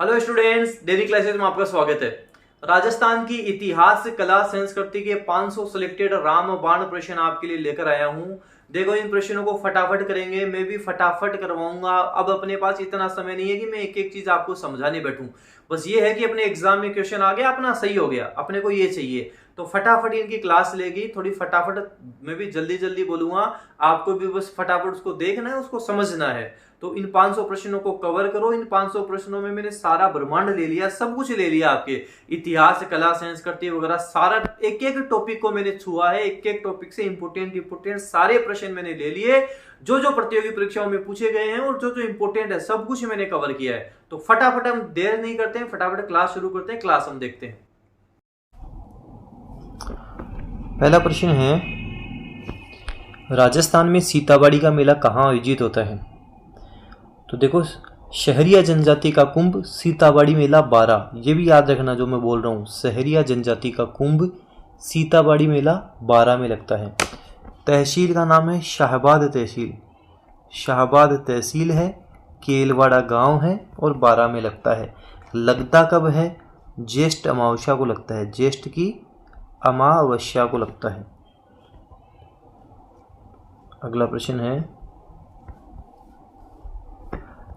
Hello students, daily classes में आपका स्वागत है। राजस्थान की इतिहास, कला, संस्कृति के 500 सिलेक्टेड राम बाण प्रश्न आपके लिए लेकर आया हूं। देखो, इन प्रश्नों को फटाफट करेंगे, मैं भी फटाफट करवाऊंगा। अब अपने पास इतना समय नहीं है कि मैं एक एक चीज आपको समझाने बैठूं। बस ये है कि अपने एग्जाम में क्वेश्चन आ गया, अपना सही हो गया, अपने को ये चाहिए। तो फटाफट इनकी क्लास लेगी, थोड़ी फटाफट, मैं भी जल्दी जल्दी बोलूंगा, आपको भी बस फटाफट उसको देखना है, उसको समझना है। तो इन 500 प्रश्नों को कवर करो। इन 500 प्रश्नों में मैंने सारा ब्रह्मांड ले लिया, सब कुछ ले लिया, आपके इतिहास, कला, संस्कृति वगैरह सारा एक एक टॉपिक को मैंने छुआ है। एक एक टॉपिक से इंपोर्टेंट सारे प्रश्न मैंने ले लिए, जो जो प्रतियोगी परीक्षाओं में पूछे गए हैं और जो जो इंपोर्टेंट है सब कुछ मैंने कवर किया है। तो फटाफट हम देर नहीं करते हैं, फटाफट क्लास शुरू करते हैं। क्लास हम देखते हैं। पहला प्रश्न है, राजस्थान में सीताबाड़ी का मेला कहाँ आयोजित होता है? तो देखो, शहरिया जनजाति का कुंभ सीताबाड़ी मेला 12, ये भी याद रखना जो मैं बोल रहा हूँ। शहरिया जनजाति का कुंभ सीताबाड़ी मेला 12 में लगता है। तहसील का नाम है शाहबाद तहसील। शाहबाद तहसील है, केलवाड़ा गांव है और 12 में लगता है। लगता कब है? ज्येष्ठ अमावस्या को लगता है। ज्येष्ठ की अमावस्या को लगता है। अगला प्रश्न है,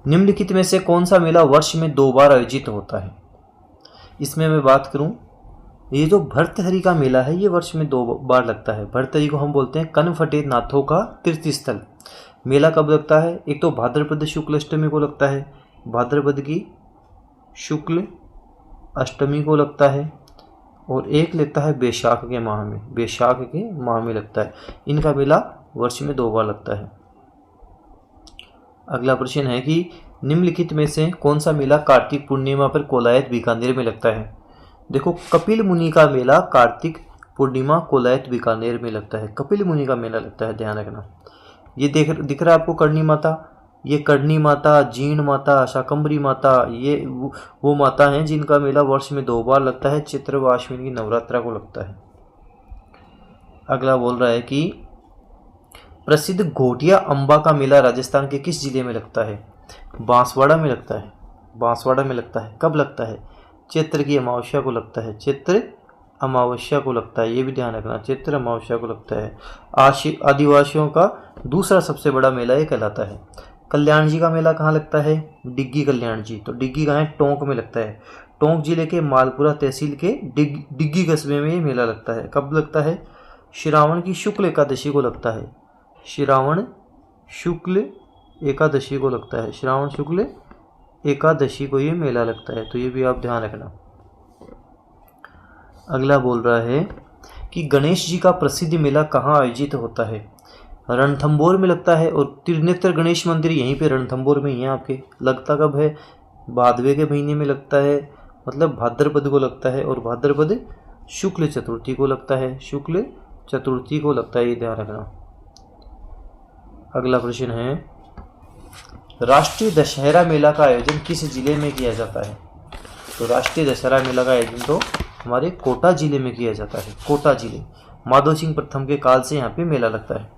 निम्नलिखित में से कौन सा मेला वर्ष में 2 बार आयोजित होता है? इसमें मैं बात करूं, ये जो भर्तहरि का मेला है ये वर्ष में 2 बार लगता है। भर्तहरि को हम बोलते हैं कनफटे नाथों का तीर्थ स्थल। मेला कब लगता है? एक तो भाद्रपद शुक्ल अष्टमी को लगता है, भाद्रपद की शुक्ल अष्टमी को लगता है, और एक लगता है बैशाख के माह में। बैशाख के माह में लगता है। इनका मेला वर्ष में 2 बार लगता है। अगला प्रश्न है कि निम्नलिखित में से कौन सा मेला कार्तिक पूर्णिमा पर कोलायत बीकानेर में लगता है? देखो, कपिल मुनि का मेला कार्तिक पूर्णिमा कोलायत बीकानेर में लगता है। कपिल मुनि का मेला लगता है, ध्यान रखना। ये दिख रहा है आपको करणी माता। ये करणी माता, जीण माता, शाकंभरी माता, ये वो माता हैं जिनका मेला वर्ष में 2 बार लगता है। चैत्र व आश्विन की नवरात्रा को लगता है। अगला बोल रहा है कि प्रसिद्ध घोटिया अम्बा का मेला राजस्थान के किस जिले में लगता है? बांसवाड़ा में लगता है। बांसवाड़ा में लगता है। कब लगता है? चैत्र की अमावस्या को लगता है। चैत्र अमावस्या को लगता है, ये भी ध्यान रखना। चैत्र अमावस्या को लगता है। आदिवासियों का दूसरा सबसे बड़ा मेला ये कहलाता है। कल्याण जी का मेला कहाँ लगता है? डिग्गी कल्याण जी। तो डिग्गी कहाँ है? टोंक में लगता है। टोंक जिले के मालपुरा तहसील के डिग्गी कस्बे में ये मेला लगता है। कब लगता है? श्रावण की शुक्ल एकादशी को लगता है। श्रावण शुक्ल एकादशी को लगता है। श्रावण शुक्ल एकादशी को ये मेला लगता है। तो ये भी आप ध्यान रखना। अगला बोल रहा है कि गणेश जी का प्रसिद्ध मेला कहाँ आयोजित होता है? रणथंभौर में लगता है, और त्रिनेत्र गणेश मंदिर यहीं पे रणथंभौर में ही है आपके। लगता कब है? भादवे के महीने में लगता है, मतलब भाद्रपद को लगता है, और भाद्रपद शुक्ल चतुर्थी को लगता है। शुक्ल चतुर्थी को लगता है, ये ध्यान रखना। अगला प्रश्न है, राष्ट्रीय दशहरा मेला का आयोजन किस जिले में किया जाता है? तो राष्ट्रीय दशहरा मेला का आयोजन तो हमारे कोटा जिले में किया जाता है। कोटा जिले, माधो सिंह प्रथम के काल से यहाँ पे मेला लगता है।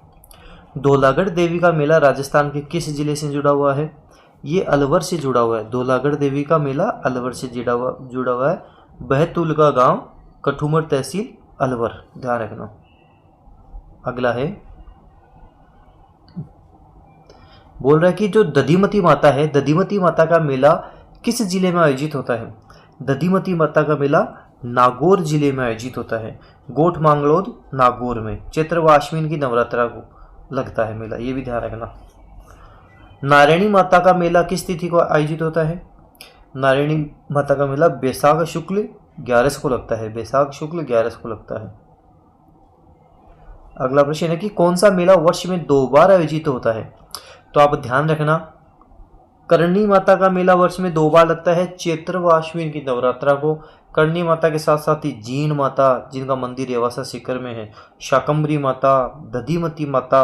धौलागढ़ देवी का मेला राजस्थान के किस जिले से जुड़ा हुआ है? ये अलवर से जुड़ा हुआ है। धौलागढ़ देवी का मेला अलवर से जुड़ा हुआ है। बहतुल का गांव, कठुमर तहसील, अलवर, ध्यान रखना। अगला है, बोल रहा है कि जो दधिमती माता है, दधिमती माता का मेला किस जिले में आयोजित होता है? दधिमती माता का मेला नागौर जिले में आयोजित होता है। गोठ मांगलोद, नागौर में। चैत्र व आश्विन की नवरात्रा को लगता है मेला, ये भी ध्यान रखना। नारायणी माता का मेला किस तिथि को आयोजित होता है? नारायणी माता का मेला बैसाख शुक्ल 11 को लगता है। बैसाख शुक्ल 11 को लगता है। अगला प्रश्न है कि कौन सा मेला वर्ष में 2 बार आयोजित होता है? तो आप ध्यान रखना, करणी माता का मेला वर्ष में 2 बार लगता है। चैत्र व आश्विन की नवरात्रा को। करणी माता के साथ साथ ही जीण माता, जिनका मंदिर रेवासा सीकर में है, शाकंभरी माता, दधिमती माता,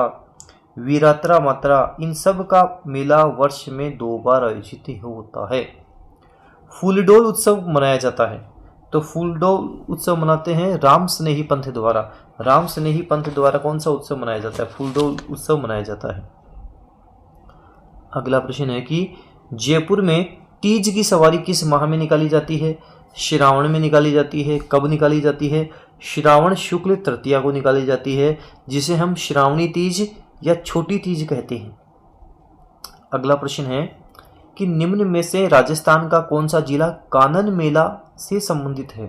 वीरात्रा माता, इन सब का मेला वर्ष में 2 बार आयोजित होता है। फूलडोल उत्सव मनाया जाता है। तो फूलडोल उत्सव मनाते हैं राम स्नेही पंथ द्वारा। राम स्नेही पंथ द्वारा कौन सा उत्सव मनाया जाता है? फूलडोल उत्सव मनाया जाता है। अगला प्रश्न है कि जयपुर में तीज की सवारी किस माह में निकाली जाती है? श्रावण में निकाली जाती है। कब निकाली जाती है? श्रावण शुक्ल तृतीया को निकाली जाती है, जिसे हम श्रावणी तीज या छोटी तीज कहते हैं। अगला प्रश्न है कि निम्न में से राजस्थान का कौन सा जिला कानन मेला से संबंधित है?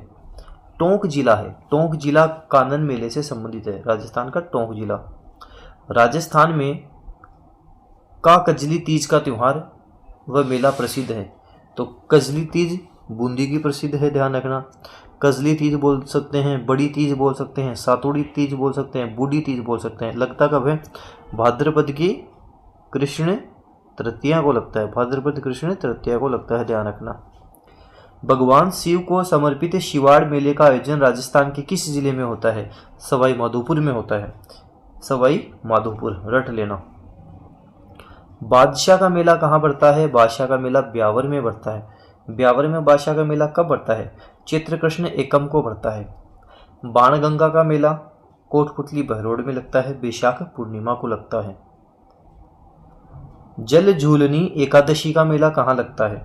टोंक जिला है। टोंक जिला कानन मेले से संबंधित है। राजस्थान का टोंक जिला। राजस्थान में का कजली तीज का त्योहार व मेला प्रसिद्ध है। तो कजली तीज बूंदी की प्रसिद्ध है, ध्यान रखना। कजली तीज बोल सकते हैं, बड़ी तीज बोल सकते हैं, सातुड़ी तीज बोल सकते हैं, बूढ़ी तीज बोल सकते हैं। लगता कब है? भाद्रपद की कृष्ण तृतीया को लगता है। भाद्रपद कृष्ण तृतीया को लगता है, ध्यान रखना। भगवान शिव को समर्पित शिवाड़ मेले का आयोजन राजस्थान के किस जिले में होता है? सवाई माधोपुर में होता है। सवाई माधोपुर रट लेना। बादशाह का मेला कहाँ पड़ता है? बादशाह का मेला ब्यावर में पड़ता है। ब्यावर में बादशाह का मेला कब पड़ता है? चैत्र कृष्ण एकम को पड़ता है। बाणगंगा का मेला कोटपुतली बहरोड में लगता है, बैशाख पूर्णिमा को लगता है। जल झूलनी एकादशी का मेला कहाँ लगता है?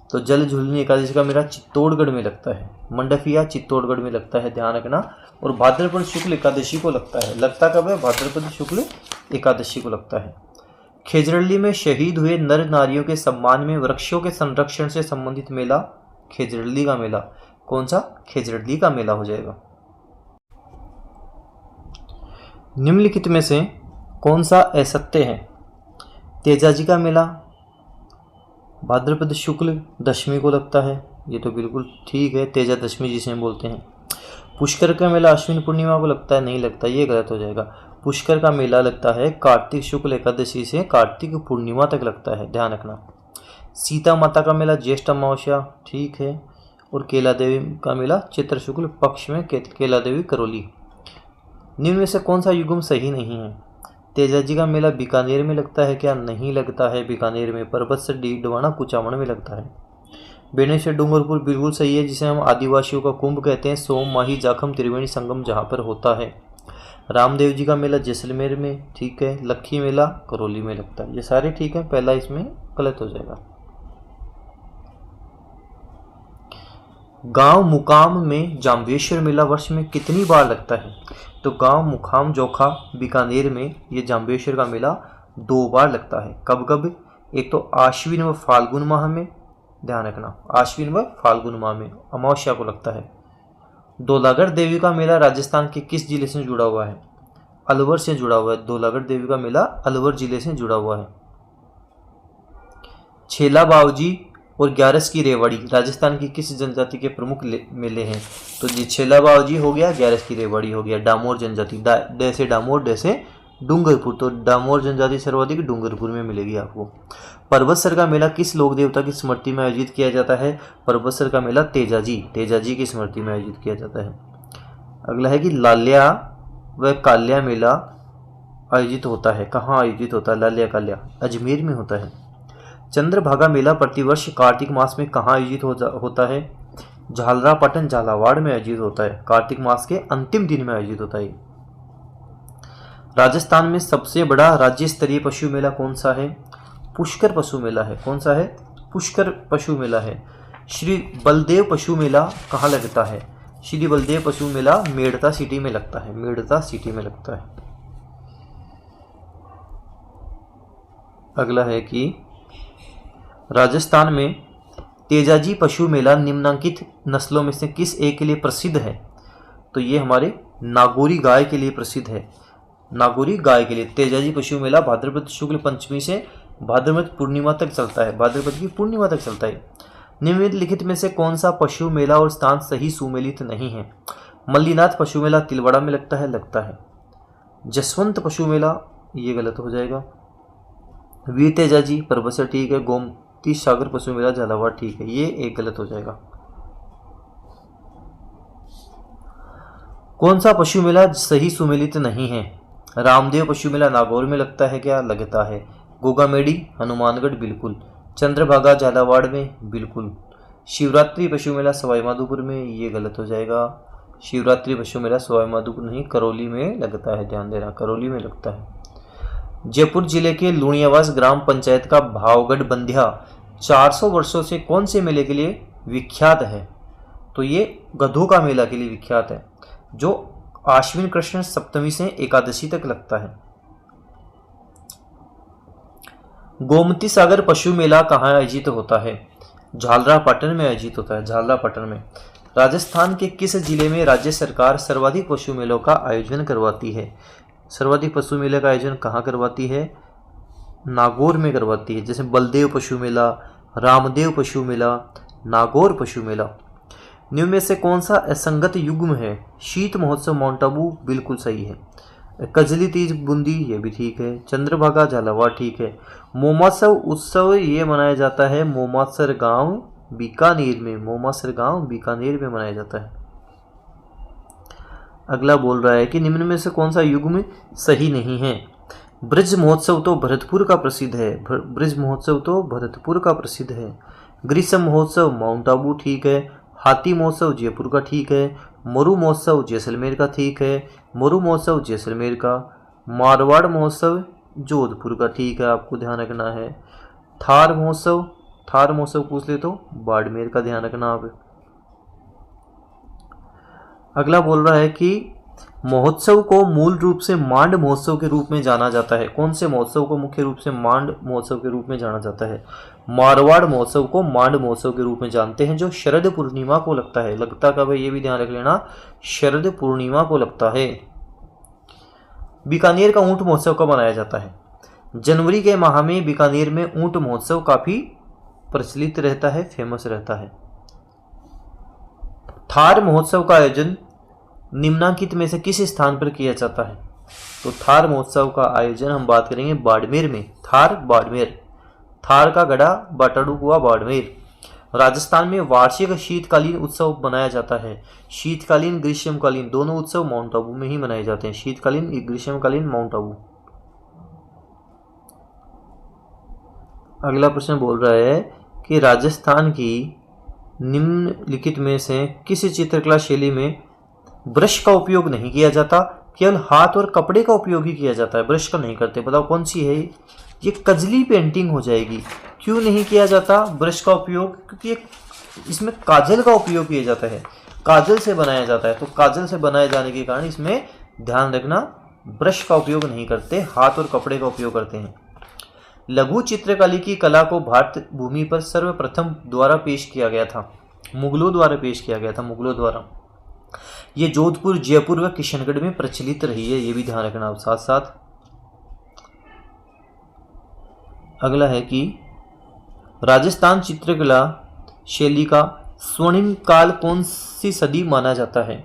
तो जल झूलनी एकादशी का मेला चित्तौड़गढ़ में लगता है। मंडफिया चित्तौड़गढ़ में लगता है, ध्यान रखना। और भाद्रपद शुक्ल एकादशी को लगता है। लगता कब है? भाद्रपद शुक्ल एकादशी को लगता है। खेजड़ली में शहीद हुए नर नारियों के सम्मान में वृक्षों के संरक्षण से संबंधित मेला खेजड़ली का मेला। कौन सा? खेजड़ली का मेला हो जाएगा। निम्नलिखित में से कौन सा असत्य है? तेजाजी का मेला भाद्रपद शुक्ल दशमी को लगता है, ये तो बिल्कुल ठीक है, तेजा दशमी जिसे हम बोलते हैं। पुष्कर का मेला अश्विन पूर्णिमा को लगता है, नहीं लगता, ये गलत हो जाएगा। पुष्कर का मेला लगता है कार्तिक शुक्ल एकादशी से कार्तिक पूर्णिमा तक लगता है, ध्यान रखना। सीता माता का मेला ज्येष्ठ अमावस्या, ठीक है। और केला देवी का मेला चित्र शुक्ल पक्ष में केला देवी करौली। निम्न में से कौन सा युग्म सही नहीं है? तेजाजी का मेला बीकानेर में लगता है क्या? नहीं लगता है बीकानेर में। पर्वत से डीडवाना कुचामण में लगता है। बेनेश्वर डूंगरपुर बिल्कुल सही है, जिसे हम आदिवासियों का कुंभ कहते हैं। सोम माही जाखम त्रिवेणी संगम जहाँ पर होता है। रामदेव जी का मेला जैसलमेर में, ठीक है। लक्खी मेला करौली में लगता है। ये सारे ठीक है, पहला इसमें गलत हो जाएगा। गांव मुकाम में जाम्बेश्वर मेला वर्ष में कितनी बार लगता है? तो गांव मुकाम जोखा बीकानेर में ये जाम्बेश्वर का मेला 2 बार लगता है। कब कब? एक तो आश्विन व फाल्गुन माह में, ध्यान रखना, आश्विन व फाल्गुन माह में अमावस्या को लगता है। धौलागढ़ देवी का मेला राजस्थान के किस जिले से जुड़ा हुआ है? अलवर से जुड़ा हुआ है। धौलागढ़ देवी का मेला अलवर जिले से जुड़ा हुआ है। छेला बावजी और ग्यारस की रेवाड़ी राजस्थान की किस जनजाति के प्रमुख मेले हैं? तो जी छेला बावजी हो गया, ग्यारस की रेवाड़ी हो गया। डामोर जनजाति, डे से डामोर, डे से डूंगरपुर, तो डामोर जनजाति सर्वाधिक डूंगरपुर में मिलेगी आपको। पर्वतसर का मेला किस लोक देवता की स्मृति में आयोजित किया जाता है? पर्वतसर का मेला तेजाजी की स्मृति में आयोजित किया जाता है। अगला है कि लाल्या व काल्या मेला आयोजित होता है, कहाँ आयोजित होता है? लाल्या काल्या अजमेर में होता है। चंद्रभागा मेला प्रतिवर्ष कार्तिक मास में कहाँ आयोजित होता है? झालरापाटन झालावाड़ में आयोजित होता है। कार्तिक मास के अंतिम दिन में आयोजित होता है। राजस्थान में सबसे बड़ा राज्य स्तरीय पशु मेला कौन सा है? पुष्कर पशु मेला है। कौन सा है? पुष्कर पशु मेला है। श्री बलदेव पशु मेला कहाँ लगता है? श्री बलदेव पशु मेला मेड़ता सिटी में लगता है। मेड़ता सिटी में लगता है। अगला है कि राजस्थान में तेजाजी पशु मेला निम्नलिखित नस्लों में से किस एक के लिए प्रसिद्ध है? तो ये हमारे नागौरी गाय के लिए प्रसिद्ध है। नागौरी गाय के लिए तेजाजी पशु मेला भाद्रपद शुक्ल पंचमी से भाद्रपद पूर्णिमा तक चलता है। भाद्रपद की पूर्णिमा तक चलता है। निम्नलिखित में से कौन सा पशु मेला और स्थान सही सुमेलित नहीं है? मल्लीनाथ पशु मेला तिलवाड़ा में लगता है, लगता है। जसवंत पशु मेला ये गलत हो जाएगा। वीर तेजाजी पर्वत ठीक है। गोमती सागर पशु मेला झालावाड़ ठीक है, ये एक गलत हो जाएगा। कौन सा पशु मेला सही सुमेलित नहीं है? रामदेव पशु मेला नागौर में लगता है क्या? लगता है। गोगामेड़ी हनुमानगढ़ बिल्कुल। चंद्रभागा झालावाड़ में बिल्कुल। शिवरात्रि पशु मेला सवाई माधोपुर में, ये गलत हो जाएगा। शिवरात्रि पशु मेला सवाई माधोपुर नहीं, करौली में लगता है, ध्यान देना, करौली में लगता है। जयपुर जिले के लुणियावास ग्राम पंचायत का भावगढ़ बंध्या 400 वर्षों से कौन से मेले के लिए विख्यात है? तो ये गधों का मेला के लिए विख्यात है, जो आश्विन कृष्ण सप्तमी से एकादशी तक लगता है। गोमती सागर पशु मेला कहाँ आयोजित होता है? झालरापाटन में आयोजित होता है, झालरापाटन में। राजस्थान के किस जिले में राज्य सरकार सर्वाधिक पशु मेलों का आयोजन करवाती है? सर्वाधिक पशु मेले का आयोजन कहाँ करवाती है? नागौर में करवाती है। जैसे बलदेव पशु मेला, रामदेव पशु मेला, नागौर पशु मेला। निम्न में से कौन सा असंगत युग्म है? शीत महोत्सव माउंट आबू बिल्कुल सही है। कजली तीज बूंदी ये भी ठीक है। चंद्रभागा झालावाड़ ठीक है। मोमात्सव उत्सव ये मनाया जाता है मोमात्सर गांव बीकानेर में, मोमात्सर गांव बीकानेर में मनाया जाता है। अगला बोल रहा है कि निम्न में से कौन सा युग्म सही नहीं है? ब्रज महोत्सव तो भरतपुर का प्रसिद्ध है, ब्रज महोत्सव तो भरतपुर का प्रसिद्ध है। ग्रीष्म महोत्सव माउंट आबू ठीक है। हाथी महोत्सव जयपुर का ठीक है। मरु महोत्सव जैसलमेर का ठीक है, मरु महोत्सव जैसलमेर का। मारवाड़ महोत्सव जोधपुर का ठीक है, आपको ध्यान रखना है। थार महोत्सव पूछ ले तो बाड़मेर का ध्यान रखना आप। अगला बोल रहा है कि महोत्सव को मूल रूप से मांड महोत्सव के रूप में जाना जाता है। कौन से महोत्सव को मुख्य रूप से मांड महोत्सव के रूप में जाना जाता है? मारवाड़ महोत्सव को मांड महोत्सव के रूप में जानते हैं, जो शरद पूर्णिमा को लगता है। लगता कब है ये भी ध्यान रख लेना, शरद पूर्णिमा को लगता है। बीकानेर का ऊंट महोत्सव कब मनाया जाता है? जनवरी के माह में बीकानेर में ऊंट महोत्सव काफी प्रचलित रहता है, फेमस रहता है। थार महोत्सव का आयोजन निम्नांकित में से किस स्थान पर किया जाता है? तो थार महोत्सव का आयोजन हम बात करेंगे बाड़मेर में। थार बाड़मेर, थार का गड़ा बाटाड़ू हुआ बाड़मेर। राजस्थान में वार्षिक शीतकालीन उत्सव मनाया जाता है। शीतकालीन ग्रीष्मकालीन दोनों उत्सव माउंट आबू में ही मनाए जाते हैं। शीतकालीन ग्रीष्मकालीन माउंट आबू। अगला प्रश्न बोल रहा है कि राजस्थान की निम्नलिखित में से किस चित्रकला शैली में ब्रश का उपयोग नहीं किया जाता, केवल हाथ और कपड़े का उपयोग ही किया जाता है, ब्रश का नहीं करते? बताओ कौन सी है? ये कजली पेंटिंग हो जाएगी। क्यों नहीं किया जाता ब्रश का उपयोग? क्योंकि इसमें काजल का उपयोग किया जाता है, काजल से बनाया जाता है। तो काजल से बनाए जाने के कारण इसमें ध्यान रखना ब्रश का उपयोग नहीं करते, हाथ और कपड़े का उपयोग करते हैं। लघु चित्रकला की कला को भारत भूमि पर सर्वप्रथम द्वारा पेश किया गया था, मुगलों द्वारा पेश किया गया था, मुगलों द्वारा। ये जोधपुर, जयपुर व किशनगढ़ में प्रचलित रही है, ये भी ध्यान रखना आप साथ साथ। अगला है कि राजस्थान चित्रकला शैली का स्वर्णिम काल कौन सी सदी माना जाता है?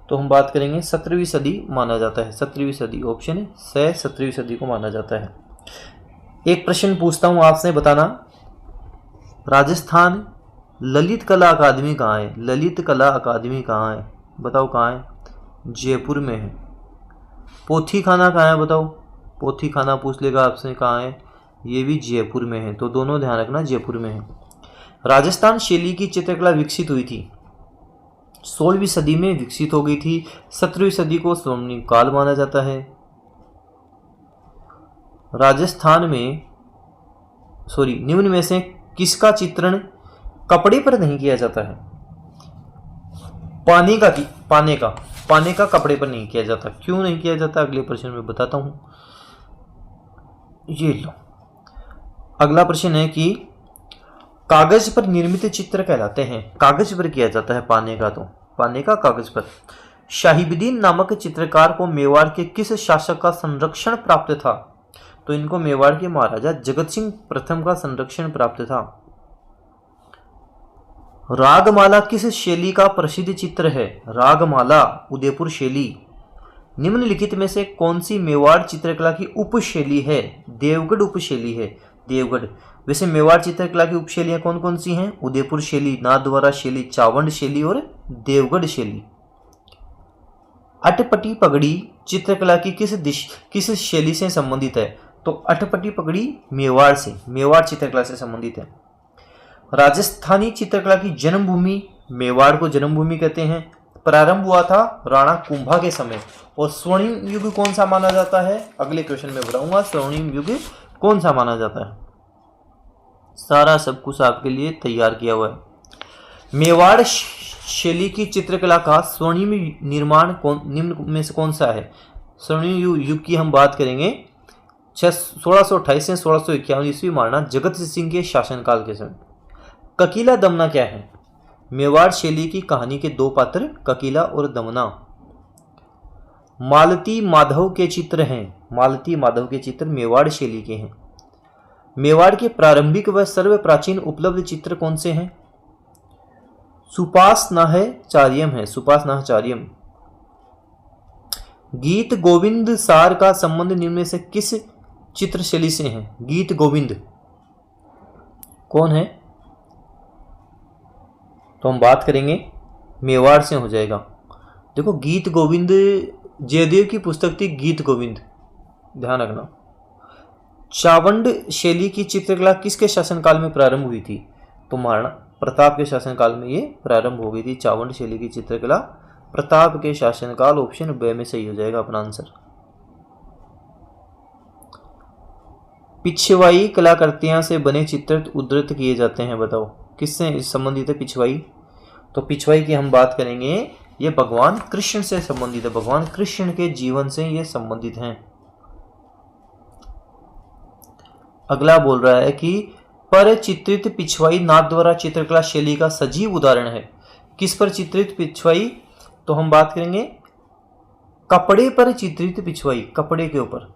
तो हम बात करेंगे 17वीं सदी माना जाता है। 17वीं सदी ऑप्शन है, 17वीं सदी को माना जाता है। एक प्रश्न पूछता हूं आपसे, बताना राजस्थान ललित कला अकादमी कहाँ है? ललित कला अकादमी कहाँ है? बताओ कहाँ है? जयपुर में है। पोथी खाना कहाँ है? बताओ, पोथी खाना पूछ लेगा आपसे कहाँ है? ये भी जयपुर में है। तो दोनों ध्यान रखना जयपुर में है। राजस्थान शैली की चित्रकला विकसित हुई थी 16वीं सदी में विकसित हो गई थी। 17वीं सदी को स्वर्णिम काल माना जाता है। राजस्थान में निम्न में से किसका चित्रण कपड़े पर नहीं किया जाता है? पाने का कपड़े पर नहीं किया जाता। क्यों नहीं किया जाता? अगले प्रश्न में बताता हूं। ये लो, अगला प्रश्न है कि कागज पर निर्मित चित्र कहलाते हैं। कागज पर किया जाता है पाने का, तो पाने का कागज पर। शाहिबुद्दीन नामक चित्रकार को मेवाड़ के किस शासक का संरक्षण प्राप्त था? तो इनको मेवाड़ के महाराजा जगत सिंह प्रथम का संरक्षण प्राप्त था। रागमाला किस शैली का प्रसिद्ध चित्र है? रागमाला उदयपुर शैली। निम्नलिखित में से कौन सी मेवाड़ चित्रकला की उपशैली है? देवगढ़ उपशैली है, देवगढ़। वैसे मेवाड़ चित्रकला की उपशैलियां कौन कौन सी हैं? उदयपुर शैली, नाथद्वारा शैली, चावंड शैली और देवगढ़ शैली। अटपटी पगड़ी चित्रकला की किस शैली से संबंधित है? तो अटपटी पगड़ी मेवाड़ चित्रकला से संबंधित है। राजस्थानी चित्रकला की जन्मभूमि, मेवाड़ को जन्मभूमि कहते हैं। प्रारंभ हुआ था राणा कुंभा के समय। और स्वर्णिम युग कौन सा माना जाता है? अगले क्वेश्चन में बताऊंगा स्वर्णिम युग कौन सा माना जाता है। सारा सब कुछ आपके लिए तैयार किया हुआ है। मेवाड़ शैली की चित्रकला का स्वर्णिम निर्माण निम्न में से कौन सा है? स्वर्णिम युग की हम बात करेंगे 1628 से 1651 ईस्वी महाराणा जगत सिंह के शासनकाल के समय। ककीला दमना क्या है? मेवाड़ शैली की कहानी के दो पात्र ककीला और दमना। मालती माधव के चित्र हैं। मालती माधव के चित्र मेवाड़ शैली के हैं। मेवाड़ के प्रारंभिक व सर्व प्राचीन उपलब्ध चित्र कौन से हैं? सुपासनाहचार्यम है। सुपासनाहचार्यम। गीत गोविंद सार का संबंध निम्न में से किस चित्र शैली से है? गीत गोविंद कौन है? तो हम बात करेंगे मेवाड़ से हो जाएगा। देखो गीत गोविंद जयदेव की पुस्तक थी गीत गोविंद, ध्यान रखना। चावंड शैली की चित्रकला किसके शासनकाल में प्रारंभ हुई थी? तो महाराणा प्रताप के शासनकाल में ये प्रारंभ हो गई थी। चावंड शैली की चित्रकला प्रताप के शासनकाल। ऑप्शन बी में सही हो जाएगा अपना आंसर। पिछवाई कलाकृतियां से बने चित्र उद्धृत किए जाते हैं, बताओ किससे संबंधित है पिछवाई? तो पिछवाई की हम बात करेंगे, ये भगवान कृष्ण से संबंधित है। भगवान कृष्ण के जीवन से ये संबंधित हैं। अगला बोल रहा है कि पर चित्रित पिछवाई नाथ द्वारा चित्रकला शैली का सजीव उदाहरण है। किस पर चित्रित पिछवाई? तो हम बात करेंगे कपड़े पर चित्रित पिछवाई, कपड़े के ऊपर।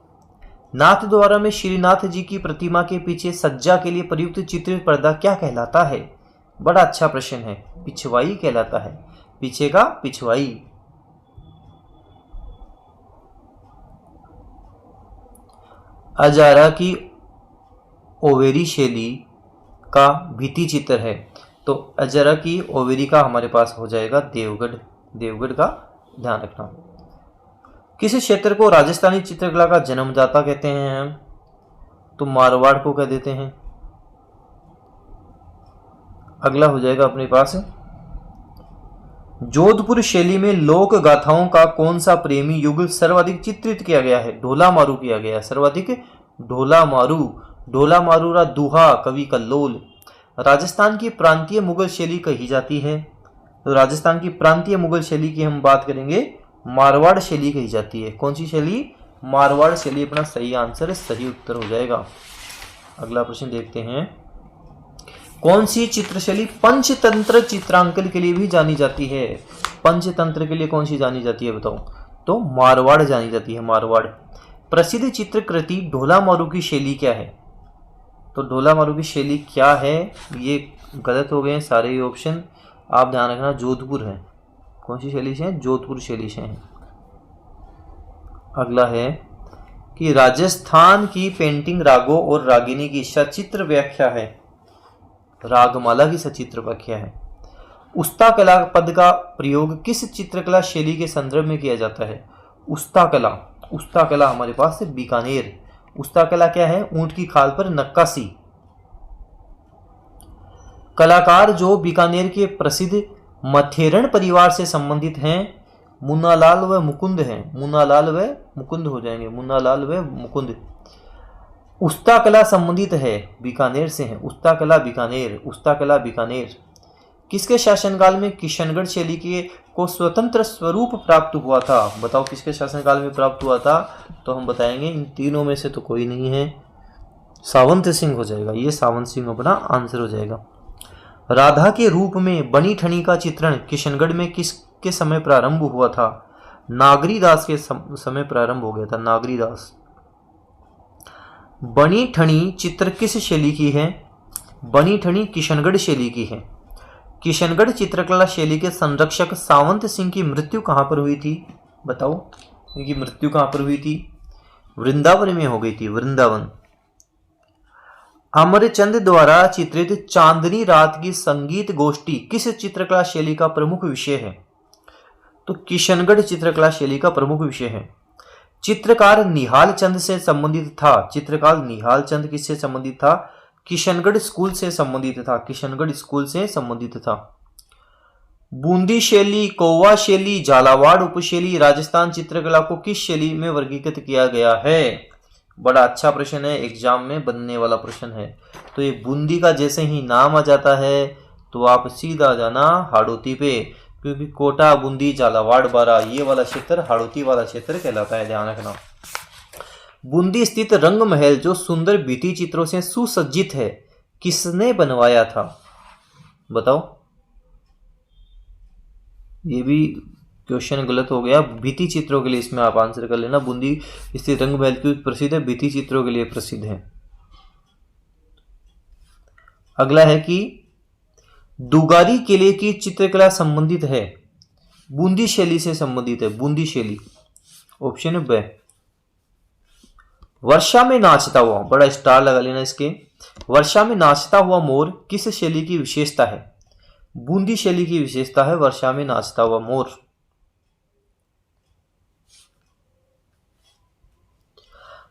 नाथ द्वारा में श्रीनाथ जी की प्रतिमा के पीछे सज्जा के लिए प्रयुक्त चित्रित पर्दा क्या कहलाता है? बड़ा अच्छा प्रश्न है। पिछवाई कहलाता है। पीछे का पिछवाई। अजारा की ओवेरी शैली का भित्ति चित्र है। तो अजारा की ओवेरी का हमारे पास हो जाएगा देवगढ़। देवगढ़ का ध्यान रखना। किस क्षेत्र को राजस्थानी चित्रकला का जन्मदाता कहते हैं हम? तो मारवाड़ को कह देते हैं। अगला हो जाएगा अपने पास जोधपुर शैली में लोक गाथाओं का कौन सा प्रेमी युगल सर्वाधिक चित्रित किया गया है? ढोला मारू किया गया है। सर्वाधिक ढोला मारू। ढोला मारूरा दुहा कवि कल्लोल। राजस्थान की प्रांतीय मुगल शैली कही जाती है। तो राजस्थान की प्रांतीय मुगल शैली की हम बात करेंगे, मारवाड़ शैली कही जाती है। कौन सी शैली? मारवाड़ शैली अपना सही आंसर, सही उत्तर हो जाएगा। अगला प्रश्न देखते हैं। कौन सी चित्रशैली पंचतंत्र चित्रांकन के लिए भी जानी जाती है? पंचतंत्र के लिए कौन सी जानी जाती है बताओ? तो मारवाड़ जानी जाती है। मारवाड़। प्रसिद्ध चित्रकृति ढोला मारू की शैली क्या है? तो ढोला मारू की शैली क्या है? ये गलत हो गए हैं सारे ऑप्शन। आप ध्यान रखना, जोधपुर है। कौन सी शैली से है? जोधपुर शैली से है। अगला है कि राजस्थान की पेंटिंग रागों और रागिनी की सचित्र व्याख्या है। रागमाला की सचित्र व्याख्या है। उस्ता कला पद का प्रयोग किस चित्रकला शैली के संदर्भ में किया जाता है? उस्ता कला। उस्ता कला हमारे पास है बीकानेर। उस्ता कला क्या है? ऊंट की खाल पर नक्काशी। कलाकार जो बीकानेर के प्रसिद्ध मथेरण परिवार से संबंधित हैं, मुन्नालाल व मुकुंद हैं। मुन्नालाल व मुकुंद हो जाएंगे। मुन्नालाल व मुकुंद। उस्ता कला संबंधित है, बीकानेर से है। उस्ता कला बीकानेर। उस्ता कला बीकानेर। किसके शासनकाल में किशनगढ़ शैली के को स्वतंत्र स्वरूप प्राप्त हुआ था? बताओ किसके शासनकाल में प्राप्त हुआ था? तो हम बताएंगे इन तीनों में से तो कोई नहीं है, सावंत सिंह हो जाएगा। ये सावंत सिंह अपना आंसर हो जाएगा। राधा के रूप में बनी ठनी का चित्रण किशनगढ़ में किसके समय प्रारंभ हुआ था? नागरीदास के समय प्रारंभ हो गया था। नागरीदास। बनी ठनी चित्र किस शैली की है? बनी ठनी किशनगढ़ शैली की है। किशनगढ़ चित्रकला शैली के संरक्षक सावंत सिंह की मृत्यु कहाँ पर हुई थी? बताओ इनकी मृत्यु कहाँ पर हुई थी? वृंदावन में हो गई थी। वृंदावन। अमरचंद द्वारा चित्रित चांदनी रात की संगीत गोष्ठी किस चित्रकला शैली का प्रमुख विषय है? तो किशनगढ़ चित्रकला शैली का प्रमुख विषय है। चित्रकार निहाल चंद से संबंधित था। चित्रकार निहाल चंद किससे संबंधित था? किशनगढ़ स्कूल से संबंधित था। किशनगढ़ स्कूल से संबंधित था। बूंदी शैली, कोवा शैली, झालावाड़ उपशैली राजस्थान चित्रकला को किस शैली में वर्गीकृत किया गया है? बड़ा अच्छा प्रश्न है, एग्जाम में बनने वाला प्रश्न है। तो ये बूंदी का जैसे ही नाम आ जाता है तो आप सीधा जाना हाड़ौती पे, क्योंकि कोटा, बूंदी, झालावाड़, बारा ये वाला क्षेत्र हाड़ौती वाला क्षेत्र कहलाता है, ध्यान रखना। बूंदी स्थित रंग महल जो सुंदर भित्ति चित्रों से सुसज्जित है, किसने बनवाया था? बताओ। ये भी क्वेश्चन गलत हो गया, भित्ति चित्रों के लिए इसमें आप आंसर कर लेना। बूंदी स्थित रंग महल क्यों प्रसिद्ध है? भित्ति चित्रों के लिए प्रसिद्ध है। अगला है कि दुगारी किले की चित्रकला संबंधित है, बूंदी शैली से संबंधित है, बूंदी शैली। ऑप्शन है ब। वर्षा में नाचता हुआ, बड़ा स्टार लगा लेना इसके, वर्षा में नाचता हुआ मोर किस शैली की विशेषता है? बूंदी शैली की विशेषता है वर्षा में नाचता हुआ मोर।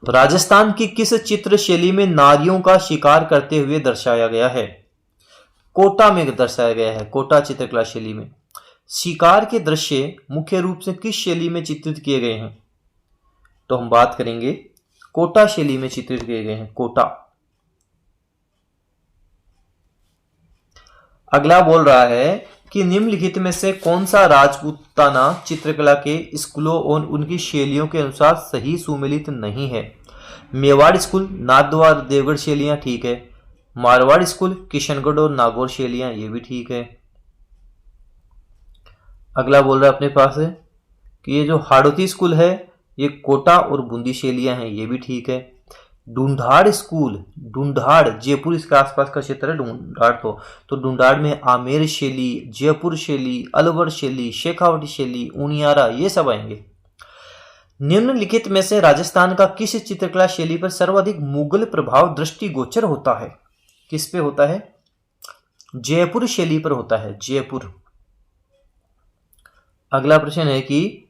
राजस्थान की किस चित्र शैली में नारियों का शिकार करते हुए दर्शाया गया है? कोटा में दर्शाया गया है, कोटा चित्रकला शैली में। शिकार के दृश्य मुख्य रूप से किस शैली में चित्रित किए गए हैं? तो हम बात करेंगे कोटा शैली में चित्रित किए गए हैं, कोटा। अगला बोल रहा है कि निम्नलिखित में से कौन सा राजपूताना चित्रकला के स्कूलों और उनकी शैलियों के अनुसार सही सुमेलित नहीं है? मेवाड़ स्कूल, नाथद्वार, देवगढ़ शैलियां ठीक है। मारवाड़ स्कूल, किशनगढ़ और नागौर शैलियां ये भी ठीक है। अगला बोल रहा है अपने पास है कि ये जो हाड़ौती स्कूल है ये कोटा और बूंदी शैलियां हैं, ये भी ठीक है। ढूंढाड़ स्कूल, ढूंढाड़ जयपुर इसके आसपास का क्षेत्र है ढूंढाड़, तो ढूंढाड़ में आमेर शैली, जयपुर शैली, अलवर शैली, शेखावटी शैली, उनियारा ये सब आएंगे। निम्नलिखित में से राजस्थान का किस चित्रकला शैली पर सर्वाधिक मुगल प्रभाव दृष्टिगोचर होता है? किस पे होता है? जयपुर शैली पर होता है, जयपुर। अगला प्रश्न है कि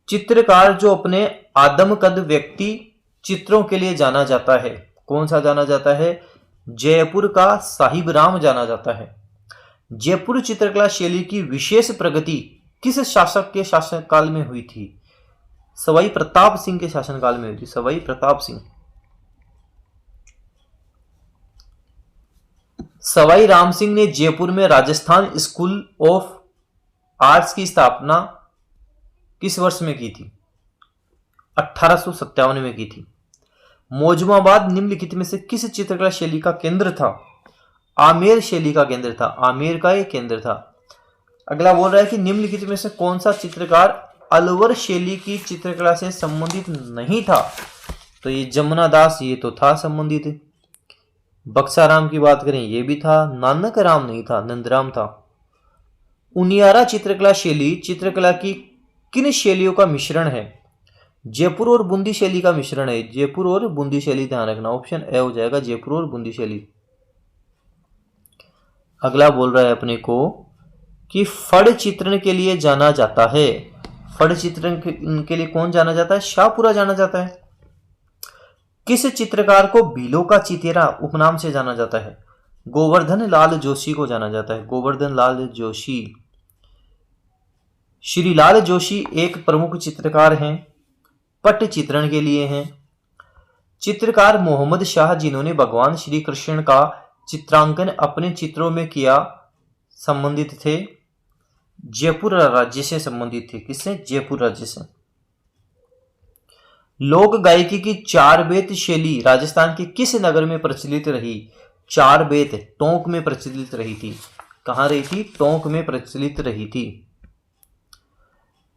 चित्रकार जो अपने आदमकद व्यक्ति चित्रों के लिए जाना जाता है, कौन सा जाना जाता है? जयपुर का साहिब राम जाना जाता है। जयपुर चित्रकला शैली की विशेष प्रगति किस शासक के शासनकाल में हुई थी? सवाई प्रताप सिंह के शासनकाल में हुई थी, सवाई प्रताप सिंह। सवाई राम सिंह ने जयपुर में राजस्थान स्कूल ऑफ आर्ट्स की स्थापना किस वर्ष में की थी? 1857 में की थी। मोजमाबाद निम्नलिखित में से किस चित्रकला शैली का केंद्र था? आमेर शैली का केंद्र था, आमेर का एक केंद्र था। अगला बोल रहा है कि निम्नलिखित में से कौन सा चित्रकार अलवर शैली की चित्रकला से संबंधित नहीं था? तो ये जमुना दास ये तो था संबंधित। बक्साराम की बात करें ये भी था, नानक राम नहीं था, नंदराम था। उनियारा चित्रकला शैली चित्रकला की किन शैलियों का मिश्रण है? जयपुर और बूंदी शैली का मिश्रण है, जयपुर और बूंदी शैली, ध्यान रखना। ऑप्शन ए हो जाएगा, जयपुर और बूंदी शैली। अगला बोल रहा है अपने को कि फड़ चित्रण के लिए जाना जाता है, फड़ चित्रण के लिए कौन जाना जाता है? शाहपुरा जाना जाता है। किस चित्रकार को भीलों का चितेरा उपनाम से जाना जाता है? गोवर्धन लाल जोशी को जाना जाता है, गोवर्धन लाल जोशी। श्रीलाल जोशी एक प्रमुख चित्रकार हैं, पट चित्रण के लिए हैं। चित्रकार मोहम्मद शाह जिन्होंने भगवान श्री कृष्ण का चित्रांकन अपने चित्रों में किया, संबंधित थे जयपुर राज्य से संबंधित थे। किससे? जयपुर राज्य से। लोक गायकी की चार बेत शैली राजस्थान के किस नगर में प्रचलित रही? चार बेत टोंक में प्रचलित रही थी। कहां रही थी? टोंक में प्रचलित रही थी।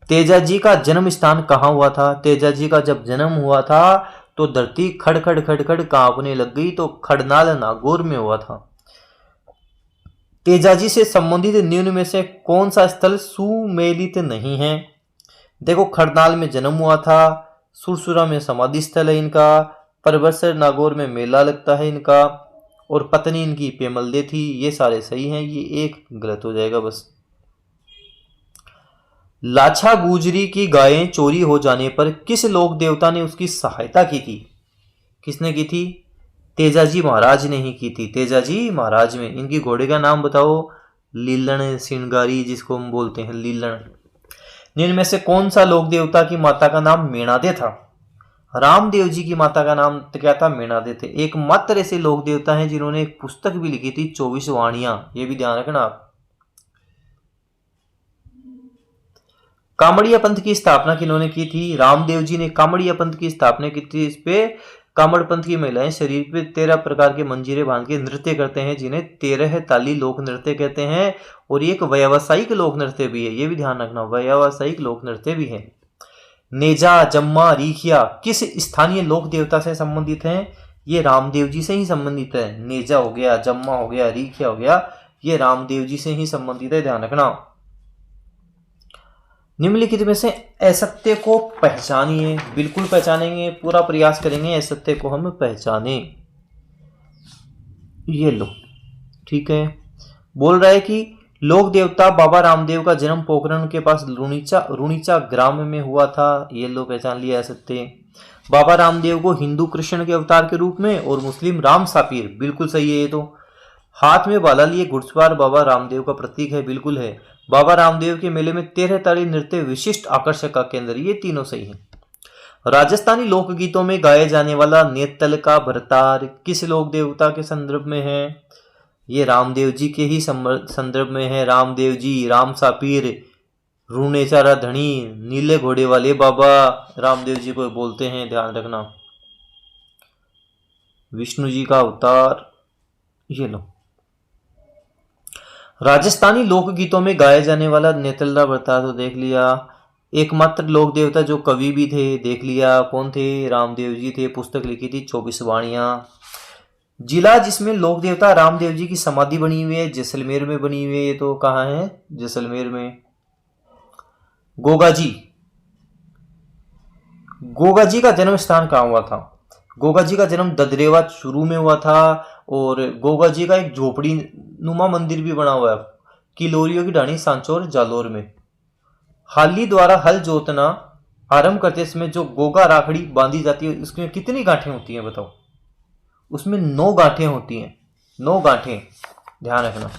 तेजाजी का जन्म स्थान कहां हुआ था? तेजाजी का जब जन्म हुआ था तो धरती खड़ खड़ खड़ खड़ कांपने लग गई, तो खड़नाल नागौर में हुआ था। तेजाजी से संबंधित निम्न में से कौन सा स्थल सुमेलित नहीं है? देखो, खड़नाल में जन्म हुआ था, सुरसुरा में समाधि स्थल है इनका, परबतसर नागौर में मेला लगता है इनका, और पत्नी इनकी पेमलदे थी। ये सारे सही हैं, ये एक गलत हो जाएगा बस। लाछा गुजरी की गायें चोरी हो जाने पर किस लोक देवता ने उसकी सहायता की थी? किसने की थी? तेजाजी महाराज ने ही की थी, तेजाजी महाराज में। इनकी घोड़े का नाम बताओ? लीलण सिंगारी, जिसको हम बोलते हैं लीलण। निम्न में से कौन सा लोक देवता की माता का नाम मेणादे था? रामदेव जी की माता का नाम क्या था? मीणादे थे। एकमात्र ऐसे लोक देवता हैं जिन्होंने एक पुस्तक भी लिखी थी 24 वाणियां, ये भी ध्यान रखना आप। कामड़िया पंथ की स्थापना किन्होंने की थी? रामदेव जी ने कामड़िया पंथ की स्थापना की थी। इस पे कामड़ पंथ की महिलाएं शरीर पे 13 प्रकार के मंजीरे बांध के नृत्य करते हैं, जिन्हें 13 ताली लोक नृत्य कहते हैं। और ये एक व्यावसायिक लोक नृत्य भी है, ये भी ध्यान रखना, व्यावसायिक लोक नृत्य भी है। नेजा, जम्मा, रीखिया किस स्थानीय लोक देवता से संबंधित हैं? ये रामदेव जी से ही संबंधित है। नेजा हो गया, जम्मा हो गया, रीखिया हो गया, ये रामदेव जी से ही संबंधित है, ध्यान रखना। निम्नलिखित में से असत्य को पहचानिए। बिल्कुल पहचानेंगे, पूरा प्रयास करेंगे असत्य को हम पहचाने। ये लो, ठीक है। बोल रहा है कि लोक देवता बाबा रामदेव का जन्म पोखरण के पास रुणीचा ग्राम में हुआ था। ये लो, पहचान लिया असत्य। बाबा रामदेव को हिंदू कृष्ण के अवतार के रूप में और मुस्लिम राम सापीर, बिल्कुल सही है ये तो। हाथ में बाला लिए घुड़सवार बाबा रामदेव का प्रतीक है, बिल्कुल है। बाबा रामदेव के मेले में 13 ताली नृत्य विशिष्ट आकर्षक का केंद्र, ये तीनों सही है। राजस्थानी लोकगीतों में गाए जाने वाला नेतल का भरतार किस लोक देवता के संदर्भ में है? ये रामदेव जी के ही संदर्भ में है। रामदेव जी, राम सापीर, रूणेचारा धनी, नीले घोड़े वाले बाबा रामदेव जी को बोलते हैं, ध्यान रखना। विष्णु जी का अवतार, ये लो। राजस्थानी लोकगीतों में गाए जाने वाला नेतलदा भरतार तो देख लिया। एकमात्र लोक देवता जो कवि भी थे, देख लिया, कौन थे? रामदेव जी थे। पुस्तक लिखी थी 24 वाणियां। जिला जिसमें लोक देवता रामदेव जी की समाधि बनी हुई है, जैसलमेर में बनी हुई है। ये तो कहाँ है? जैसलमेर में। गोगाजी, गोगाजी का जन्म स्थान कहाँ हुआ था? गोगाजी का जन्म ददरेवा चूरू में हुआ था। और गोगाजी का एक झोपड़ी नुमा मंदिर भी बना हुआ है किलोरियो की ढाणी सांचौर जालोर में। हाली द्वारा हल जोतना आरंभ करते समय जो गोगा राखड़ी बांधी जाती है, उसमें कितनी गांठें होती हैं बताओ? उसमें 9 गांठें होती हैं, 9 गांठें, ध्यान रखना।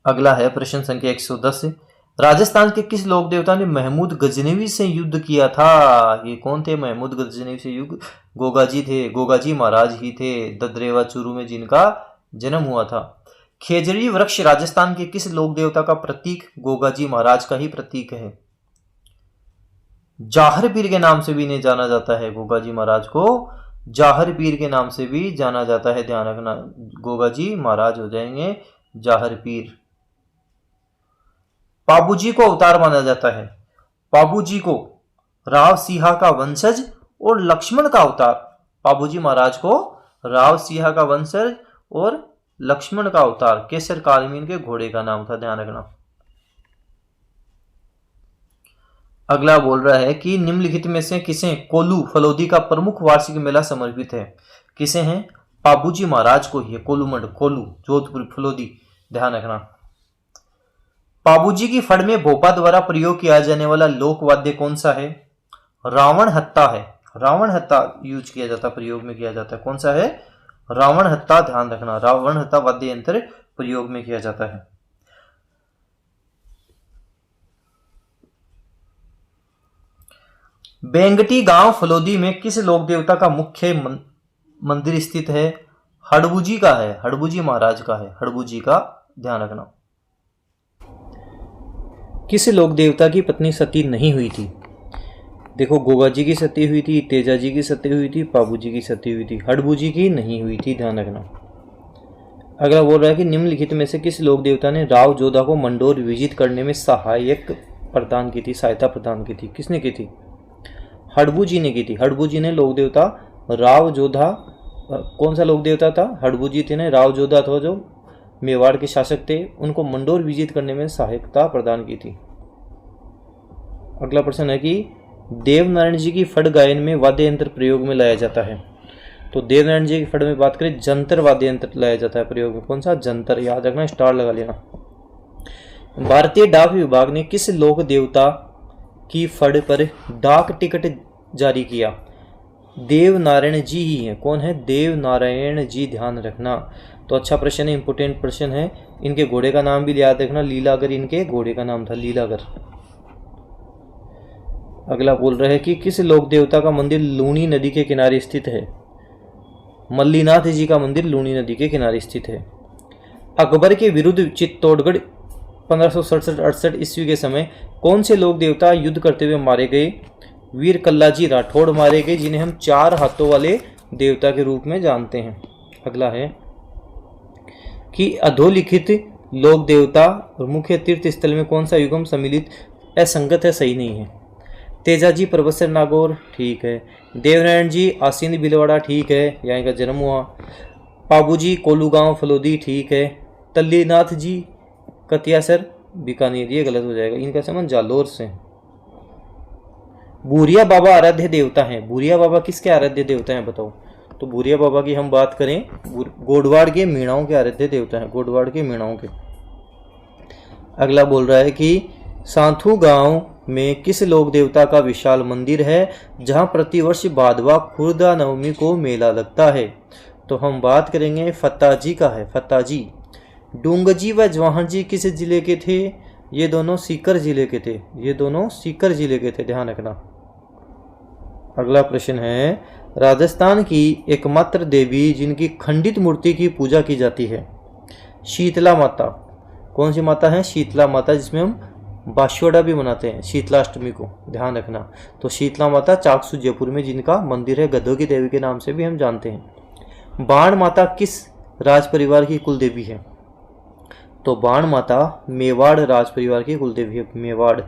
अगला है प्रश्न संख्या 110। राजस्थान के किस लोक देवता ने महमूद गजनवी से युद्ध किया था? ये कौन थे महमूद गजनवी से युद्ध? गोगाजी थे। गोगाजी महाराज ही थे, ददरेवा चूरू में जिनका जन्म हुआ था। खेजड़ी वृक्ष राजस्थान के किस लोक देवता का प्रतीक? गोगाजी महाराज का ही प्रतीक है। जाहर पीर के नाम से भी इन्हें जाना जाता है। गोगाजी महाराज को जाहर पीर के नाम से भी जाना जाता है, ध्यान रखना। गोगाजी महाराज हो जाएंगे जाहर पीर। पाबूजी को अवतार माना जाता है। पाबूजी को राव सिंहा का वंशज और लक्ष्मण का अवतार। पाबूजी महाराज को राव सिंहा का वंशज और लक्ष्मण का अवतार। केसर कालमीन के घोड़े का नाम था, ध्यान रखना। अगला बोल रहा है कि निम्नलिखित में से किसे कोलू फलोदी का प्रमुख वार्षिक मेला समर्पित है? किसे हैं? पाबूजी महाराज को ही है। कोलू मंड, कोलू, जोधपुर, फलोदी, ध्यान रखना। पाबूजी की फड़ में भोपा द्वारा प्रयोग किया जाने वाला लोक वाद्य कौन सा है? रावण हत्ता है। रावण हत्ता यूज किया जाता, प्रयोग में किया जाता है। कौन सा है? रावण हत्ता, ध्यान रखना। रावण हत्ता वाद्य यंत्र प्रयोग में किया जाता है। बेंगटी गांव फलोदी में किस लोक देवता का मुख्य मंदिर स्थित है? हड़बूजी का है। हड़बूजी महाराज का है। हड़बूजी का, ध्यान रखना। किस लोक देवता की पत्नी सती नहीं हुई थी? देखो, गोगाजी की सती हुई थी, तेजाजी की सती हुई थी, पाबूजी की सती हुई थी, हड़बूजी की नहीं हुई थी, ध्यान रखना। अगला बोल रहा है कि निम्नलिखित में से किस लोक देवता ने राव जोधा को मंडोर विजित करने में सहायता प्रदान की थी? किसने की थी? हड़बूजी ने की थी। हड़बूजी ने लोक देवता राव जोधा, कौन सा लोक देवता था? हड़बूजी थे ने, राव जोधा था जो मेवाड़ के शासक थे, उनको मंडोर विजित करने में सहायता प्रदान की थी। अगला प्रश्न है कि देवनारायण जी की फड़ गायन में वाद्य यंत्र प्रयोग में लाया जाता है। तो देवनारायण जी की फड़ में बात करें, जंतर वाद्य यंत्र लाया जाता है प्रयोग में। कौन सा? जंतर, याद रखना, स्टार लगा लेना। भारतीय डाक विभाग ने किस लोक देवता की फड़ पर डाक टिकट जारी किया? देवनारायण जी ही है। कौन है? देवनारायण जी, ध्यान रखना। तो अच्छा प्रश्न है, इंपोर्टेंट प्रश्न है। इनके घोड़े का नाम भी याद रखना, लीलागर। इनके घोड़े का नाम था लीलागर। अगला बोल रहा है कि किस लोक देवता का मंदिर लूनी नदी के किनारे स्थित है? मल्लीनाथ जी का मंदिर लूनी नदी के किनारे स्थित है। अकबर के विरुद्ध चित्तौड़गढ़ 1567-68 ईस्वी के समय कौन से लोक देवता युद्ध करते हुए मारे गए? वीर कल्लाजी राठौड़ मारे गए, जिन्हें हम 4 हाथों वाले देवता के रूप में जानते हैं। अगला है कि अधोलिखित लोक देवता और मुख्य तीर्थ स्थल में कौन सा युगम सम्मिलित असंगत है, सही नहीं है? तेजाजी परबसर नागौर, ठीक है। देवनारायण जी आसीन भीलवाड़ा, ठीक है, यहाँ का जन्म हुआ। पाबूजी कोलूगांव फलोदी, ठीक है। तल्लीनाथ जी कतियासर बीकानेर, ये गलत हो जाएगा, इनका संबंध जालोर से। बूरिया बाबा आराध्य देवता हैं। बूरिया बाबा किसके आराध्य देवता हैं बताओ? तो बूरिया बाबा की हम बात करें, गोडवाड़ के मीणाओं के आराध्य देवता हैं, गोडवाड़ के मीणाओं के। अगला बोल रहा है कि सांथू गांव में किस लोक देवता का विशाल मंदिर है जहां प्रतिवर्ष भादवा खुर्दा नवमी को मेला लगता है? तो हम बात करेंगे फत्ताजी का है, फत्ताजी। डूंगजी व जवाहर जी किस जिले के थे? ये दोनों सीकर जिले के थे, ये दोनों सीकर जिले के थे, ध्यान रखना। अगला प्रश्न है, राजस्थान की एकमात्र देवी जिनकी खंडित मूर्ति की पूजा की जाती है? शीतला माता। कौन सी माता है? शीतला माता, जिसमें हम बाशोड़ा भी मनाते हैं शीतलाष्टमी को, ध्यान रखना। तो शीतला माता चाकसू जयपुर में जिनका मंदिर है, गधों की देवी के नाम से भी हम जानते हैं। बाण माता किस राज परिवार की कुल देवी है? तो बाण माता मेवाड़ राज परिवार की कुल देवी है, मेवाड़।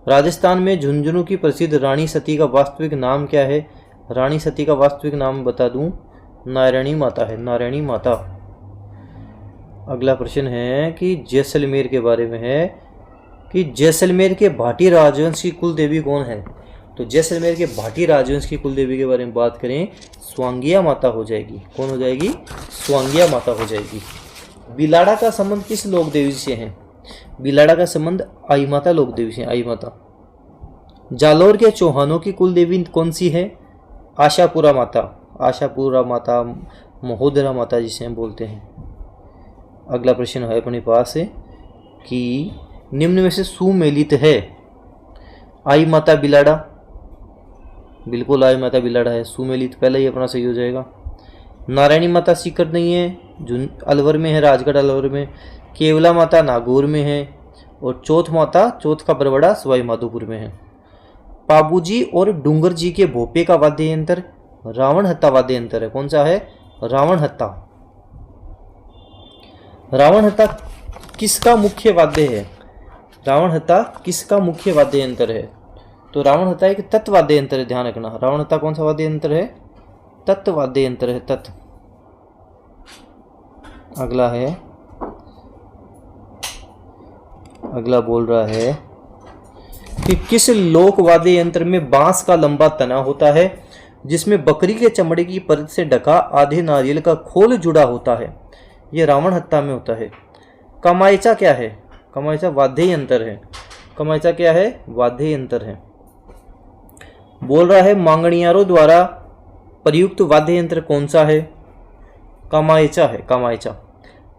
राजस्थान में झुंझुनू की प्रसिद्ध रानी सती का वास्तविक नाम क्या है? रानी सती का वास्तविक नाम बता दूं, नारायणी माता है, नारायणी माता। अगला प्रश्न है कि जैसलमेर के बारे में है कि जैसलमेर के भाटी राजवंश की कुल देवी कौन है? तो जैसलमेर के भाटी राजवंश की कुल देवी के बारे में बात करें, स्वांगिया माता हो जाएगी। कौन हो जाएगी? स्वांगिया माता हो जाएगी। बिलाड़ा का संबंध किस लोक देवी से है? बिलाड़ा का संबंध आई माता लोक देवी से, आई माता। जालोर के चौहानों की कुल देवी कौन सी है? आशापुरा माता, आशापुरा माता, महोदरा माता जिसे हम बोलते हैं। अगला प्रश्न है अपने पास कि निम्न में से सुमेलित है? आई माता बिलाड़ा, बिल्कुल आई माता बिलाड़ा है, सुमेलित पहले ही अपना सही हो जाएगा। नारायणी माता सीकर नहीं है, अलवर में है, राजगढ़ अलवर में। केवला माता नागौर में है, और चौथ माता, चौथ का बरबड़ा सवाई माधोपुर में है। पाबूजी और डूंगर जी के भोपे का वाद्य यंत्र रावण हत्ता वाद्य यंत्र है, कौन सा है? रावण हत्ता। रावण हत्ता किसका मुख्य वाद्य है? रावण हत्ता किसका मुख्य वाद्य यंत्र है? तो रावण हत्ता एक तत्व वाद्य यंत्र है, ध्यान रखना। रावण हत्ता कौन सा वाद्य यंत्र है? तत्व वाद्य यंत्र है, तत्व। अगला है, अगला बोल रहा है कि किस लोक वाद्य यंत्र में बांस का लंबा तना होता है जिसमें बकरी के चमड़े की परत से ढका आधे नारियल का खोल जुड़ा होता है? यह रावण हत्ता में होता है। कमाइचा क्या है? कमाइचा वाद्य यंत्र है। कमाइचा क्या है? वाद्य यंत्र है। बोल रहा है मांगणियारों द्वारा प्रयुक्त वाद्य यंत्र कौन सा है? कमाइचा है, कमाइचा।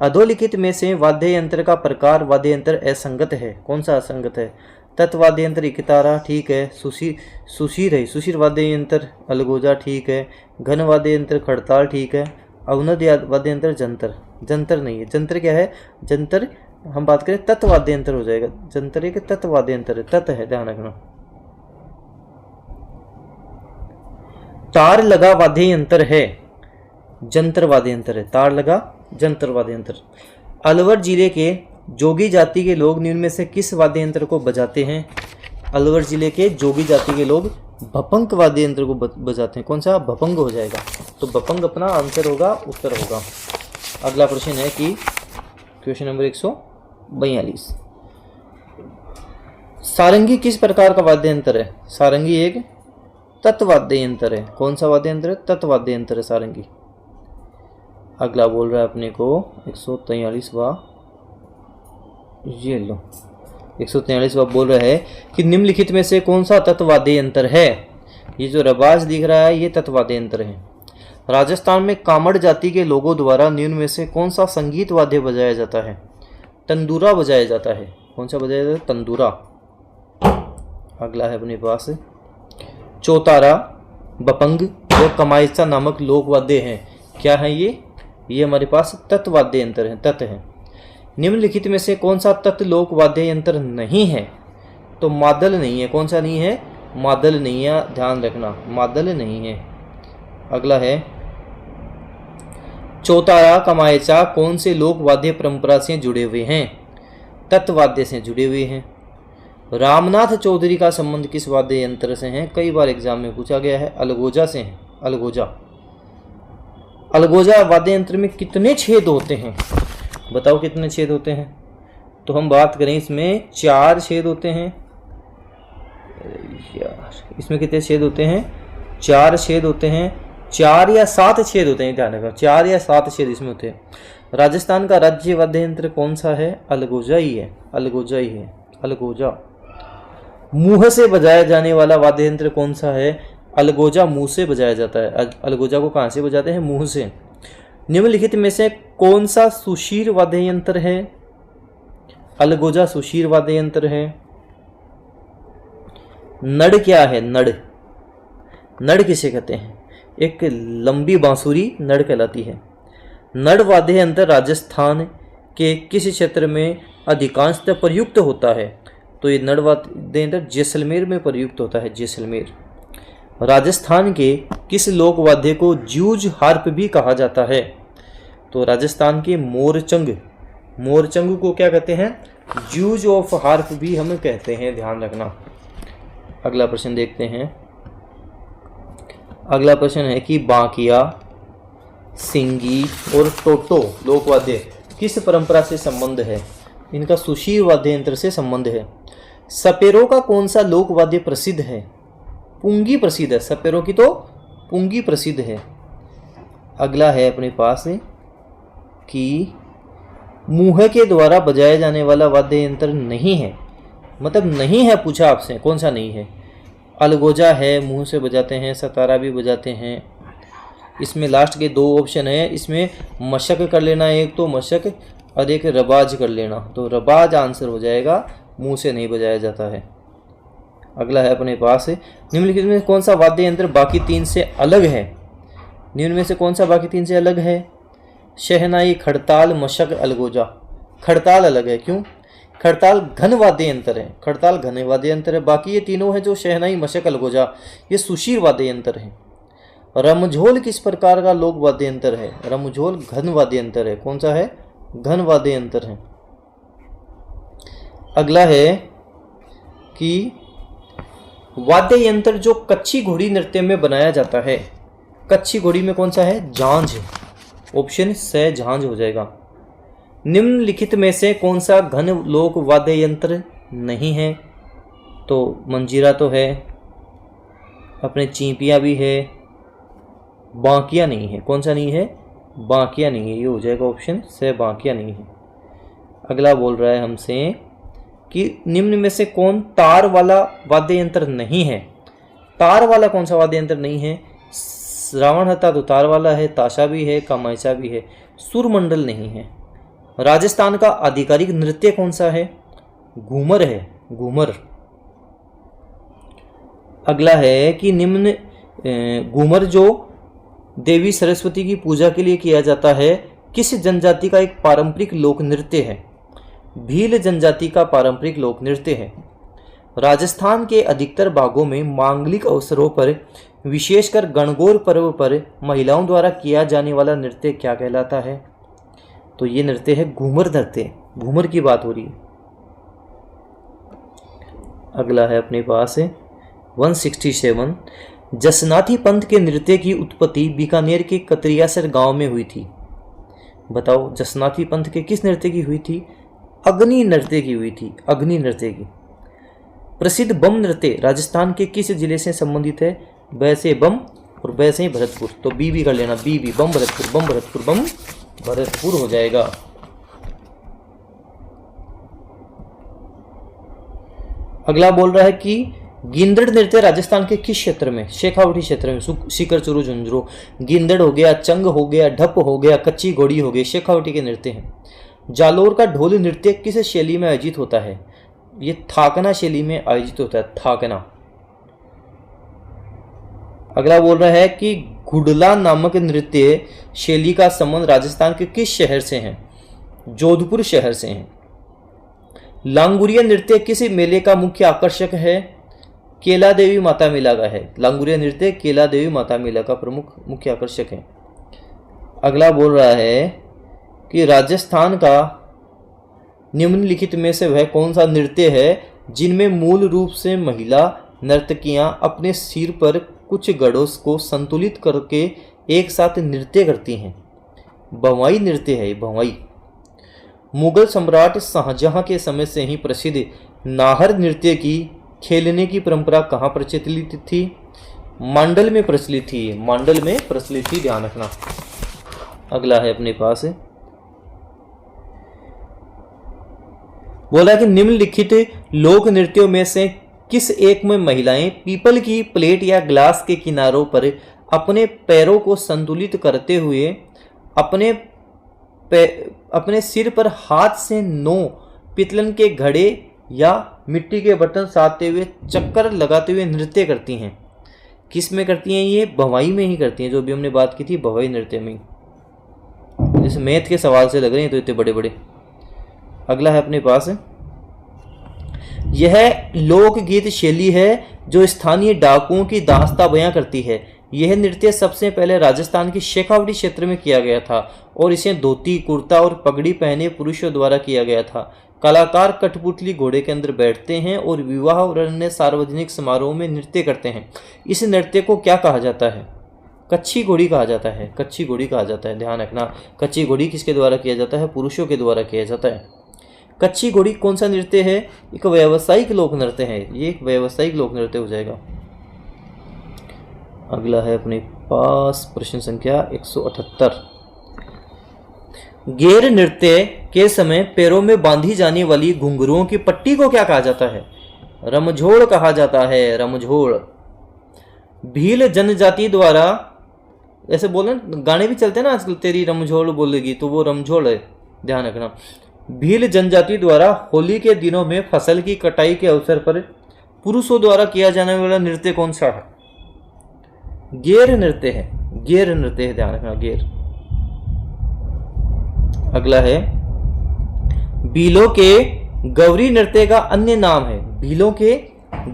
अधोलिखित में से वाद्य यंत्र का प्रकार वाद्य यंत्र असंगत है, कौन सा असंगत है? तत्वाद्य यंत्र इकतारा, ठीक है। सुशीर है, सुशीर वाद्य यंत्र। अलगोजा, ठीक है। घन वाद्य यंत्र खड़ताल, ठीक है। अवनद वाद्य यंत्र जंतर, जंतर नहीं है। जंतर क्या है? जंतर हम बात करें तत्वाद्य यंत्र हो जाएगा। जंतर एक तत्वाद्य यंत्र है, तत् है, ध्यान रखना। तार लगा वाद्य यंत्र है, जंतर वाद्य यंत्र है। तार लगा जंतर वाद्य यंत्र। अलवर जिले के जोगी जाति के लोग निम्न में से किस वाद्य यंत्र को बजाते हैं? अलवर जिले के जोगी जाति के लोग भपंग वाद्य यंत्र को बजाते हैं, कौन सा? भपंग हो जाएगा। तो भपंग अपना आंसर होगा, उत्तर होगा। अगला प्रश्न है कि क्वेश्चन नंबर 142, सारंगी किस प्रकार का वाद्य यंत्र है? सारंगी एक तत्वाद्य यंत्र है, कौन सा वाद्य यंत्र है? तत्वाद्य यंत्र है सारंगी। अगला बोल रहा है अपने को 143वां, ये लो 143वां बोल रहा है कि निम्नलिखित में से कौन सा तत्वाद्य यंत्र है? ये जो रबाज दिख रहा है ये तत्वाद्य यंत्र है। राजस्थान में कामड़ जाति के लोगों द्वारा निम्न में से कौन सा संगीत वाद्य बजाया जाता है? तंदूरा बजाया जाता है, कौन सा बजाया जाता है? तंदूरा। अगला है अपने पास चौतारा, बपंग और कमायचा नामक लोक वाद्य हैं। क्या है ये हमारे पास तत् वाद्य यंत्र है, तत् है। निम्नलिखित में से कौन सा तत् लोक वाद्य यंत्र नहीं है? तो मादल नहीं है। कौन सा नहीं है? मादल नहीं है, ध्यान रखना, मादल नहीं है। अगला है चौतारा, कमायचा कौन से लोक वाद्य परंपरा से जुड़े हुए हैं? तत्वाद्य से जुड़े हुए हैं। रामनाथ चौधरी का संबंध किस वाद्य यंत्र से है? कई बार एग्जाम में पूछा गया है, अलगोजा से है। अलगोजा वाद्य यंत्र में कितने छेद होते हैं? बताओ कितने छेद होते हैं? तो हम बात करें इसमें 4 छेद होते हैं। यार इसमें कितने छेद होते हैं? 4 छेद होते हैं। 4 या 7 छेद होते हैं, ध्यान रखना, 4 या 7 छेद इसमें होते हैं। राजस्थान का राज्य वाद्य यंत्र कौन सा है? अलगोजा ही है, अलगोजा ही है, अलगोजा। मुंह से बजाया जाने वाला वाद्य यंत्र कौन सा है? अलगोजा मुंह से बजाया जाता है। अलगोजा को कहाँ से बजाते हैं? मुंह से। निम्नलिखित में से कौन सा सुशीर वाद्य यंत्र है? अलगोजा सुशीर वाद्य यंत्र है। नड़ क्या है? नड़ किसे कहते हैं? एक लंबी बांसुरी नड़ कहलाती है। नड़ वाद्य यंत्र राजस्थान के किस क्षेत्र में अधिकांशतः प्रयुक्त होता है? तो ये नड़ वाद्य यंत्र जैसलमेर में प्रयुक्त होता है, जैसलमेर। राजस्थान के किस लोक वाद्य को जूझ हार्प भी कहा जाता है? तो राजस्थान के मोरचंग को क्या कहते हैं? जूझ ऑफ हार्प भी हम कहते हैं, ध्यान रखना। अगला प्रश्न देखते हैं। अगला प्रश्न है कि बांकिया, सिंगी और टोटो लोक वाद्य किस परंपरा से संबंध है? इनका सुशीर वाद्य यंत्र से संबंध है। सपेरों का कौन सा लोक वाद्य प्रसिद्ध है? पुंगी प्रसिद्ध है। सपेरों की तो पुंगी प्रसिद्ध है। अगला है अपने पास कि मुंह के द्वारा बजाया जाने वाला वाद्य यंत्र नहीं है, मतलब नहीं है, पूछा आपसे कौन सा नहीं है? अलगोजा है, मुंह से बजाते हैं, सतारा भी बजाते हैं। इसमें लास्ट के 2 ऑप्शन है, इसमें मशक कर लेना, एक तो मशक और एक रबाज कर लेना, तो रबाज आंसर हो जाएगा, मुंह से नहीं बजाया जाता है। अगला है अपने पास निम्नलिखित में कौन सा वाद्य यंत्र बाकी 3 से अलग है? निम्न में से कौन सा बाकी 3 से अलग है? शहनाई, खड़ताल, मशक, अलगोजा। खड़ताल अलग है, क्यों? खड़ताल घन वाद्य यंत्र है, खड़ताल घन वाद्य यंत्र है। बाकी ये तीनों है जो शहनाई, मशक, अलगोजा, ये सुशीर वाद्य यंत्र है। रमझोल किस प्रकार का लोक वाद्य यंत्र है? रमझोल घन वाद्य यंत्र है। कौन सा है? घन वाद्य यंत्र है। अगला है कि वाद्य यंत्र जो कच्छी घोड़ी नृत्य में बनाया जाता है, कच्छी घोड़ी में कौन सा है? झांझ। ऑप्शन से झांझ हो जाएगा। निम्नलिखित में से कौन सा घन लोक वाद्य यंत्र नहीं है? तो मंजीरा तो है, अपने चींपियाँ भी है, बांकिया नहीं है। कौन सा नहीं है? बांकिया नहीं है, ये हो जाएगा ऑप्शन से, बांकिया नहीं है। अगला बोल रहा है हमसे कि निम्न में से कौन तार वाला वाद्य यंत्र नहीं है? तार वाला कौन सा वाद्य यंत्र नहीं है? श्रावण हत्ता तो तार वाला है, ताशा भी है, कमायचा भी है, सुरमंडल नहीं है। राजस्थान का आधिकारिक नृत्य कौन सा है? घूमर है, घूमर। अगला है कि निम्न घूमर जो देवी सरस्वती की पूजा के लिए किया जाता है, किस जनजाति का एक पारंपरिक लोक नृत्य है? भील जनजाति का पारंपरिक लोक नृत्य है। राजस्थान के अधिकतर भागों में मांगलिक अवसरों पर, विशेषकर गणगौर पर्व पर महिलाओं द्वारा किया जाने वाला नृत्य क्या कहलाता है? तो ये नृत्य है घूमर नृत्य, घूमर की बात हो रही है। अगला है अपने पास 167। जसनाथी पंथ के नृत्य की उत्पत्ति बीकानेर के कतरियासर गांव में हुई थी। बताओ जसनाथी पंथ के किस नृत्य की हुई थी? अग्नि नृत्य की हुई थी, अग्नि नृत्य की। प्रसिद्ध बम नृत्य राजस्थान के किस जिले से संबंधित है? वैसे बम और वैसे ही भरतपुर, तो बी भी कर लेना, बी बम भरतपुर, बम भरतपुर, बम भरतपुर हो जाएगा। अगला बोल रहा है कि गिंदड़ नृत्य राजस्थान के किस क्षेत्र में? शेखावटी क्षेत्र में, सीकर, चुरू, झुंझुनू। गिंदड़ हो गया, चंग हो गया, ढप हो गया, कच्ची घोड़ी हो गई, शेखावटी के नृत्य हैं। जालोर का ढोल नृत्य किस शैली में आयोजित होता है? ये थाकना शैली में आयोजित होता है, थाकना। अगला बोल रहा है कि गुडला नामक नृत्य शैली का संबंध राजस्थान के किस शहर से है? जोधपुर शहर से है। लांगुरिया नृत्य किस मेले का मुख्य आकर्षक है? केला देवी माता मेला का है। लांगुरिया नृत्य केला देवी माता मेला का प्रमुख मुख्य आकर्षक है। अगला बोल रहा है कि राजस्थान का निम्नलिखित में से वह कौन सा नृत्य है जिनमें मूल रूप से महिला नर्तकियां अपने सिर पर कुछ गढ़ों को संतुलित करके एक साथ नृत्य करती हैं? भंवाई नृत्य है, भंवाई। मुगल सम्राट शाहजहां के समय से ही प्रसिद्ध नाहर नृत्य की खेलने की परंपरा कहाँ प्रचलित थी? मांडल में प्रचलित थी, मांडल में प्रचलित थी, ध्यान रखना। अगला है अपने पास, बोला कि निम्नलिखित लोक नृत्यों में से किस एक में महिलाएं पीपल की प्लेट या ग्लास के किनारों पर अपने पैरों को संतुलित करते हुए अपने सिर पर हाथ से 9 पितलन के घड़े या मिट्टी के बर्तन साधते हुए चक्कर लगाते हुए नृत्य करती हैं? किस में करती हैं? ये भंवाई में ही करती हैं, जो भी हमने बात की थी भंवाई नृत्य में। जैसे मैथ के सवाल से लग रहे हैं तो इतने बड़े बड़े। अगला है अपने पास, यह लोकगीत शैली है जो स्थानीय डाकुओं की दास्तां बयां करती है। यह नृत्य सबसे पहले राजस्थान के शेखावटी क्षेत्र में किया गया था और इसे धोती, कुर्ता और पगड़ी पहने पुरुषों द्वारा किया गया था। कलाकार कठपुतली घोड़े के अंदर बैठते हैं और विवाह और अन्य सार्वजनिक समारोह में नृत्य करते हैं। इस नृत्य को क्या कहा जाता है? कच्छी घोड़ी कहा जाता है, कच्छी घोड़ी कहा जाता है, ध्यान रखना। कच्छी घोड़ी किसके द्वारा किया जाता है? पुरुषों के द्वारा किया जाता है। कच्छी घोड़ी कौन सा नृत्य है? एक व्यावसायिक लोक नृत्य है, ये एक व्यावसायिक लोक नृत्य हो जाएगा। अगला है अपने पास प्रश्न संख्या 178। गेर नृत्य के समय पैरों में बांधी जाने वाली घुंघरुओं की पट्टी को क्या कहा जाता है? रमझोड़ कहा जाता है, रमझोड़। भील जनजाति द्वारा, ऐसे बोले गाने भी चलते हैं ना आजकल, तेरी रमझोड़ बोलेगी, तो वो रमझोड़ है, ध्यान रखना। भील जनजाति द्वारा होली के दिनों में फसल की कटाई के अवसर पर पुरुषों द्वारा किया जाने वाला नृत्य कौन सा है? गेर नृत्य है, गेर नृत्य है, ध्यान रखना, गेर। अगला है, भीलों के गौरी नृत्य का अन्य नाम है। भीलों के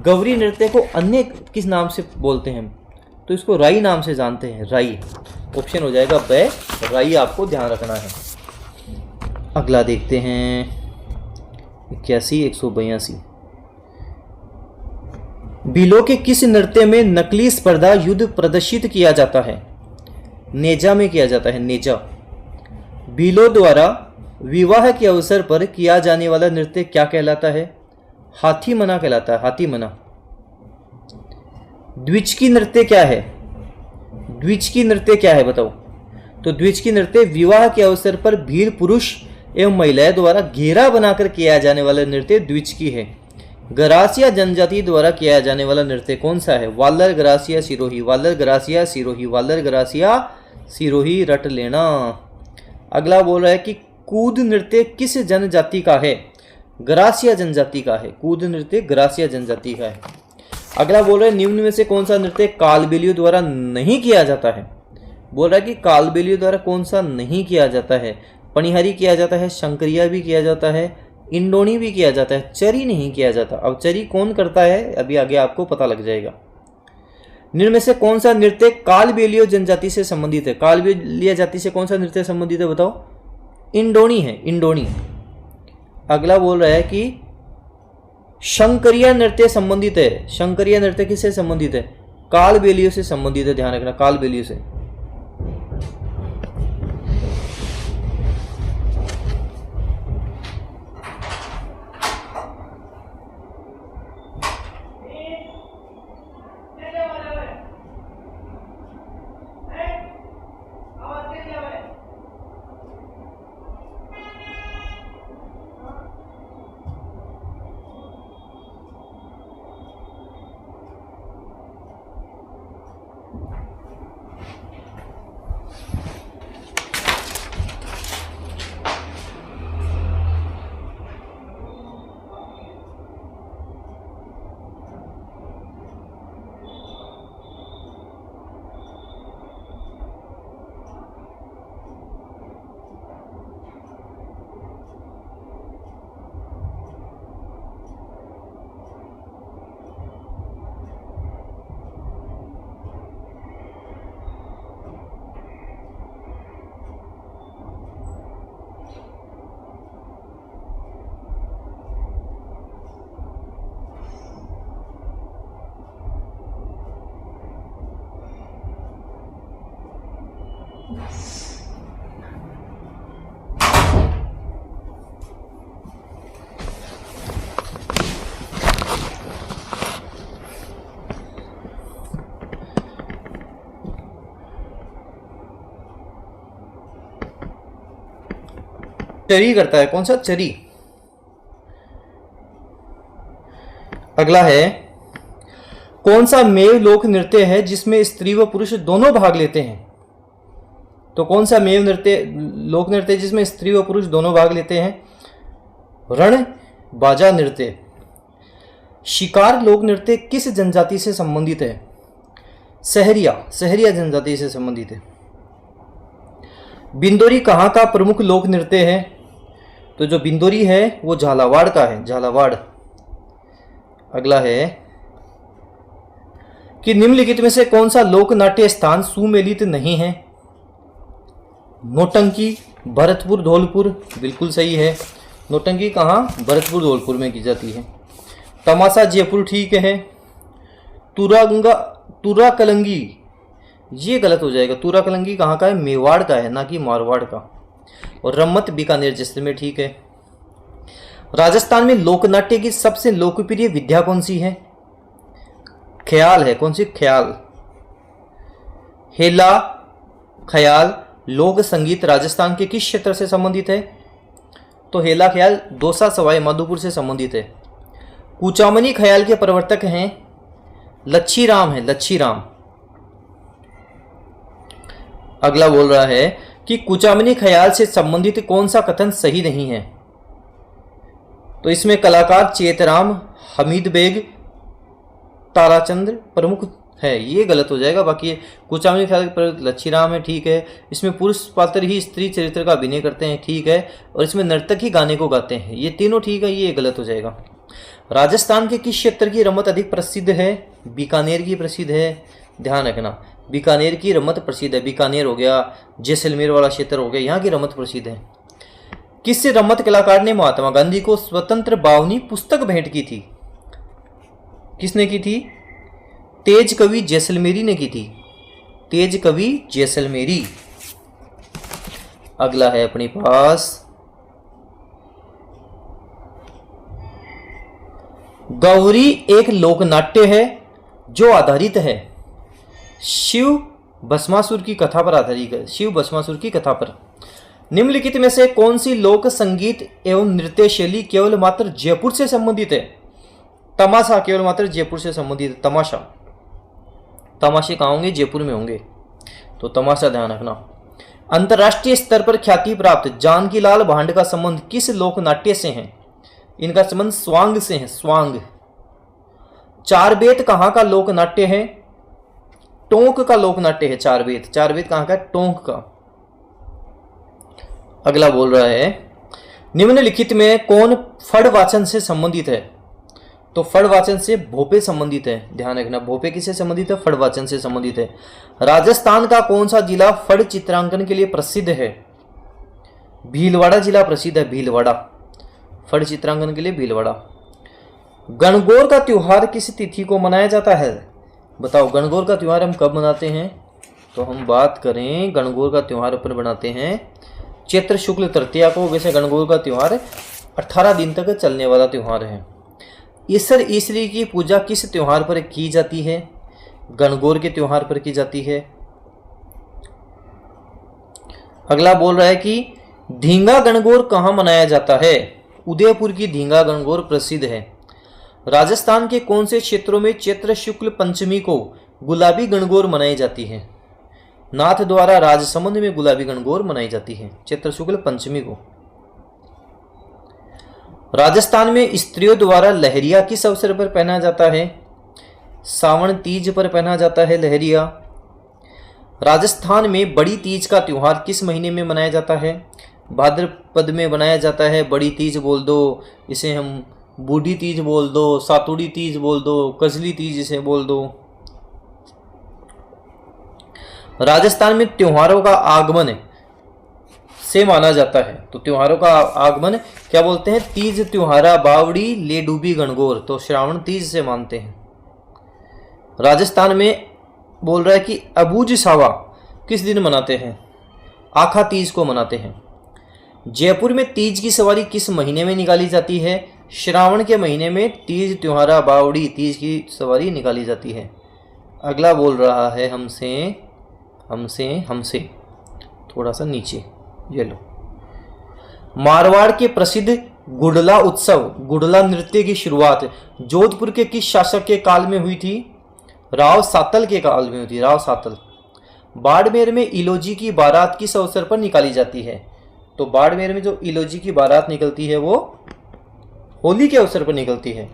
गौरी नृत्य को अन्य किस नाम से बोलते हैं? तो इसको राई नाम से जानते हैं, राई। ऑप्शन हो जाएगा ब, राई आपको ध्यान रखना है। अगला देखते हैं 81, 182। भीलों के किस नृत्य में नकली स्पर्धा युद्ध प्रदर्शित किया जाता है? नेजा में किया जाता है, नेजा। भीलों द्वारा विवाह के अवसर पर किया जाने वाला नृत्य क्या कहलाता है? हाथी मना कहलाता है, हाथी मना। द्विचकी नृत्य क्या है? द्विचकी नृत्य क्या है बताओ? तो द्विचकी नृत्य विवाह के अवसर पर भील पुरुष एवं महिलाएं द्वारा घेरा बनाकर किया जाने वाला नृत्य द्विचकी है। गरासिया जनजाति द्वारा किया जाने वाला नृत्य कौन सा है? वालर, गरासिया, सिरोही। वालर, गरासिया, सिरोही। वालर, गरासिया, सिरोही, रट लेना। अगला बोल रहा है कि कूद नृत्य किस जनजाति का है? गरासिया जनजाति का है। कूद नृत्य गरासिया जनजाति का है। अगला बोल रहा है निम्न में से कौन सा नृत्य कालबेलियों द्वारा नहीं किया जाता है? बोल रहा है कि कालबेलियों द्वारा कौन सा नहीं किया जाता है? पनिहारी किया जाता है, शंकरिया भी किया जाता है, इंडोनी भी किया जाता है, चरी नहीं किया जाता। अब चरी कौन करता है अभी आगे आपको पता लग जाएगा। निम्न में से कौन सा नृत्य कालबेलियो जनजाति से संबंधित है? कालबेलिया जाति से कौन सा नृत्य संबंधित है बताओ? इंडोनी है, इंडोनी। अगला बोल रहा है कि शंकरिया नृत्य संबंधित है। शंकरिया नृत्य किससे संबंधित है? कालबेलियो से संबंधित है, ध्यान रखना, कालबेलियो से। चरी करता है। कौन सा? चरी। अगला है, कौन सा मेव लोक नृत्य है जिसमें स्त्री व पुरुष दोनों भाग लेते हैं? तो कौन सा मेव नृत्य, लोक नृत्य जिसमें स्त्री व पुरुष दोनों भाग लेते हैं? रण बाजा नृत्य। शिकार लोक नृत्य किस जनजाति से संबंधित है? सहरिया, सहरिया जनजाति से संबंधित है। बिंदोरी कहाँ का प्रमुख लोक नृत्य है? तो जो बिंदोरी है वो झालावाड़ का है, झालावाड़। अगला है कि निम्नलिखित में से कौन सा लोक नाट्य स्थान सुमेलित नहीं है? नौटंकी, भरतपुर, धौलपुर। बिल्कुल सही है। नौटंकी कहाँ? भरतपुर, धौलपुर में की जाती है। तमाशा जयपुर ठीक है। तुरा कलंगी, ये गलत हो जाएगा। तुरा कलंगी कहाँ का है? मेवाड़ का है, ना कि मारवाड़ का। और रम्मत बीकानेर जैसलमेर ठीक है। राजस्थान में लोकनाट्य की सबसे लोकप्रिय विद्या कौन सी है? ख्याल है। कौन सी? ख्याल। हेला, ख्याल, लोक संगीत राजस्थान के किस क्षेत्र से संबंधित है? तो हेला ख्याल दौसा सवाई माधोपुर से संबंधित है। कुचामनी ख्याल के प्रवर्तक हैं लच्छी राम है, लच्छी राम। अगला बोल रहा है कि कुचामनी ख्याल से संबंधित कौन सा कथन सही नहीं है? तो इसमें कलाकार चेतराम, हमीद बेग, ताराचंद्र प्रमुख है, ये गलत हो जाएगा। बाकी कुचामनी ख्याल पर लच्छी राम है, ठीक है। इसमें पुरुष पात्र ही स्त्री चरित्र का अभिनय करते हैं, ठीक है। और इसमें नर्तक ही गाने को गाते हैं, ये तीनों ठीक है, ये गलत हो जाएगा। राजस्थान के किस क्षेत्र की रमत अधिक प्रसिद्ध है? बीकानेर की प्रसिद्ध है, ध्यान रखना। बीकानेर की रमत प्रसिद्ध है। बीकानेर हो गया, जैसलमेर वाला क्षेत्र हो गया, यहाँ की रमत प्रसिद्ध है। किस रमत कलाकार ने महात्मा गांधी को स्वतंत्र बावनी पुस्तक भेंट की थी? किसने की थी? तेज कवि जैसलमेरी ने की थी, तेज कवि जैसलमेरी। अगला है अपने पास, गौरी एक लोकनाट्य है जो आधारित है शिव भस्मासुर की कथा पर आधारित है, शिव भस्मासुर की कथा पर। निम्नलिखित में से कौन सी लोक संगीत एवं नृत्य शैली केवल मात्र जयपुर से संबंधित है? तमाशा केवल मात्र जयपुर से संबंधित है। तमाशा, तमाशे कहाँ होंगे? जयपुर में होंगे, तो तमाशा ध्यान रखना। अंतर्राष्ट्रीय स्तर पर ख्याति प्राप्त जानकी लाल भांड का संबंध किस लोकनाट्य से है? इनका संबंध स्वांग से है, स्वांग। चार बेत कहाँ का लोकनाट्य है? टोंक का लोकनाट्य है चार बेत। चार बेत कहाँ का? टोंक का। अगला बोल रहा है, निम्नलिखित में कौन फड़ वाचन से संबंधित है? तो फड़ वाचन से भोपे संबंधित है, ध्यान रखना। भोपे किससे संबंधित है? फड़ वाचन से संबंधित है। राजस्थान का कौन सा जिला फड़ चित्रांकन के लिए प्रसिद्ध है? भीलवाड़ा जिला प्रसिद्ध है, भीलवाड़ा। फड़ चित्रांकन के लिए भीलवाड़ा। गणगौर का त्योहार किस तिथि को मनाया जाता है? बताओ, गणगौर का त्योहार हम कब मनाते हैं? तो हम बात करें गणगौर का त्योहार अपन बनाते हैं चैत्र शुक्ल तृतीया को। वैसे गणगौर का त्योहार 18 दिन तक चलने वाला त्योहार है। ईसर ईसरी की पूजा किस त्योहार पर की जाती है? गणगौर के त्योहार पर की जाती है। अगला बोल रहा है कि धींगा गणगौर कहाँ मनाया जाता है? उदयपुर की धींगा गणगौर प्रसिद्ध है। राजस्थान के कौन से क्षेत्रों में चैत्र शुक्ल पंचमी को गुलाबी गणगौर मनाई जाती है? नाथ द्वारा राजसमंद में गुलाबी गणगौर मनाई जाती है चैत्र शुक्ल पंचमी को। राजस्थान में स्त्रियों द्वारा लहरिया किस अवसर पर पहना जाता है? सावन तीज पर पहना जाता है लहरिया। राजस्थान में बड़ी तीज का त्योहार किस महीने में मनाया जाता है? भाद्रपद में मनाया जाता है। बड़ी तीज बोल दो, इसे हम बूढ़ी तीज बोल दो, सातुड़ी तीज बोल दो, कजली तीज इसे बोल दो। राजस्थान में त्योहारों का आगमन से माना जाता है, तो त्योहारों का आगमन क्या बोलते हैं? तीज त्योहारा बावड़ी ले डूबी गणगौर, तो श्रावण तीज से मानते हैं। राजस्थान में बोल रहा है कि अबूझ सावा किस दिन मनाते हैं? आखा तीज को मनाते हैं। जयपुर में तीज की सवारी किस महीने में निकाली जाती है? श्रावण के महीने में तीज त्योहारा बावड़ी तीज की सवारी निकाली जाती है। अगला बोल रहा है हमसे थोड़ा सा नीचे, ये लो। मारवाड़ के प्रसिद्ध गुडला उत्सव, गुडला नृत्य की शुरुआत जोधपुर के किस शासक के काल में हुई थी? राव सातल के काल में हुई थी, राव सातल। बाड़मेर में इलोजी की बारात किस अवसर पर निकाली जाती है? तो बाड़मेर में जो इलोजी की बारात निकलती है वो होली के अवसर पर निकलती है।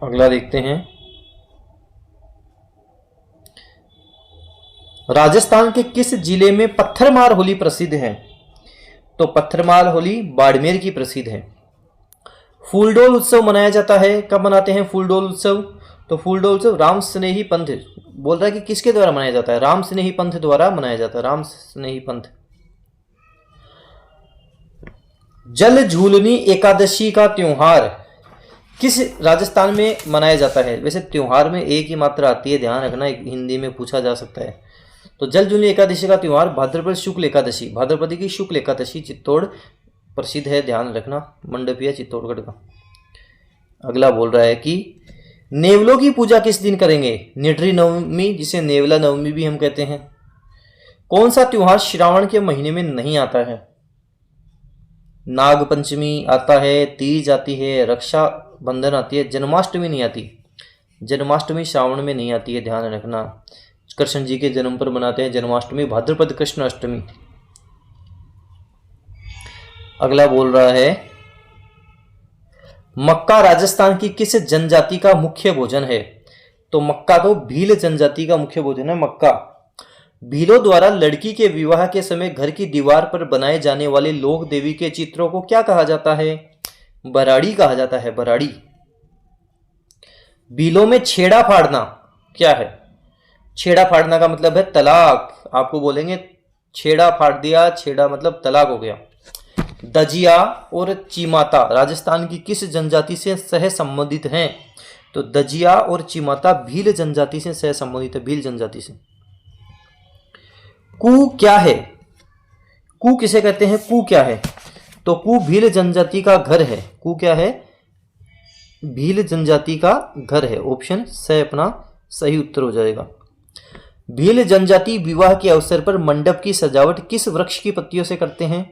अगला देखते हैं, राजस्थान के किस जिले में पत्थरमार होली प्रसिद्ध है? तो पत्थरमार होली बाड़मेर की प्रसिद्ध है। फूलडोल उत्सव मनाया जाता है, कब मनाते हैं फूलडोल उत्सव? तो फूलडोल उत्सव राम स्नेही पंथ, बोल रहा है कि किसके द्वारा मनाया जाता है? राम स्नेही पंथ द्वारा मनाया जाता है, राम स्नेही पंथ। जल झूलनी एकादशी का त्योहार किस राजस्थान में मनाया जाता है? वैसे त्योहार में एक ही मात्रा आती है, ध्यान रखना, हिंदी में पूछा जा सकता है। तो जल झूलनी एकादशी का त्योहार भाद्रपद शुक्ल एकादशी, भाद्रपद की शुक्ल एकादशी चित्तौड़ प्रसिद्ध है, ध्यान रखना, मंडपिया चित्तौड़गढ़ का। अगला बोल रहा है कि नेवलों की पूजा किस दिन करेंगे? निडरी नवमी, जिसे नेवला नवमी भी हम कहते हैं। कौन सा त्योहार श्रावण के महीने में नहीं आता है? नाग पंचमी आता है, तीज आती है, रक्षा बंधन आती है, जन्माष्टमी नहीं आती। जन्माष्टमी श्रावण में नहीं आती है, ध्यान रखना। कृष्ण जी के जन्म पर मनाते हैं जन्माष्टमी, भाद्रपद कृष्ण अष्टमी। अगला बोल रहा है मक्का राजस्थान की किस जनजाति का मुख्य भोजन है? तो मक्का तो भील जनजाति का मुख्य भोजन है, मक्का। भीलों द्वारा लड़की के विवाह के समय घर की दीवार पर बनाए जाने वाले लोक देवी के चित्रों को क्या कहा जाता है? बराड़ी कहा जाता है, बराड़ी। भीलों में छेड़ा फाड़ना क्या है? छेड़ा फाड़ना का मतलब है तलाक, आपको बोलेंगे छेड़ा फाड़ दिया, छेड़ा मतलब तलाक हो गया। दजिया और चीमाता राजस्थान की किस जनजाति से सह संबंधित हैं? तो दजिया और चीमाता भील जनजाति से सह संबंधित है, भील जनजाति से। कू क्या है? कू किसे कहते हैं? कू क्या है? तो कू भील जनजाति का घर है। कू क्या है? भील जनजाति का घर है। ऑप्शन से अपना सही उत्तर हो जाएगा। भील जनजाति विवाह के अवसर पर मंडप की सजावट किस वृक्ष की पत्तियों से करते हैं?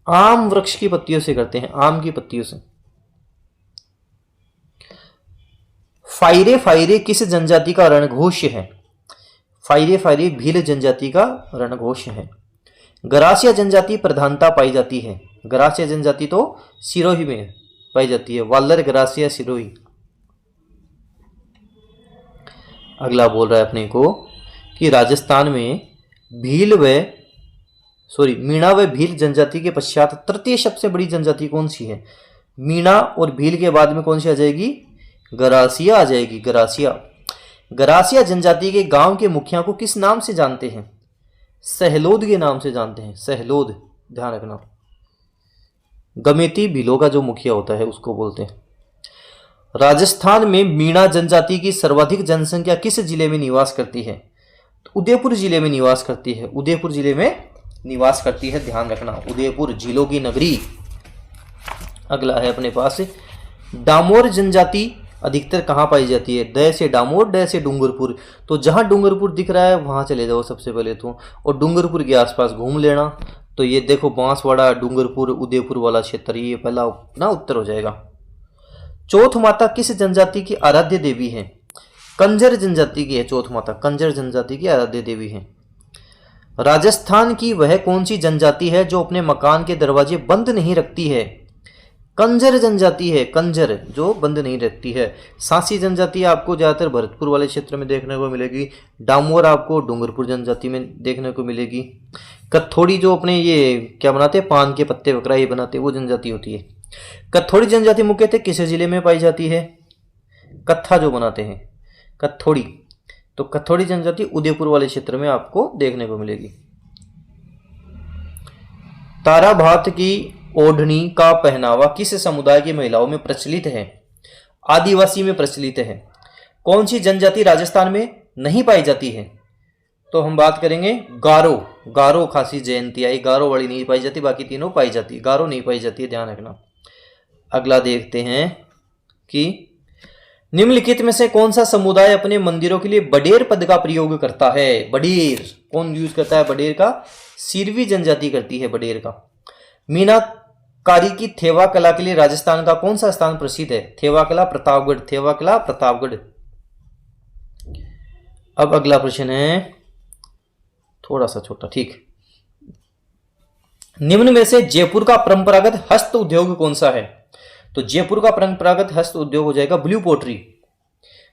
आम वृक्ष की पत्तियों से करते हैं, आम की पत्तियों से। फायरे फायरे किस जनजाति का रणघोष है? फायरे फायरे भील जनजाति का रणघोष है। गरासिया जनजाति प्रधानता पाई जाती है। गरासिया जनजाति तो सिरोही में पाई जाती है, वाल्लर गरासिया सिरोही। अगला बोल रहा है अपने को कि राजस्थान में मीणा व भील जनजाति के पश्चात तृतीय सबसे बड़ी जनजाति कौन सी है? मीणा और भील के बाद में कौन सी आ जाएगी? गरासिया आ जाएगी, गरासिया। गरासिया जनजाति के गांव के मुखिया को किस नाम से जानते हैं? सहलोद के नाम से जानते हैं, सहलोद, ध्यान रखना। गमेती भीलों का जो मुखिया होता है उसको बोलते हैं। राजस्थान में मीणा जनजाति की सर्वाधिक जनसंख्या किस जिले में निवास करती है? तो उदयपुर जिले में निवास करती है, उदयपुर जिले में निवास करती है, ध्यान रखना, उदयपुर जिलों की नगरी। अगला है अपने पास डामोर जनजाति अधिकतर कहाँ पाई जाती है? ड से डामोर, ड से डूंगरपुर। तो जहाँ डूंगरपुर दिख रहा है वहाँ चले जाओ सबसे पहले तो, और डूंगरपुर के आसपास घूम लेना। तो ये देखो बांसवाड़ा, डूंगरपुर, उदयपुर वाला क्षेत्र, ये पहला ना उत्तर हो जाएगा। चौथ माता किस जनजाति की आराध्य देवी है? कंजर जनजाति की है चौथ माता, कंजर जनजाति की आराध्य देवी है। राजस्थान की वह कौन सी जनजाति है जो अपने मकान के दरवाजे बंद नहीं रखती है? कंजर जनजाति है, कंजर जो बंद नहीं रखती है। सांसी जनजाति आपको ज़्यादातर भरतपुर वाले क्षेत्र में देखने को मिलेगी। डामोर आपको डूंगरपुर जनजाति में देखने को मिलेगी। कथोड़ी जो अपने ये क्या बनाते हैं, पान के पत्ते वगैरह ये बनाते हैं, वो जनजाति होती है। कथोड़ी जनजाति मुख्यतः किस जिले में पाई जाती है? कत्था जो बनाते हैं, कथोड़ी। तो कथोड़ी जनजाति उदयपुर वाले क्षेत्र में आपको देखने को मिलेगी। तारा भात की ओढ़नी का पहनावा किस समुदाय की महिलाओं में प्रचलित है? आदिवासी में प्रचलित है। कौन सी जनजाति राजस्थान में नहीं पाई जाती है? तो हम बात करेंगे गारो, गारो खासी जयंती आई, गारो वाली नहीं पाई जाती, बाकी तीनों पाई जाती, गारो नहीं पाई जाती है, ध्यान रखना। अगला देखते हैं कि निम्नलिखित में से कौन सा समुदाय अपने मंदिरों के लिए बडेर पद का प्रयोग करता है? बडेर कौन यूज करता है? बडेर का सिरवी जनजाति करती है बडेर का। मीनाकारी की थेवा कला के लिए राजस्थान का कौन सा स्थान प्रसिद्ध है? थेवा कला प्रतापगढ़, थेवा कला प्रतापगढ़। अब अगला प्रश्न है थोड़ा सा छोटा, ठीक। निम्न में से जयपुर का परंपरागत हस्त उद्योग कौन सा है? तो जयपुर का परंपरागत हस्त उद्योग हो जाएगा ब्लू पोट्री।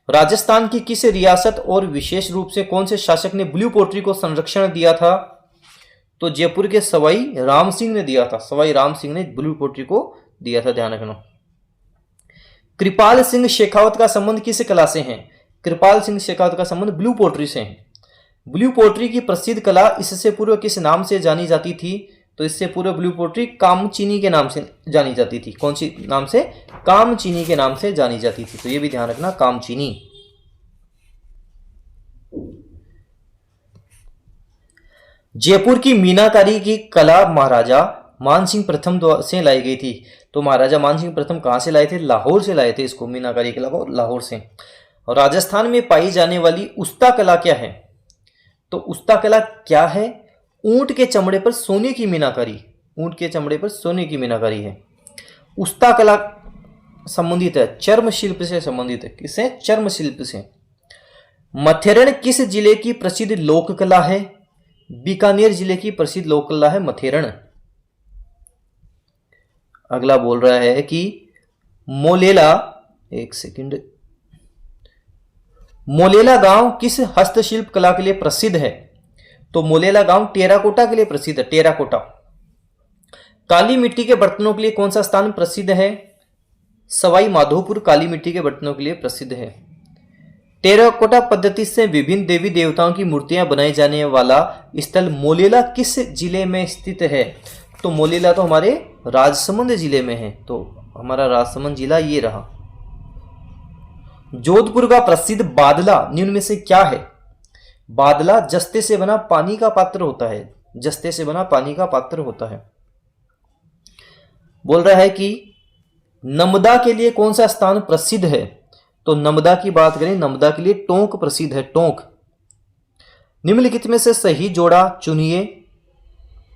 राजस्थान की किस रियासत और विशेष रूप से कौन से शासक ने ब्लू पोट्री को संरक्षण दिया था? तो जयपुर के सवाई राम सिंह ने दिया था। सवाई राम सिंह ने ब्लू पोट्री को दिया था, ध्यान रखना। कृपाल सिंह शेखावत का संबंध किस कला से है? कृपाल सिंह शेखावत का संबंध ब्लू पोट्री से है। ब्लू पोट्री की प्रसिद्ध कला इससे पूर्व किस नाम से जानी जाती थी? तो इससे पूर्व ब्लू पोट्री कामचीनी के नाम से जानी जाती थी। कौन सी नाम से? कामचीनी के नाम से जानी जाती थी। तो ये भी ध्यान रखना, कामचीनी। जयपुर की मीनाकारी की कला महाराजा मानसिंह प्रथम से लाई गई थी। तो महाराजा मानसिंह प्रथम कहां से लाए थे? लाहौर से लाए थे इसको, मीनाकारी कला को लाहौर से। और राजस्थान में पाई जाने वाली उस्ता कला क्या है? तो उस्ता कला क्या है? ऊंट के चमड़े पर सोने की मीनाकारी। ऊंट के चमड़े पर सोने की मीनाकारी है। उस्ता कला संबंधित है चर्म शिल्प से संबंधित है। किससे? चर्म शिल्प से। मथेरण किस जिले की प्रसिद्ध लोक कला है? बीकानेर जिले की प्रसिद्ध लोक कला है मथेरण। अगला बोल रहा है कि मोलेला, एक सेकंड, मोलेला गांव किस हस्तशिल्प कला के लिए प्रसिद्ध है? तो मोलेला गांव टेराकोटा के लिए प्रसिद्ध है, टेराकोटा। काली मिट्टी के बर्तनों के लिए कौन सा स्थान प्रसिद्ध है? सवाई माधोपुर काली मिट्टी के बर्तनों के लिए प्रसिद्ध है। टेराकोटा पद्धति से विभिन्न देवी देवताओं की मूर्तियां बनाई जाने वाला स्थल मोलेला किस जिले में स्थित है? तो मोलेला तो हमारे राजसमंद जिले में है। तो हमारा राजसमंद जिला ये रहा। जोधपुर का प्रसिद्ध बादला निम्न में से क्या है? बादला जस्ते से बना पानी का पात्र होता है। जस्ते से बना पानी का पात्र होता है। बोल रहा है कि नमदा के लिए कौन सा स्थान प्रसिद्ध है? तो नमदा की बात करें, नमदा के लिए टोंक प्रसिद्ध है, टोंक। निम्नलिखित में से सही जोड़ा चुनिए।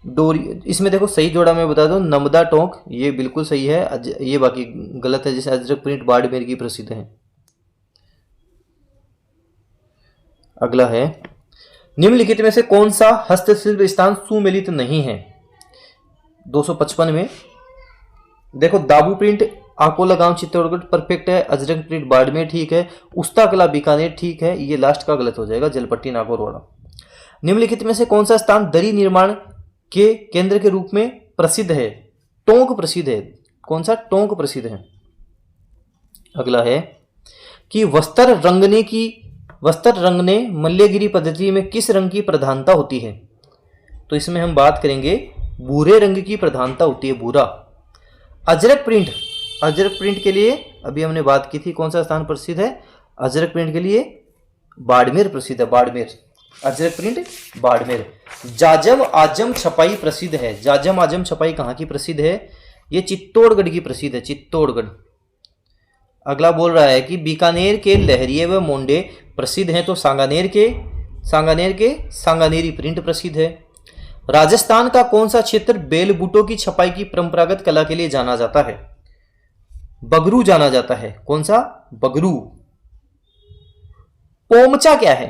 डोरी, इसमें देखो सही जोड़ा मैं बता दूं, नमदा टोंक ये बिल्कुल सही है, ये बाकी गलत है। जैसे अजरक प्रिंट बाड़मेर की प्रसिद्ध है। अगला है निम्नलिखित में से कौन सा हस्तशिल्प स्थान सुमेलित नहीं है? 255 में देखो दाबू प्रिंट आकोला गांव चित्तौड़गढ़ परफेक्ट है। अजरक प्रिंट बाड़मेर ठीक है। उस्ता कला बीकानेर ठीक है। ये लास्ट का गलत हो जाएगा, जलपट्टी नागौरवाड़ा। निम्नलिखित में से कौन सा स्थान दरी निर्माण के केंद्र के रूप में प्रसिद्ध है? टोंक प्रसिद्ध है। कौन सा? टोंक प्रसिद्ध है। अगला है कि वस्त्र रंगने मल्यगिरी पद्धति में किस रंग की प्रधानता होती है? तो इसमें हम बात करेंगे भूरे रंग की प्रधानता होती है, भूरा। अजरक प्रिंट के लिए अभी हमने बात की थी, कौन सा स्थान प्रसिद्ध है? अजरक प्रिंट के लिए बाड़मेर प्रसिद्ध है, बाड़मेर। अजरक प्रिंट बाड़मेर। जाजम आजम छपाई प्रसिद्ध है। जाजम आजम छपाई कहाँ की प्रसिद्ध है? ये चित्तौड़गढ़ की प्रसिद्ध है, चित्तौड़गढ़। अगला बोल रहा है कि बीकानेर के लहरिये व मोंडे प्रसिद्ध हैं, तो सांगानेर के सांगानेरी प्रिंट प्रसिद्ध है। राजस्थान का कौन सा क्षेत्र बेल बूटों की छपाई की परंपरागत कला के लिए जाना जाता है? बगरू जाना जाता है। कौन सा? बगरू। पोमचा क्या है?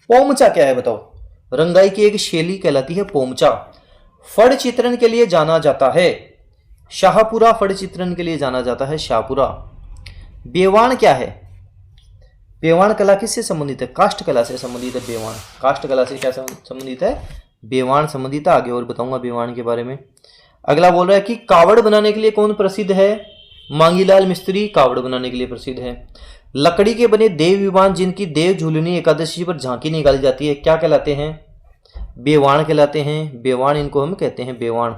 पोमचा क्या है बताओ? रंगाई की एक शैली कहलाती है पोमचा। फड़ चित्रण के लिए जाना जाता है शाहपुरा। फड़ चित्रण के लिए जाना जाता है शाहपुरा। बेवाण क्या है? बेवाण कला किससे संबंधित है? काष्ठ कला से संबंधित है बेवाण। काष्ठ कला से क्या संबंधित है? बेवाण संबंधित है। आगे और बताऊंगा बेवाण के बारे में। अगला बोल रहा है कि कावड़ बनाने के लिए कौन प्रसिद्ध है? मांगीलाल मिस्त्री कावड़ बनाने के लिए प्रसिद्ध है। लकड़ी के बने देव विमान जिनकी देव झूलनी एकादशी पर झांकी निकाली जाती है क्या कहलाते हैं? बेवाण कहलाते हैं। बेवाण इनको हम कहते हैं, बेवाण।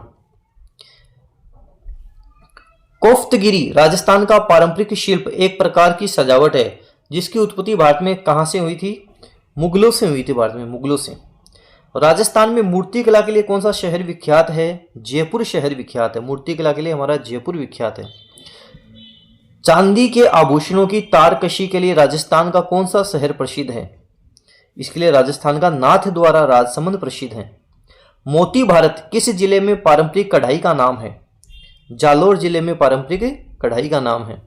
कोफ्तगिरी राजस्थान का पारंपरिक शिल्प एक प्रकार की सजावट है जिसकी उत्पत्ति भारत में कहां से हुई थी? मुगलों से हुई थी, भारत में मुगलों से। राजस्थान में मूर्ति कला के लिए कौन सा शहर विख्यात है? जयपुर शहर विख्यात है। मूर्ति कला के लिए हमारा जयपुर विख्यात है। चांदी के आभूषणों की तारकशी के लिए राजस्थान का कौन सा शहर प्रसिद्ध है? इसके लिए राजस्थान का नाथद्वारा राजसमंद प्रसिद्ध है। मोती भारत किस जिले में पारंपरिक कढ़ाई का नाम है? जालोर जिले में पारंपरिक कढ़ाई का नाम है।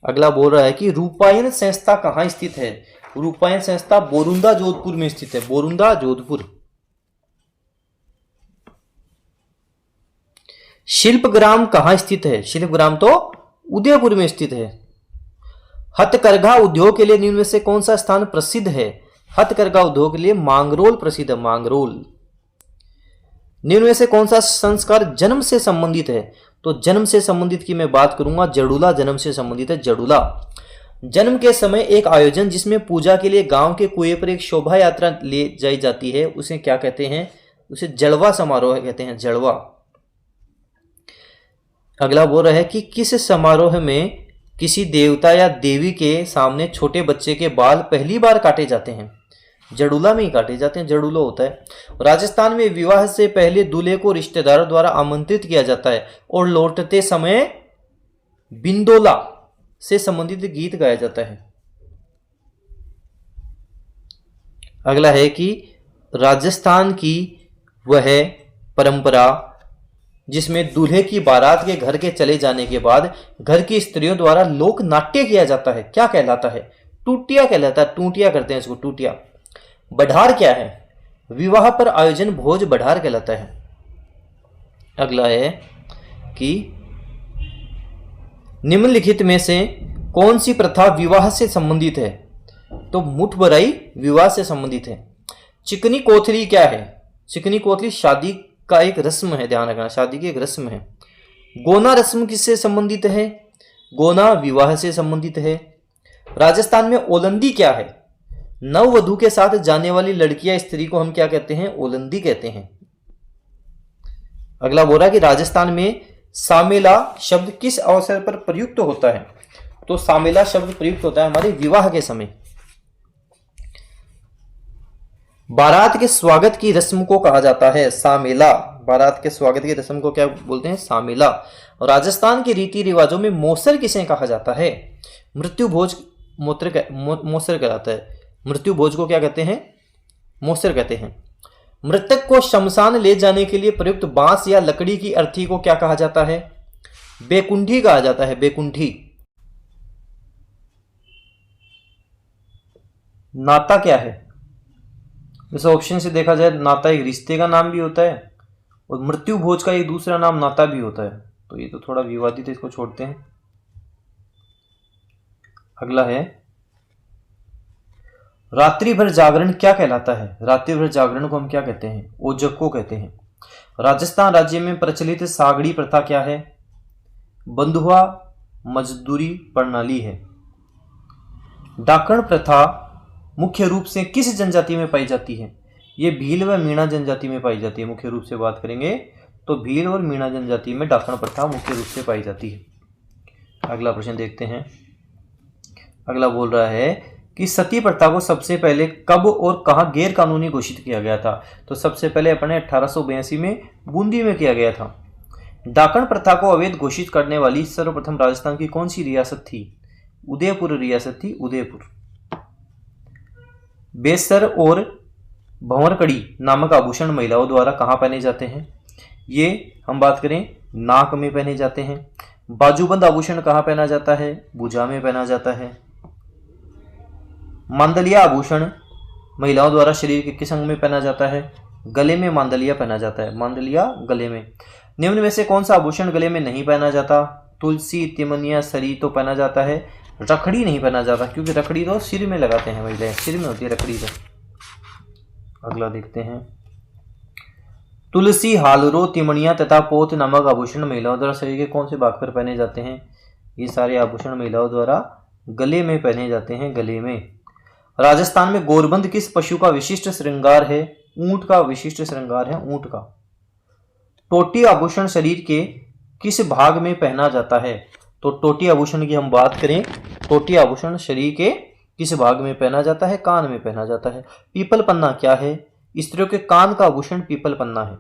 अगला बोल रहा है कि रूपायन संस्था कहाँ स्थित है? रूपायन संस्था बोरुंदा जोधपुर में स्थित है। बोरुंदा जोधपुर। शिल्पग्राम कहाँ स्थित है? शिल्पग्राम तो उदयपुर में स्थित है। हथकरघा उद्योग के लिए निम्न में से कौन सा स्थान प्रसिद्ध है? हथकरघा उद्योग के लिए मांगरोल प्रसिद्ध है। मांगरोल। निम्न में से कौन सा संस्कार जन्म से संबंधित है? तो जन्म से संबंधित की मैं बात करूंगा, जड़ूला जन्म से संबंधित है। जड़ूला जन्म के समय एक आयोजन जिसमें पूजा के लिए गांव के कुएं पर एक शोभा यात्रा ले जाई जाती है, उसे क्या कहते हैं? उसे जड़वा समारोह कहते हैं। जड़वा। अगला बोल रहा है कि किस समारोह में किसी देवता या देवी के सामने छोटे बच्चे के बाल पहली बार काटे जाते हैं? जड़ूला में ही काटे जाते हैं। जड़ूला होता है। राजस्थान में विवाह से पहले दूल्हे को रिश्तेदारों द्वारा आमंत्रित किया जाता है और लौटते समय बिंदोला से संबंधित गीत गाया जाता है। अगला है कि राजस्थान की वह परंपरा जिसमें दूल्हे की बारात के घर के चले जाने के बाद घर की स्त्रियों द्वारा लोक नाट्य किया जाता है, क्या कहलाता है? टूटिया कहलाता है। टूटिया करते हैं इसको, टूटिया। बढ़ार क्या है? विवाह पर आयोजन भोज बढ़ार कहलाता है। अगला है कि निम्नलिखित में से कौन सी प्रथा विवाह से संबंधित है? तो मुठभराई विवाह से संबंधित है। चिकनी कोथली क्या है? चिकनी कोथली शादी का एक रस्म है, ध्यान रखना, शादी की एक रस्म है। गोना रस्म किससे संबंधित है? गोना विवाह से संबंधित है। राजस्थान में ओलंदी क्या है? नववधु के साथ जाने वाली लड़कियां स्त्री को हम क्या कहते हैं? ओलंदी कहते हैं। अगला बोल रहा है कि राजस्थान में सामेला शब्द किस अवसर पर प्रयुक्त होता है? तो सामेला शब्द प्रयुक्त होता है हमारे विवाह के समय। बारात के स्वागत की रस्म को कहा जाता है सामेला। बारात के स्वागत की रस्म को क्या बोलते हैं? सामेला। और राजस्थान के रीति रिवाजों में मोसर किसे कहा जाता है? मृत्यु भोज मोसर कहलाता है। मृत्यु भोज को क्या कहते हैं? मोसर कहते हैं। मृतक को शमशान ले जाने के लिए प्रयुक्त बांस या लकड़ी की अर्थी को क्या कहा जाता है? बेकुंठी कहा जाता है। बेकुंठी। नाता क्या है? इस ऑप्शन से देखा जाए नाता एक रिश्ते का नाम भी होता है और मृत्यु भोज का एक दूसरा नाम नाता भी होता है, तो ये तो थोड़ा विवादित है, इसको छोड़ते हैं। अगला है रात्रि भर जागरण क्या कहलाता है? रात्रि भर जागरण को हम क्या कहते हैं? ओजक को कहते हैं। राजस्थान राज्य में प्रचलित सागड़ी प्रथा क्या है? बंधुआ मजदूरी प्रणाली है। डाकण प्रथा मुख्य रूप से किस जनजाति में पाई जाती है? ये भील व मीणा जनजाति में पाई जाती है। मुख्य रूप से बात करेंगे तो भील और मीणा जनजाति में डाकण प्रथा मुख्य रूप से पाई जाती है। अगला प्रश्न देखते हैं। अगला बोल रहा है कि सती प्रथा को सबसे पहले कब और कहां गैर कानूनी घोषित किया गया था? तो सबसे पहले अपने 1882 में बूंदी में किया गया था। डाकण प्रथा को अवैध घोषित करने वाली सर्वप्रथम राजस्थान की कौन सी रियासत थी? उदयपुर रियासत थी। उदयपुर। बेसर और भंवरकड़ी नामक आभूषण महिलाओं द्वारा कहाँ पहने जाते हैं? ये हम बात करें नाक में पहने जाते हैं। बाजूबंद आभूषण कहाँ पहना जाता है? भुजा में पहना जाता है। मांदलिया आभूषण महिलाओं द्वारा शरीर के किस अंग में पहना जाता है? गले में मांदलिया पहना जाता है। मांदलिया गले में। निम्न में से कौन सा आभूषण गले में नहीं पहना जाता? तुलसी, तिमनिया, सरी तो पहना जाता है। रखड़ी नहीं पहना जाता क्योंकि रखड़ी तो सिर में लगाते हैं महिलाएं, सिर में होती है रखड़ी तो। अगला देखते हैं। तुलसी, हालरो, तिमणिया तथा पोत नामक आभूषण महिलाओं द्वारा शरीर के कौन से भाग पर पहने जाते हैं? ये सारे आभूषण महिलाओं द्वारा गले में पहने जाते हैं, गले में। राजस्थान में गोरबंद किस पशु का विशिष्ट श्रृंगार है? ऊंट का विशिष्ट श्रृंगार है, ऊंट का। टोटी आभूषण शरीर के किस भाग में पहना जाता है? तो टोटी आभूषण की हम बात करें, टोटी आभूषण शरीर के किस भाग में पहना जाता है? कान में पहना जाता है। पीपल पन्ना क्या है? स्त्रियों के कान का आभूषण पीपल पन्ना है।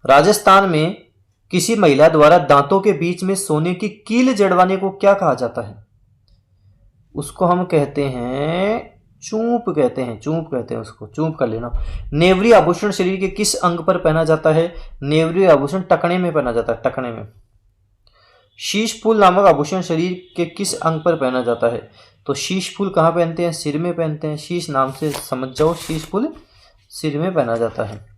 राजस्थान में किसी महिला द्वारा दांतों के बीच में सोने की कील जड़वाने को क्या कहा जाता है? उसको हम कहते हैं चूंप कहते हैं, चूंप कहते हैं उसको, चूंप कर लेना। नेवरी आभूषण शरीर के किस अंग पर पहना जाता है? नेवरी आभूषण टखने में पहना जाता है, टखने में। शीश फूल नामक आभूषण शरीर के किस अंग पर पहना जाता है? तो शीश फूल कहाँ पहनते हैं? सिर में पहनते हैं। शीश नाम से समझ जाओ, शीश फूल सिर में पहना जाता है।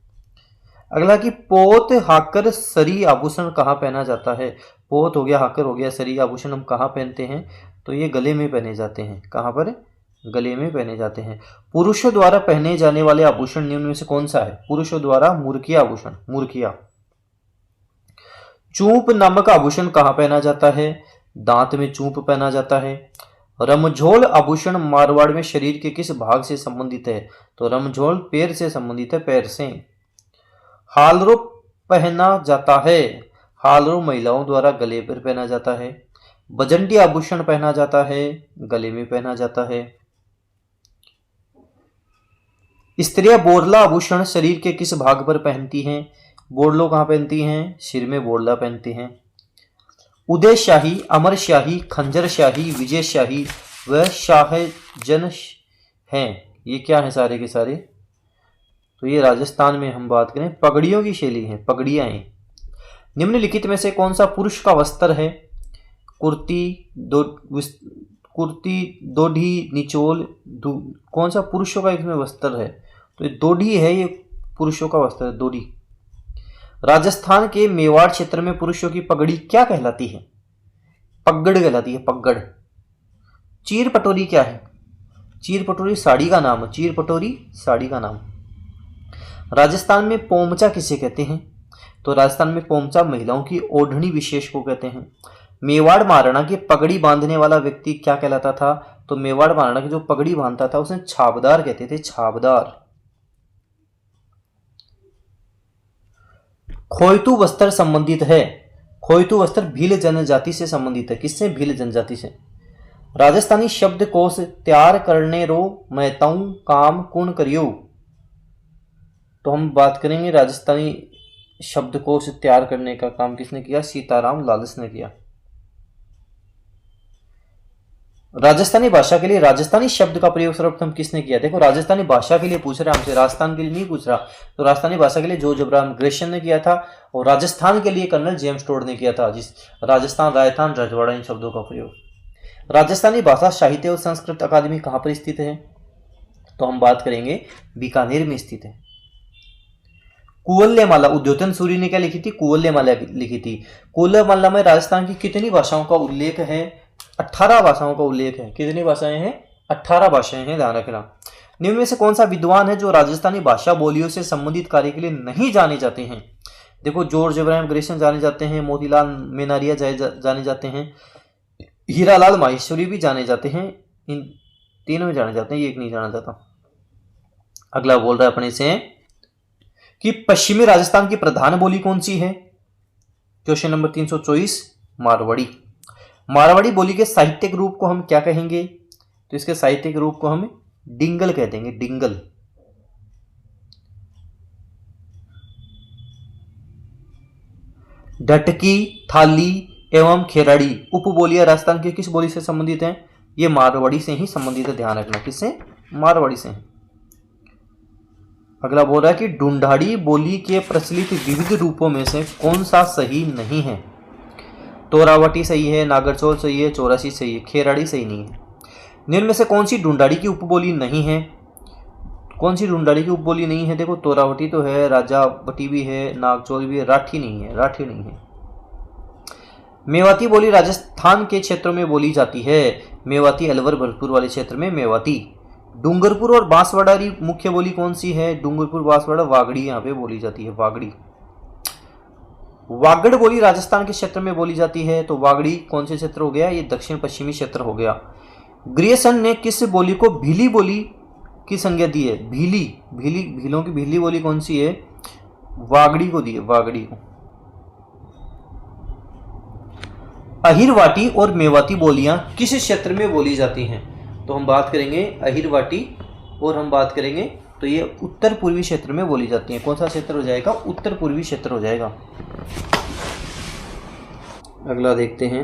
अगला कि पोत हाकर सरी आभूषण कहाँ पहना जाता है? पोत हो गया, हाकर हो गया, सरी आभूषण हम कहाँ पहनते हैं? तो ये गले में पहने जाते हैं। कहाँ पर? गले में पहने जाते हैं। पुरुषों द्वारा पहने जाने वाले आभूषण निम्न में से कौन सा है? पुरुषों द्वारा मुर्किया आभूषण, मुर्किया। चूंप नामक आभूषण कहाँ पहना जाता है? दांत में चूंप पहना जाता है। रमझोल आभूषण मारवाड़ में शरीर के किस भाग से संबंधित है? तो रमझोल पैर से संबंधित है, पैर से। हालरो पहना जाता है। हालरो महिलाओं द्वारा गले पर पहना जाता है। बजंटी आभूषण पहना जाता है, गले में पहना जाता है। स्त्रियां बोरला आभूषण शरीर के किस भाग पर पहनती हैं? बोरलो कहाँ पहनती हैं? सिर में बोरला पहनती हैं। उदय शाही, अमर शाही, खंजर शाही, विजय शाही व शाहजन हैं, ये क्या है सारे के सारे? तो ये राजस्थान में हम बात करें पगड़ियों की शैली है, पगड़ियां हैं। निम्नलिखित में से कौन सा पुरुष का वस्त्र है? कुर्ती, दोढ़ी, निचोल, कौन सा पुरुषों का इसमें वस्त्र है? तो ये दोढ़ी है, ये पुरुषों का वस्त्र है, दोढ़ी। राजस्थान के मेवाड़ क्षेत्र में पुरुषों की पगड़ी क्या कहलाती है? पगड़ कहलाती है, पगड़। चीर पटोरी क्या है? चीर पटोरी साड़ी का नाम है, चीर पटोरी साड़ी का नाम। राजस्थान में पोमचा किसे कहते हैं? तो राजस्थान में पोमचा महिलाओं की ओढ़नी विशेष को कहते हैं। मेवाड़ महाराणा की पगड़ी बांधने वाला व्यक्ति क्या कहलाता था? तो मेवाड़ महाराणा की जो पगड़ी बांधता था उसे छाबदार कहते थे, छाबदार। खोयतू वस्त्र संबंधित है। खोयतू वस्त्र भील जनजाति से संबंधित है। किससे? भील जनजाति से। राजस्थानी शब्दकोश तैयार करने रो मैताऊ काम कौन करियो? तो हम बात करेंगे राजस्थानी शब्दकोश तैयार करने का काम किसने किया? सीताराम लालस ने किया। राजस्थानी भाषा के लिए राजस्थानी शब्द का प्रयोग सर्वप्रथम किसने किया? देखो राजस्थानी भाषा के लिए पूछ रहा है हमसे, राजस्थान के लिए नहीं पूछ रहा। तो राजस्थानी भाषा के लिए जॉर्ज अब्राहम ग्रेशन ने किया था और राजस्थान के लिए कर्नल जेम्स टोड ने किया था। जिस राजस्थान, राजस्थान, रजवाड़ा, इन शब्दों का प्रयोग। राजस्थानी भाषा साहित्य और संस्कृत अकादमी कहाँ पर स्थित है? तो हम बात करेंगे बीकानेर में स्थित है। कुवल्य माला उद्योतन सूरी ने क्या लिखी थी? कुवल्य माला लिखी थी। कुवल्य माला में राजस्थान की कितनी भाषाओं का उल्लेख है? 18 भाषाओं का उल्लेख है। कितनी भाषाएं हैं? 18 भाषाएं हैं, ध्यान रखना। निम्न में से कौन सा विद्वान है जो राजस्थानी भाषा बोलियों से संबंधित कार्य के लिए नहीं जाने जाते हैं? देखो जॉर्ज अब्राहम ग्रेशन जाने जाते हैं, मोतीलाल मेनारिया जाने जाते हैं, हीरालाल माहेश्वरी भी जाने जाते हैं। इन तीनों में जाने जाते हैं, ये एक नहीं जाना जाता। अगला बोल रहा है अपने से कि पश्चिमी राजस्थान की प्रधान बोली कौन सी है? Question number 324, Marwari. मारवाड़ी बोली के साहित्यिक रूप को हम क्या कहेंगे? तो इसके साहित्यिक रूप को हम डिंगल कह देंगे, डिंगल। ढटकी, थाली एवं खेराड़ी उपबोलियां राजस्थान की किस बोली से संबंधित हैं? ये मारवाड़ी से ही संबंधित है, ध्यान रखना। किससे? मारवाड़ी से। अगला बोल रहा है कि ढूंढाड़ी बोली के प्रचलित विविध रूपों में से कौन सा सही नहीं है? तोरावटी सही है, नागरचौल सही है, चौरासी सही है, खेराड़ी सही नहीं है। निम्न में से कौन सी ढूंढाड़ी की उपबोली नहीं है? कौन सी ढूंढाड़ी की उपबोली नहीं है? देखो तोरावटी तो है, राजावटी भी है, नागचौल भी है, राठी नहीं है, राठी नहीं है। मेवाती बोली राजस्थान के क्षेत्रों में बोली जाती है। मेवाती अलवर भरतपुर वाले क्षेत्र में मेवाती। डूंगरपुर और बांसवाड़ा की मुख्य बोली कौन सी है? डूंगरपुर, बांसवाड़ा, वागड़ी यहाँ पे बोली जाती है, वागड़ी। वागड़ बोली राजस्थान के क्षेत्र में बोली जाती है। तो वागड़ी कौन से क्षेत्र हो गया? ये दक्षिण पश्चिमी क्षेत्र हो गया। ग्रियर्सन ने किस बोली को भीली बोली की संज्ञा दी है? भीलों की भीली बोली कौन सी है? वागड़ी को दी है, वागड़ी को। अहिरवाटी और मेवाती बोलियां किस क्षेत्र में बोली जाती हैं? तो हम बात करेंगे अहिरवाटी और हम बात करेंगे तो ये उत्तर पूर्वी क्षेत्र में बोली जाती हैं। कौन सा क्षेत्र हो जाएगा? उत्तर पूर्वी क्षेत्र हो जाएगा। अगला देखते हैं,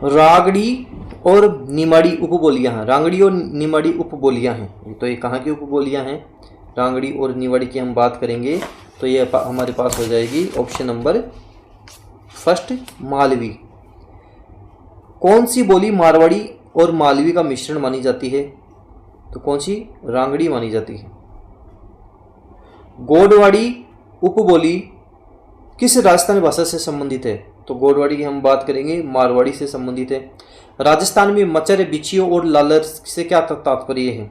रागड़ी और निमाड़ी उपबोलियां हैं। रांगड़ी और निमाड़ी उपबोलियां हैं। तो ये कहाँ की उपबोलियां हैं? रांगड़ी और निमाड़ी की हम बात करेंगे तो ये हमारे पास हो जाएगी ऑप्शन नंबर फर्स्ट, मालवी। कौन सी बोली मारवाड़ी और मालवी का मिश्रण मानी जाती है? तो कौन सी? रांगड़ी मानी जाती है। गोडवाड़ी उपबोली किस राजस्थानी भाषा से संबंधित है? तो गोडवाड़ी की हम बात करेंगे, मारवाड़ी से संबंधित है। राजस्थान में मचर, बिछियों और लालर से क्या तात्पर्य है?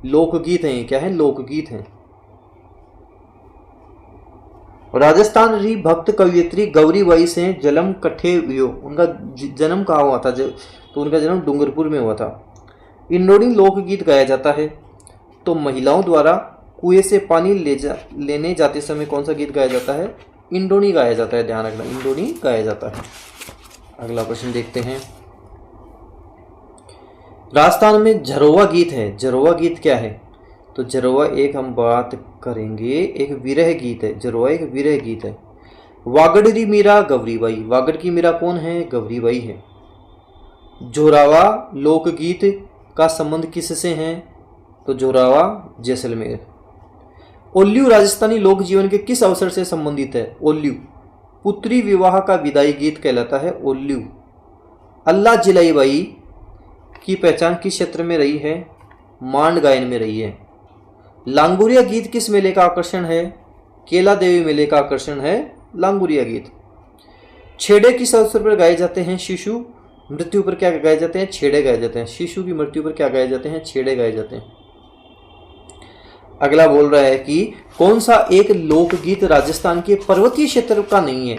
लोकगीत हैं। क्या है? लोकगीत हैं। राजस्थान री भक्त कवियत्री गौरीबाई से जन्म कट्ठे हुए। उनका जन्म कहाँ हुआ था? तो उनका जन्म डूंगरपुर में हुआ था। इंडोनी लोकगीत गाया जाता है। तो महिलाओं द्वारा कुएं से पानी लेने जाते समय कौन सा गीत गाया जाता है? इंडोनी गाया जाता है। ध्यान रखना, इंडोनी गाया जाता है। अगला प्रश्न देखते हैं, राजस्थान में झरोवा गीत है। झरोवा गीत क्या है? तो झरोवा एक हम बात करेंगे, एक विरह गीत है। झरोवा एक विरह गीत है। वागड़ मीरा गौरीबाई। वागड़ की मीरा कौन है? गौरीबाई है। जोरावा लोकगीत का संबंध किससे है? तो जोरावा जैसलमेर। ओल्लू राजस्थानी लोक जीवन के किस अवसर से संबंधित है? ओल्लू पुत्री विवाह का विदाई गीत कहलाता है ओल्लू। अल्लाह जिलाई बाई की पहचान किस क्षेत्र में रही है? मांड गायन में रही है। लांगुरिया गीत किस मेले का आकर्षण है? केला देवी मेले का आकर्षण है लांगुरिया गीत। छेड़े किस अवसर पर गाए जाते हैं? शिशु मृत्यु पर क्या गाए जाते हैं? छेड़े गाए जाते हैं। शिशु की मृत्यु पर क्या गाए जाते हैं? छेड़े गाए जाते हैं। अगला बोल रहा है कि कौन सा एक लोकगीत राजस्थान के पर्वतीय क्षेत्र का नहीं है?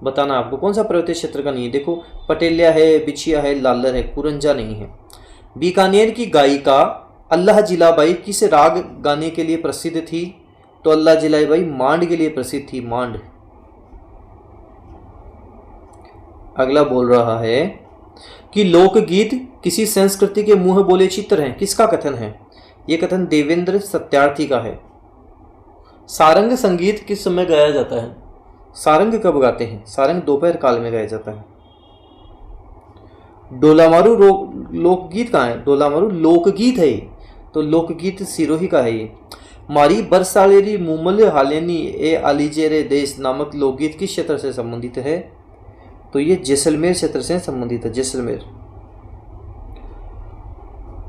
बताना आपको कौन सा पर्वतीय क्षेत्र का नहीं है। देखो, पटेलिया है, बिछिया है, लालर है, कुरंजा नहीं है। बीकानेर की गायिका अल्लाह जिलाबाई किस राग गाने के लिए प्रसिद्ध थी? तो अल्लाह जिलाबाई मांड के लिए प्रसिद्ध थी, मांड। अगला बोल रहा है कि लोकगीत किसी संस्कृति के मुंह बोले चित्र हैं। किसका कथन है? यह कथन देवेंद्र सत्यार्थी का है। सारंग संगीत किस समय गाया जाता है? सारंग कब गाते हैं? सारंग दोपहर काल में गाया जाता है। डोलामारू लोकगीत कहाँ है? डोलामारू लोकगीत है। तो लोकगीत सिरोही का है ये। मारी बरसालेरी मुमल हालेनी ए आलीजेरे देश नामक लोकगीत किस क्षेत्र से संबंधित है? तो ये जैसलमेर क्षेत्र से संबंधित है, जैसलमेर।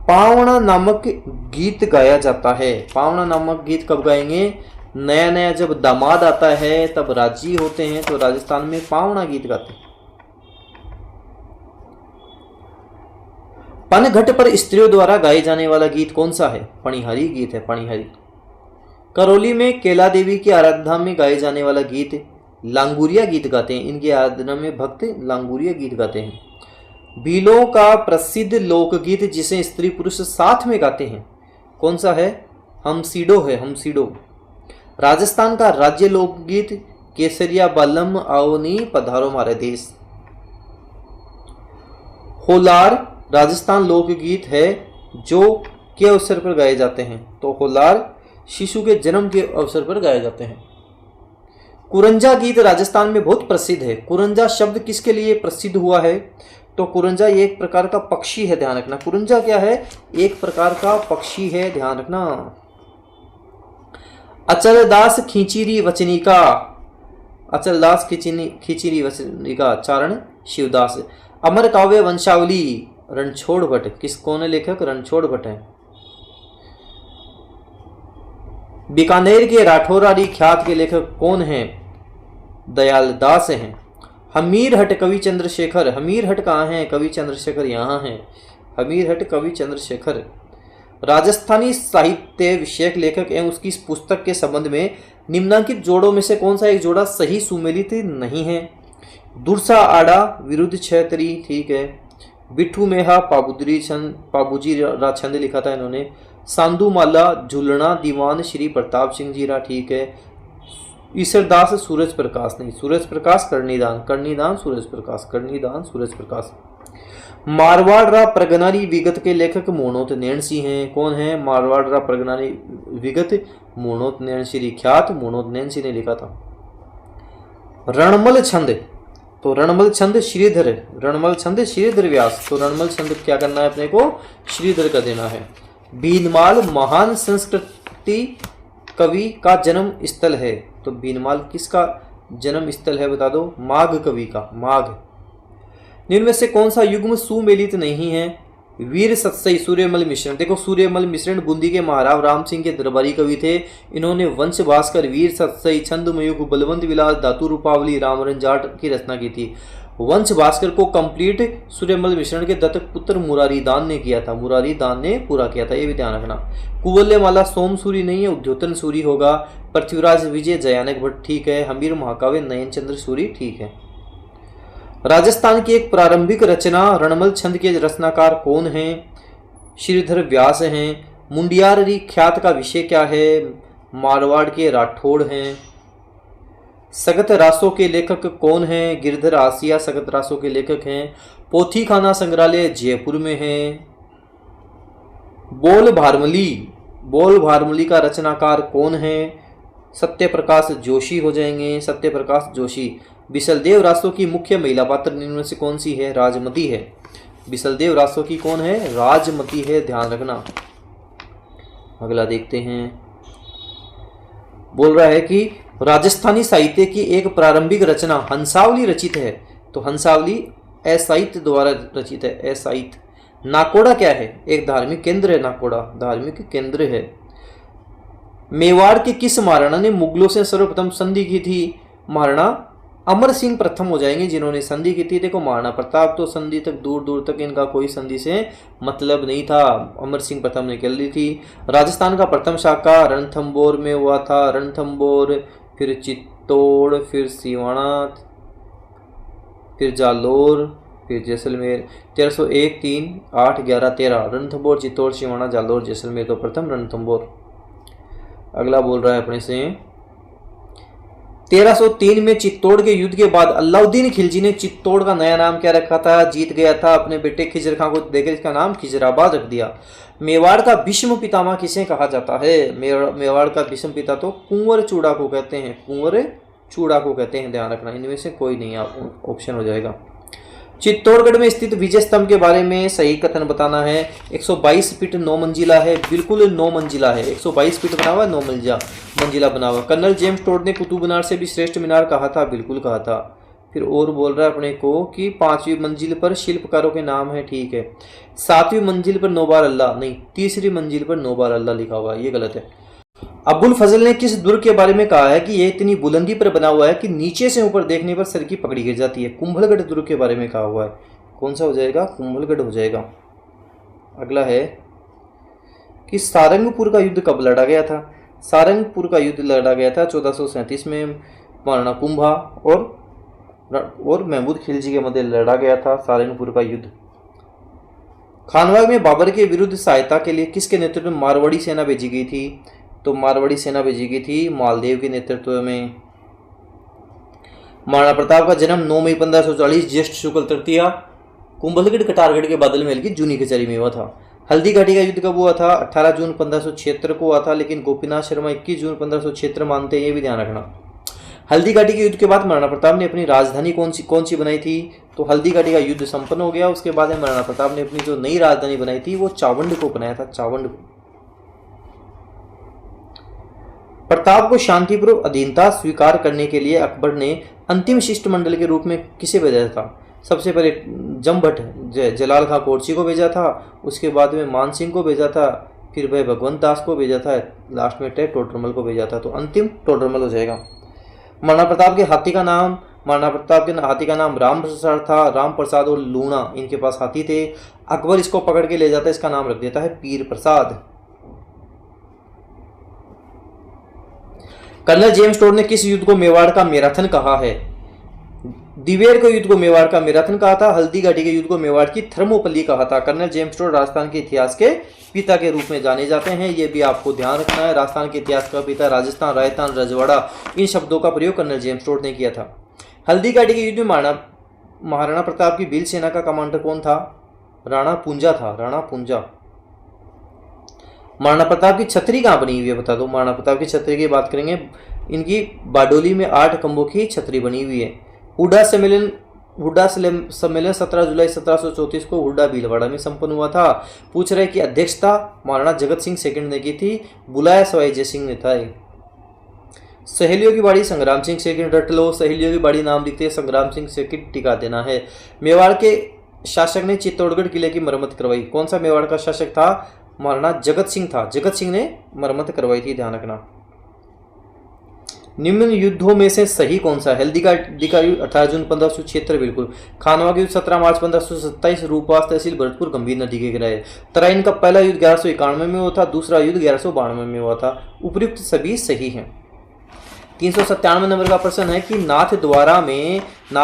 पावना नामक गीत गाया जाता है। पावना नामक गीत कब गाएंगे? नया नया जब दामाद आता है तब राजी होते हैं तो राजस्थान में पावना गीत गाते हैं। पनघट पर स्त्रियों द्वारा गाए जाने वाला गीत कौन सा है? पणिहारी गीत है, पणिहारी। करौली में केला देवी की आराधना में गाए जाने वाला गीत लांगुरिया गीत गाते हैं। इनकी आराधना में भक्त लांगुरिया गीत गाते हैं। भीलों का प्रसिद्ध लोकगीत जिसे स्त्री पुरुष साथ में गाते हैं कौन सा है? हमसीडो है, हमसीडो। राजस्थान का राज्य लोकगीत केसरिया बालम आओनी पधारो मारे देश। होलार राजस्थान लोकगीत है जो के अवसर पर गाए जाते हैं? तो होलार शिशु के जन्म के अवसर पर गाए जाते हैं। कुरंजा गीत राजस्थान में बहुत प्रसिद्ध है। कुरंजा शब्द किसके लिए प्रसिद्ध हुआ है? तो कुरंजा ये एक प्रकार का पक्षी है, ध्यान रखना। कुरंजा क्या है? एक प्रकार का पक्षी है, ध्यान रखना। अचलदास खींचीरी वचनिका। अचलदास खींचीरी वचनिका चारण शिवदास। अमर काव्य वंशावली रणछोड़ भट्ट। कौन है लेखक? रणछोड़ भट्ट है। बीकानेर के राठौरारी ख्यात के लेखक कौन हैं? दयाल दास हैं। हमीरहट कवि चंद्रशेखर। हमीरहट कहाँ है? कवि चंद्रशेखर यहाँ है। हमीरहट कवि चंद्रशेखर। राजस्थानी साहित्य विषयक लेखक एवं उसकी इस पुस्तक के संबंध में निम्नलिखित जोड़ों में से कौन सा एक जोड़ा सही सुमेलित नहीं है? दुरसा आड़ा विरुद्ध छैतरी, ठीक है। बिट्ठू मेहा पाबूजी छंद लिखा था इन्होंने। सांदूमाला झुलना दीवान श्री प्रताप सिंह जीरा, ठीक है। ईश्वरदास सूरज प्रकाश नहीं, सूरज प्रकाश करनीदान, करनीदान सूरज प्रकाश, करनीदान सूरज प्रकाश। मारवाड़ प्रगनारी विगत के लेखक मोनोत नैन सिंह हैं। कौन है? मारवाड़ प्रगनारी विगत मोनोत नैन श्री ख्यात मोनोत नैन सिंह ने लिखा था। रणमल छंद, तो रणमल छंद श्रीधर, रणमल छंद श्रीधर व्यास, तो रणमल छंद क्या करना है अपने को, श्रीधर का देना है। बीनमाल महान संस्कृति कवि का जन्म स्थल है, तो बीनमाल किसका जन्म स्थल है बता दो, माघ कवि का, माघ। निम्न में से कौन सा युग्म सुमेलित नहीं है, वीर सत्सई सूर्यमल मिश्रण। देखो सूर्यमल मिश्रण बूंदी के महाराव राम सिंह के दरबारी कवि थे। इन्होंने वंश भास्कर, वीर सत्सई, छंदमयुग, बलवंत विलास, धातु रूपावली, रामरन जाट की रचना की थी। वंश भास्कर को कंप्लीट सूर्यमल मिश्रण के दत्तक पुत्र मुरारी दान ने किया था, मुरारी दान ने पूरा किया था, ये भी ध्यान रखना। कुवल्यमाला सोम सूरी नहीं है, उद्योतन सूरी होगा। पृथ्वीराज विजय जयानक भट्ट ठीक है। हमीर महाकाव्य नयन चंद्र सूरी ठीक है। राजस्थान की एक प्रारंभिक रचना रणमल छंद के रचनाकार कौन हैं, श्रीधर व्यास हैं। मुंडियारी ख्यात का विषय क्या है, मारवाड़ के राठौड़ हैं। सगत रासों के लेखक कौन हैं, गिरधर आसिया सगत रासों के लेखक हैं। पोथी खाना संग्रहालय जयपुर में है। बोल भारमली का रचनाकार कौन है, सत्यप्रकाश जोशी हो जाएंगे, सत्यप्रकाश जोशी। बिसलदेव रासों की मुख्य महिला पात्र निम्न में से कौन सी है, राजमती है। बिसलदेव रासों की कौन है, राजमती है, ध्यान रखना। अगला देखते हैं, बोल रहा है कि राजस्थानी साहित्य की एक प्रारंभिक रचना हंसावली रचित है, तो हंसावली असाहित्य द्वारा रचित है, असाहित्य। नाकोड़ा क्या है, एक धार्मिक केंद्र है, नाकोड़ा धार्मिक केंद्र है। मेवाड़ के किस महाराणा ने मुगलों से सर्वप्रथम संधि की थी, महाराणा अमर सिंह प्रथम हो जाएंगे जिन्होंने संधि की थी। देखो महाराणा प्रताप तो संधि तक दूर दूर तक इनका कोई संधि से मतलब नहीं था, अमर सिंह प्रथम ने कर ली थी। राजस्थान का प्रथम शाखा रणथंबोर में हुआ था, रणथंबोर, फिर चित्तौड़, फिर सिवाना, फिर जालोर, फिर जैसलमेर। 1301, 3, 8, 11, 13 रणथंबोर, चित्तौड़, सिवाना, जालोर, जैसलमेर, तो प्रथम रणथंबोर। अगला बोल रहा है अपने से 1303 में चित्तौड़ के युद्ध के बाद अलाउद्दीन खिलजी ने चित्तौड़ का नया नाम क्या रखा था, जीत गया था, अपने बेटे खिजर खां को देकर इसका नाम खिजराबाद रख दिया। मेवाड़ का भीष्म पितामह किसे कहा जाता है, मेवाड़ का भीष्म पिता तो कुंवर चूड़ा को कहते हैं, कुंवर चूड़ा को कहते हैं, ध्यान रखना। इनमें से कोई नहीं ऑप्शन हो जाएगा। चित्तौड़गढ़ में स्थित विजय स्तंभ के बारे में सही कथन बताना है। 122 फीट 9 मंजिला है, बिल्कुल 9 मंजिला है, 122 फीट बना हुआ, 9 मंजिला बना हुआ। कर्नल जेम्स टोड ने कुतुब मीनार से भी श्रेष्ठ मीनार कहा था, बिल्कुल कहा था। फिर और बोल रहा है अपने को कि 5वीं मंजिल पर शिल्पकारों के नाम है, ठीक है। 7वीं मंजिल पर 9 बार अल्लाह नहीं, 3री मंजिल पर 9 बार अल्लाह लिखा हुआ है, ये गलत है। अबुल फजल ने किस दुर्ग के बारे में कहा है कि यह इतनी बुलंदी पर बना हुआ है कि नीचे से ऊपर देखने पर सर की पकड़ी गिर जाती है, कुंभलगढ़ दुर्ग के बारे में कहा हुआ है। कौन सा हो जाएगा, कुंभलगढ़ हो जाएगा। अगला है कि सारंगपुर का युद्ध कब लड़ा गया था, सारंगपुर का युद्ध लड़ा गया था 1437 में महाराणा कुंभा और महमूद खिलजी के मध्य लड़ा गया था सारंगपुर का युद्ध। खानबाग में बाबर के विरुद्ध सहायता के लिए किसके नेतृत्व में मारवाड़ी सेना भेजी गई थी, तो मारवाड़ी सेना भेजी गई थी मालदेव के नेतृत्व में। महाराणा प्रताप का जन्म 9 मई 1540 ज्येष्ठ शुक्ल तृतीया कुंभलगढ़ कटारगढ़ के बादल महल की जूनी कचहरी में हुआ था। हल्दी घाटी का युद्ध कब हुआ था, 18 जून 1576 को हुआ था, लेकिन गोपीनाथ शर्मा 21 जून 1576 मानते हैं, ये भी ध्यान रखना। हल्दी घाटी के युद्ध के बाद महाराणा प्रताप ने अपनी राजधानी कौन सी बनाई थी, तो हल्दी घाटी का युद्ध संपन्न हो गया, उसके बाद महाराणा प्रताप ने अपनी जो नई राजधानी बनाई थी वो चावंड को बनाया था, चावंड को। प्रताप को शांतिपूर्वक अधीनता स्वीकार करने के लिए अकबर ने अंतिम शिष्टमंडल के रूप में किसे भेजा था, सबसे पहले जमभट जलाल खां कोटची को भेजा था, उसके बाद में मान सिंह को भेजा था, फिर वह भगवंत दास को भेजा था, लास्ट में टोडरमल को भेजा था, तो अंतिम टोडरमल हो जाएगा। महाराणा प्रताप के हाथी का नाम राम प्रसाद था, राम प्रसाद और लूणा इनके पास हाथी थे। अकबर इसको पकड़ के ले जाता है, इसका नाम रख देता है पीर प्रसाद। कर्नल जेम्स टोड ने किस युद्ध को मेवाड़ का मैराथन कहा है, दिवेर के युद्ध को मेवाड़ का मैराथन कहा था, हल्दी घाटी के युद्ध को मेवाड़ की थर्मोपल्ली कहा था। कर्नल जेम्स टोड राजस्थान के इतिहास के पिता के रूप में जाने जाते हैं, ये भी आपको ध्यान रखना है। राजस्थान के इतिहास का पिता, राजस्थान, राजस्थान, रजवाड़ा, इन शब्दों का प्रयोग कर्नल जेम्स टोड ने किया था। हल्दी घाटी के युद्ध में महाराणा प्रताप की भील सेना का कमांडर कौन था, राणा पूंजा था, राणा पूंजा। महाराणा प्रताप की छतरी कहाँ बनी हुई है बता दो, महाराणा प्रताप की छतरी की बात करेंगे इनकी बारडोली में 8 खंभों की छतरी बनी हुई है। हुड्डा सम्मेलन 17 जुलाई 1734 को हुड्डा भीलवाड़ा में संपन्न हुआ था। पूछ रहे कि अध्यक्षता महाराणा जगत सिंह सेकंड ने की थी, बुलाया सवाई जय सिंह ने था। सहेलियों की बाड़ी संग्राम सिंह सेकंड रट लो। सहेलियों की बाड़ी नाम लिखते संग्राम सिंह सेकंड टिका देना है। मेवाड़ के शासक ने चित्तौड़गढ़ किले की मरम्मत करवाई। कौन सा मेवाड़ का शासक था? महाराणा जगत सिंह था। जगत सिंह ने मरम्मत करवाई थी, ध्यान रखना। निम्न युद्धों में से सही कौन सा? हल्दी का युद्ध 18 जून 1576, बिल्कुल। खानवा के युद्ध 17 मार्च 1527, रूपवास तहसील भरतपुर गंभीर नदी के किनारे। तराइन का पहला युद्ध 1191 में हुआ था, दूसरा युद्ध 1192 में हुआ था। उपयुक्त सभी सही हैं। 397 नंबर का प्रश्न है कि नाथ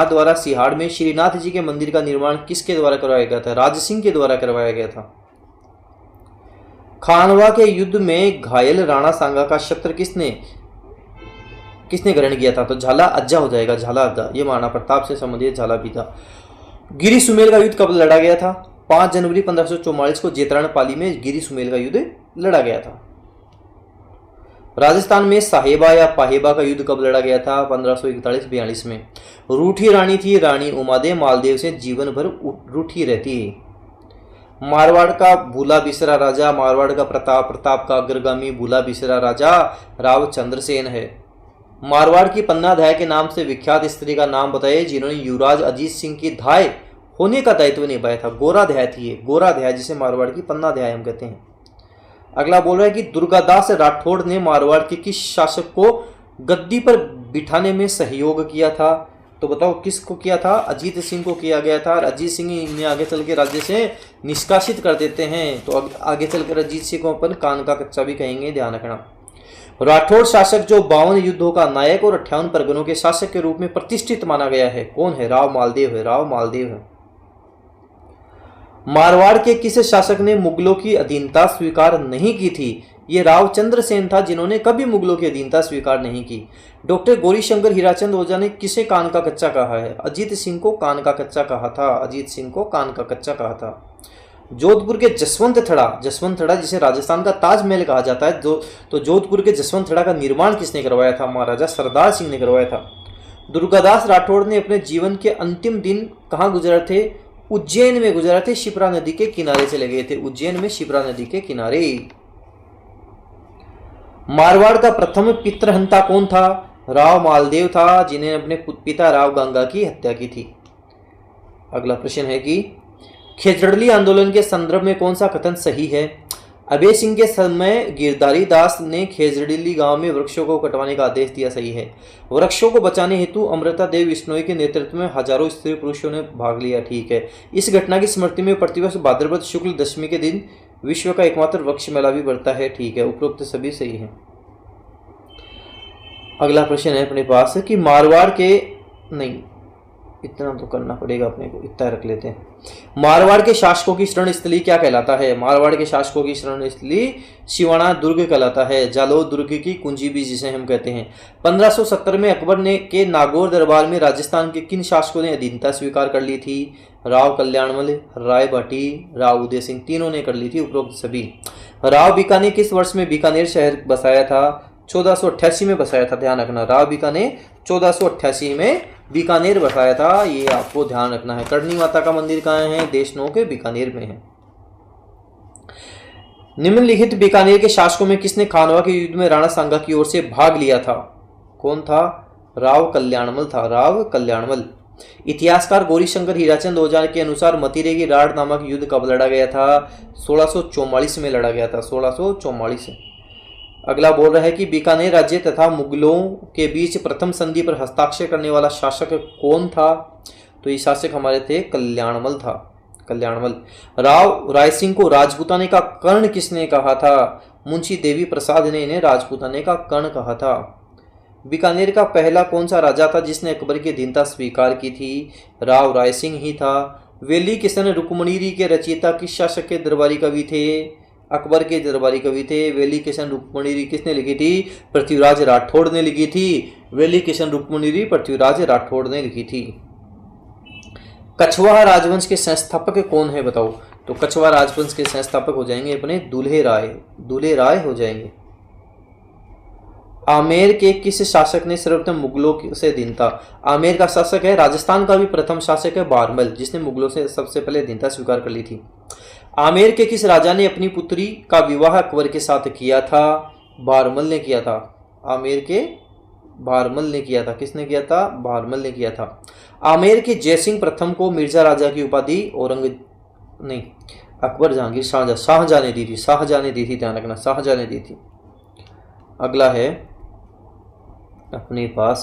द्वारा सिहाड़ में श्रीनाथ जी के मंदिर का निर्माण किसके द्वारा करवाया गया था? राज सिंह के द्वारा करवाया गया था। खानवा के युद्ध में घायल राणा सांगा का शस्त्र किसने ग्रहण किया था? तो झाला अज्जा हो जाएगा, झाला अज्जा। ये महाराणा प्रताप से संबंधित झाला भी था। गिरी सुमेल का युद्ध कब लड़ा गया था? 5 जनवरी 1544 को जेतरान पाली में गिरी सुमेल का युद्ध लड़ा गया था। राजस्थान में साहेबा या पाहेबा का युद्ध कब लड़ा गया था? 1541-42 में। रूठी रानी थी रानी उमादेव, मालदेव से जीवन भर रूठी रहती है। मारवाड़ का भूला बिसरा राजा, मारवाड़ का प्रताप का अग्रगामी भूला बिसरा राजा राव चंद्रसेन है। मारवाड़ की पन्नाधाय के नाम से विख्यात स्त्री का नाम बताइए जिन्होंने युवराज अजीत सिंह की धाय होने का दायित्व निभाया था। गोराध्याय थी ये, गोराध्याय जिसे मारवाड़ की पन्नाध्याय हम कहते हैं। अगला बोल रहा है कि दुर्गादास राठौड़ ने मारवाड़ के किस शासक को गद्दी पर बिठाने में सहयोग किया था? तो बताओ किसको किया था? अजीत सिंह को किया गया था। और अजीत सिंह इन्हें आगे चल के राज्य से निष्कासित कर देते हैं। तो आगे चलकर अजीत सिंह को अपन कान का कच्चा भी कहेंगे, ध्यान रखना। राठौड़ शासक जो 52 युद्धों का नायक और 58 परगनों के शासक के रूप में प्रतिष्ठित माना गया है, कौन है? राव मालदेव है, राव मालदेव है। मारवाड़ के किस शासक ने मुगलों की अधीनता स्वीकार नहीं की थी? ये राव चंद्रसेन था जिन्होंने कभी मुगलों की अधीनता स्वीकार नहीं की। डॉक्टर गौरीशंकर हीराचंद ओझा ने किसे कान का कच्चा कहा है? अजीत सिंह को कान का कच्चा कहा था। अजीत सिंह को कान का कच्चा कहा था। जोधपुर के जसवंत थड़ा जिसे राजस्थान का ताजमहल कहा जाता है, तो जोधपुर के जसवंत थड़ा का निर्माण किसने करवाया था? महाराजा सरदार सिंह ने करवाया था। दुर्गादास राठौड़ ने अपने जीवन के अंतिम दिन कहाँ गुजरे थे? उज्जैन में गुजरा थे। शिप्रा नदी के किनारे चले गए थे, उज्जैन में शिप्रा नदी के किनारे। मारवाड़ का प्रथम पितृहंता कौन था? राव मालदेव था जिन्हें अपने पिता राव गंगा की हत्या की थी। अगला प्रश्न है कि खेजड़ली आंदोलन के संदर्भ में कौन सा कथन सही है? अभय सिंह के समय गिरधारी दास ने खेजड़ली गांव में वृक्षों को कटवाने का आदेश दिया, सही है। वृक्षों को बचाने हेतु अमृता देव बिश्नोई के नेतृत्व में हजारों स्त्री पुरुषों ने भाग लिया, ठीक है। इस घटना की स्मृति में प्रतिवर्ष भाद्रपद शुक्ल दशमी के दिन विश्व का एकमात्र वृक्ष मेला भी बढ़ता है, ठीक है। उपरोक्त सभी सही है। अगला प्रश्न है अपने पास कि मारवाड़ के, नहीं इतना तो करना पड़ेगा अपने को, इतना रख लेते हैं। मारवाड़ के शासकों की शरण स्थली क्या कहलाता है? मारवाड़ के शासकों की शरण स्थली शिवाना दुर्ग कहलाता है। जालोर दुर्ग की कुंजी भी जिसे हम कहते हैं। 1570 में अकबर ने के नागौर दरबार में राजस्थान के किन शासकों ने अधीनता स्वीकार कर ली थी? राव कल्याणमल, राय भाटी, राव उदय सिंह, तीनों ने कर ली थी उपरोक्त सभी। राव बीकानेर किस वर्ष में बीकानेर शहर बसाया था? 1488 में बसाया था, ध्यान रखना। राव बीकानेर 1488 में बीकानेर बसाया था, ये आपको ध्यान रखना है। करणी माता का मंदिर कहाँ है? देशनों के बीकानेर में है। निम्नलिखित बीकानेर के शासकों में किसने खानवा के युद्ध में राणा सांगा की ओर से भाग लिया था? कौन था? राव कल्याणमल था, राव कल्याणमल। इतिहासकार गौरीशंकर हीराचंद ओझा के अनुसार मतीरे की राढ़ नामक युद्ध कब लड़ा गया था? 1644 में लड़ा गया था, 1644। अगला बोल रहा है कि बीकानेर राज्य तथा मुगलों के बीच प्रथम संधि पर हस्ताक्षर करने वाला शासक कौन था? तो ये शासक हमारे थे कल्याणमल था, कल्याणमल। राव रायसिंह को राजपूताने का कर्ण किसने कहा था? मुंशी देवी प्रसाद ने इन्हें राजपूताने का कर्ण कहा था। बीकानेर का पहला कौन सा राजा था जिसने अकबर की अधीनता स्वीकार की थी? राव रायसिंह ही था। वेली किशन रुक्मणीरी के रचयिता किस शासक के दरबारी कवि थे? अकबर के दरबारी कवि थे। वेली किशन रुक्मणीरी किसने लिखी थी? पृथ्वीराज राठौड़ ने लिखी थी। वेली किशन रुक्मणीरी पृथ्वीराज राठौड़ ने लिखी थी। कछवाहा राजवंश के संस्थापक कौन है बताओ? तो कछवाहा राजवंश के संस्थापक हो जाएंगे अपने दूल्हे राय, दूल्हे राय हो जाएंगे। आमेर के किस शासक ने सर्वप्रथम मुगलों से दीनता? आमेर का शासक है, राजस्थान का भी प्रथम शासक है बारमल, जिसने मुगलों से सबसे पहले दीनता स्वीकार कर ली थी। आमेर के किस राजा ने अपनी पुत्री का विवाह अकबर के साथ किया था? बारमल ने किया था। आमेर के बारमल ने किया था। किसने किया था? बारमल ने किया था। आमेर के जयसिंह प्रथम को मिर्जा राजा की उपाधि अकबर, जहांगीर, शाहजहां ने दी थी। शाहजहां ने दी थी, ध्यान रखना, शाहजहां ने दी थी। अगला है अपने पास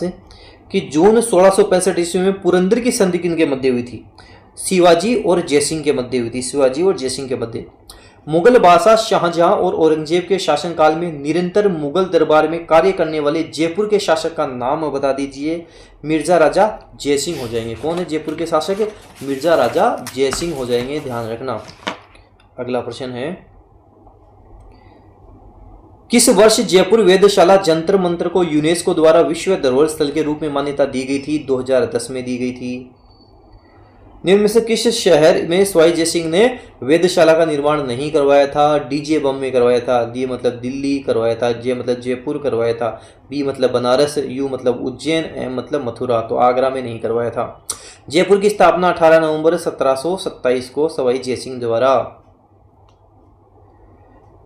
कि जून 1665 ईस्वी में पुरंदर की संधि किनके मध्य हुई थी? शिवाजी और जयसिंह के मध्य हुई थी। शिवाजी और जयसिंह के मध्य। मुगल बादशाह शाहजहां और औरंगजेब के शासनकाल में निरंतर मुगल दरबार में कार्य करने वाले जयपुर के शासक का नाम बता दीजिए। मिर्जा राजा जयसिंह हो जाएंगे। कौन है जयपुर के शासक? मिर्जा राजा जयसिंह हो जाएंगे, ध्यान रखना। अगला प्रश्न है, किस वर्ष जयपुर वेधशाला जंतर मंत्र को यूनेस्को द्वारा विश्व धरोहर स्थल के रूप में मान्यता दी गई थी? 2010 में दी गई थी। निम्न में से किस शहर में सवाई जयसिंह ने वेधशाला का निर्माण नहीं करवाया था? डीजे बम में करवाया था। डी मतलब दिल्ली करवाया था। जे मतलब जयपुर करवाया था। बी मतलब बनारस। यू मतलब उज्जैन। एम मतलब मथुरा। तो आगरा में नहीं करवाया था। जयपुर की स्थापना 18 नवंबर 1727 को सवाई जयसिंह द्वारा।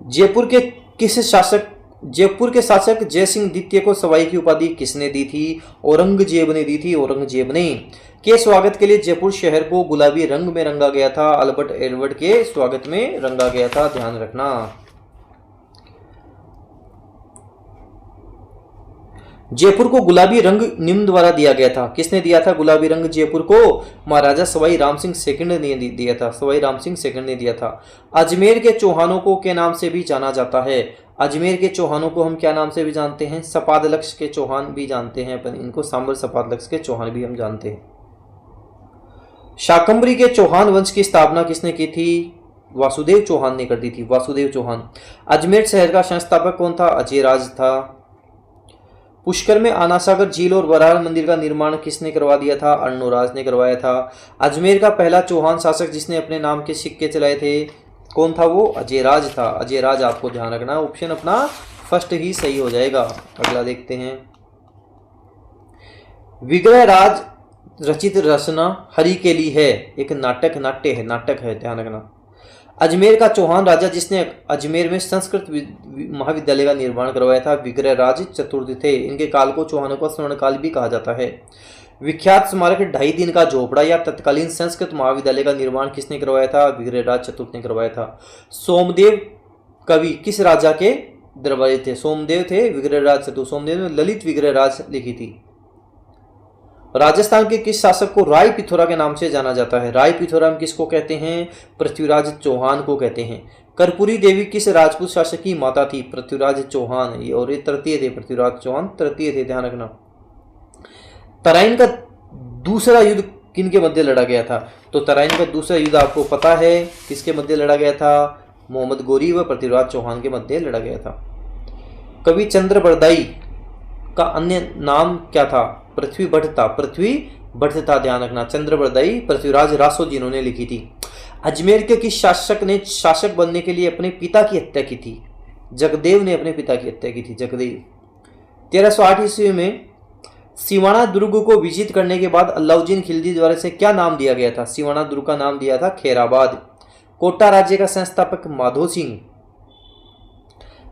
जयपुर के शासक जयसिंह द्वितीय को सवाई की उपाधि किसने दी थी? औरंगजेब ने दी थी। औरंगजेब ने। के स्वागत के लिए जयपुर शहर को गुलाबी रंग में रंगा गया था? अल्बर्ट एडवर्ड के स्वागत में रंगा गया था, ध्यान रखना। जयपुर को गुलाबी रंग निम्न द्वारा दिया गया था। किसने दिया था गुलाबी रंग जयपुर को? महाराजा सवाई राम सिंह सेकंड ने दिया था। सवाई राम सिंह सेकंड ने दिया था। अजमेर के चौहानों को के नाम से भी जाना जाता है? अजमेर के चौहानों को हम क्या नाम से भी जानते हैं? सपादलक्ष के चौहान भी जानते हैं अपन इनको। सांबर सपादलक्ष के चौहान भी हम जानते हैं। शाकंभरी के चौहान वंश की स्थापना किसने की थी? वासुदेव चौहान ने कर दी थी। वासुदेव चौहान। अजमेर शहर का संस्थापक कौन था? अजयराज था। पुष्कर में आनासागर झील और बरहाल मंदिर का निर्माण किसने करवा दिया था? अर्णोराज ने करवाया था। अजमेर का पहला चौहान शासक जिसने अपने नाम के सिक्के चलाए थे कौन था? वो अजयराज था। अजयराज, आपको ध्यान रखना, ऑप्शन अपना फर्स्ट ही सही हो जाएगा। अगला देखते हैं, विग्रह राज रचित रचना हरि के लिए है। एक नाटक है, ध्यान रखना। अजमेर का चौहान राजा जिसने अजमेर में संस्कृत महाविद्यालय का निर्माण करवाया था विग्रह राज चतुर्थ थे। इनके काल को चौहानों का स्वर्ण काल भी कहा जाता है। विख्यात स्मारक 2.5 दिन का झोपड़ा या तत्कालीन संस्कृत महाविद्यालय का निर्माण किसने करवाया था? विग्रह राज चतुर्थ ने करवाया था। सोमदेव कवि किस राजा के दरबारी थे? सोमदेव थे। विग्रह राज चतुर्थ, सोमदेव ने ललित विग्रह राज लिखी थी। राजस्थान के किस शासक को राय पिथौरा के नाम से जाना जाता है? राय पिथौरा हम किसको कहते हैं? पृथ्वीराज चौहान को कहते हैं। कर्पूरी देवी किस राजपूत शासक की माता थी? पृथ्वीराज चौहान। ये और ये तृतीय थे, पृथ्वीराज चौहान तृतीय थे, ध्यान रखना। तराइन का दूसरा युद्ध किनके मध्य लड़ा गया था? तो तराइन का दूसरा युद्ध आपको पता है किसके मध्य लड़ा गया था? मोहम्मद गोरी व पृथ्वीराज चौहान के मध्य लड़ा गया था। कवि चंद्र बरदाई का अन्य नाम क्या था? पृथ्वी भट्ट था। पृथ्वी भट्ट था, ध्यान रखना। चंद्र बरदाई पृथ्वीराज रासो जिन्होंने लिखी थी। अजमेर के किस शासक ने शासक बनने के लिए अपने पिता की हत्या की थी? जगदेव ने अपने पिता की हत्या की थी। जगदेव। 1308 ईस्वी में सिवाना दुर्ग को विजित करने के बाद अलाउद्दीन खिलजी द्वारा से क्या नाम दिया गया था? सिवाना दुर्ग का नाम दिया था खैराबाद। कोटा राज्य का संस्थापक माधो सिंह।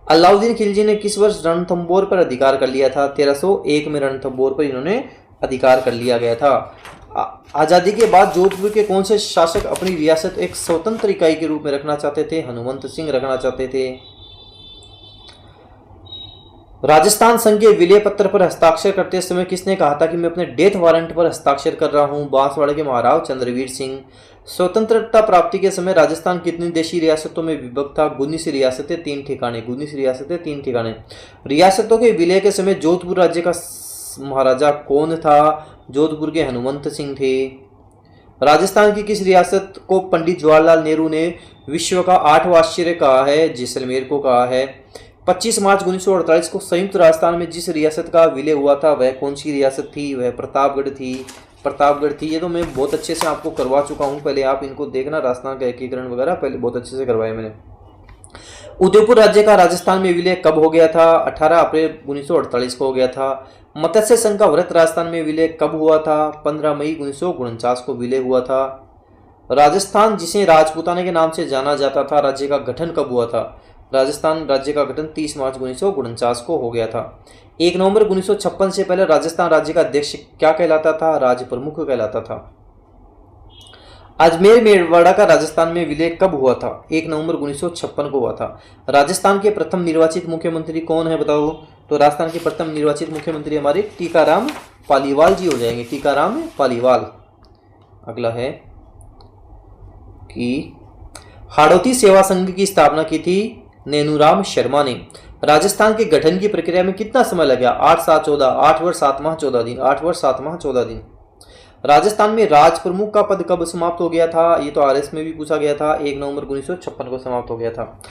अलाउद्दीन खिलजी ने किस वर्ष रणथंबोर पर अधिकार कर लिया था? 1301 में रणथंबोर पर इन्होंने अधिकार कर लिया गया था। आजादी के बाद जोधपुर के कौन से शासक अपनी रियासत एक स्वतंत्र इकाई के रूप में रखना चाहते थे? हनुमंत सिंह रखना चाहते थे। राजस्थान संघ के विलय पत्र पर हस्ताक्षर करते समय किसने कहा था कि मैं अपने डेथ वारंट पर हस्ताक्षर कर रहा हूं? बांसवाड़ा के महाराव चंद्रवीर सिंह। स्वतंत्रता प्राप्ति के समय राजस्थान कितनी देशी रियासतों में विभक्त था? 19 रियासतें 3 ठिकाने। 19 रियासतें 3 ठिकाने। रियासतों के विलय के समय जोधपुर राज्य का महाराजा कौन था? जोधपुर के हनुमंत सिंह थे। राजस्थान की किस रियासत को पंडित जवाहरलाल नेहरू ने विश्व का 8वां आश्चर्य कहा है? जैसलमेर को कहा है। 25 मार्च 1948 को संयुक्त राजस्थान में जिस रियासत का विलय हुआ था वह कौन सी रियासत थी? वह प्रतापगढ़ थी। प्रतापगढ़ थी। ये तो मैं बहुत अच्छे से आपको करवा चुका हूँ, पहले आप इनको देखना। राजस्थान का एकीकरण वगैरह पहले बहुत अच्छे से करवाया मैंने। उदयपुर राज्य का राजस्थान में विलय कब हो गया था? 18 अप्रैल 1948 को हो गया था। मत्स्य संघ का व्रत राजस्थान में विलय कब हुआ था? 15 मई 1949 को विलय हुआ था। राजस्थान जिसे राजपूताना के नाम से जाना जाता था, राज्य का गठन कब हुआ था? राजस्थान राज्य का गठन 30 मार्च 1949 को हो गया था। 1 नवंबर 1956 से पहले राजस्थान राज्य का अध्यक्ष क्या कहलाता था? राज्य प्रमुख कहलाता था। अजमेर मेवाड़ा का राजस्थान में विलय कब हुआ था? 1 नवंबर 1956 को हुआ था। राजस्थान के प्रथम निर्वाचित मुख्यमंत्री कौन है बताओ? तो राजस्थान के प्रथम निर्वाचित मुख्यमंत्री हमारे टीकाराम पालीवाल जी हो जाएंगे, टीकाराम पालीवाल। अगला है कि हाड़ौती सेवा संघ की स्थापना की थी नैनूराम शर्मा ने। राजस्थान के गठन की प्रक्रिया में कितना समय लगा? 8 7 14 8 वर्ष 7 माह 14 दिन 8 वर्ष 7 माह 14 दिन। राजस्थान में राज प्रमुख का पद कब समाप्त हो गया था? ये तो आरएस में भी पूछा गया था। 1 नवंबर 1956 को समाप्त हो गया था।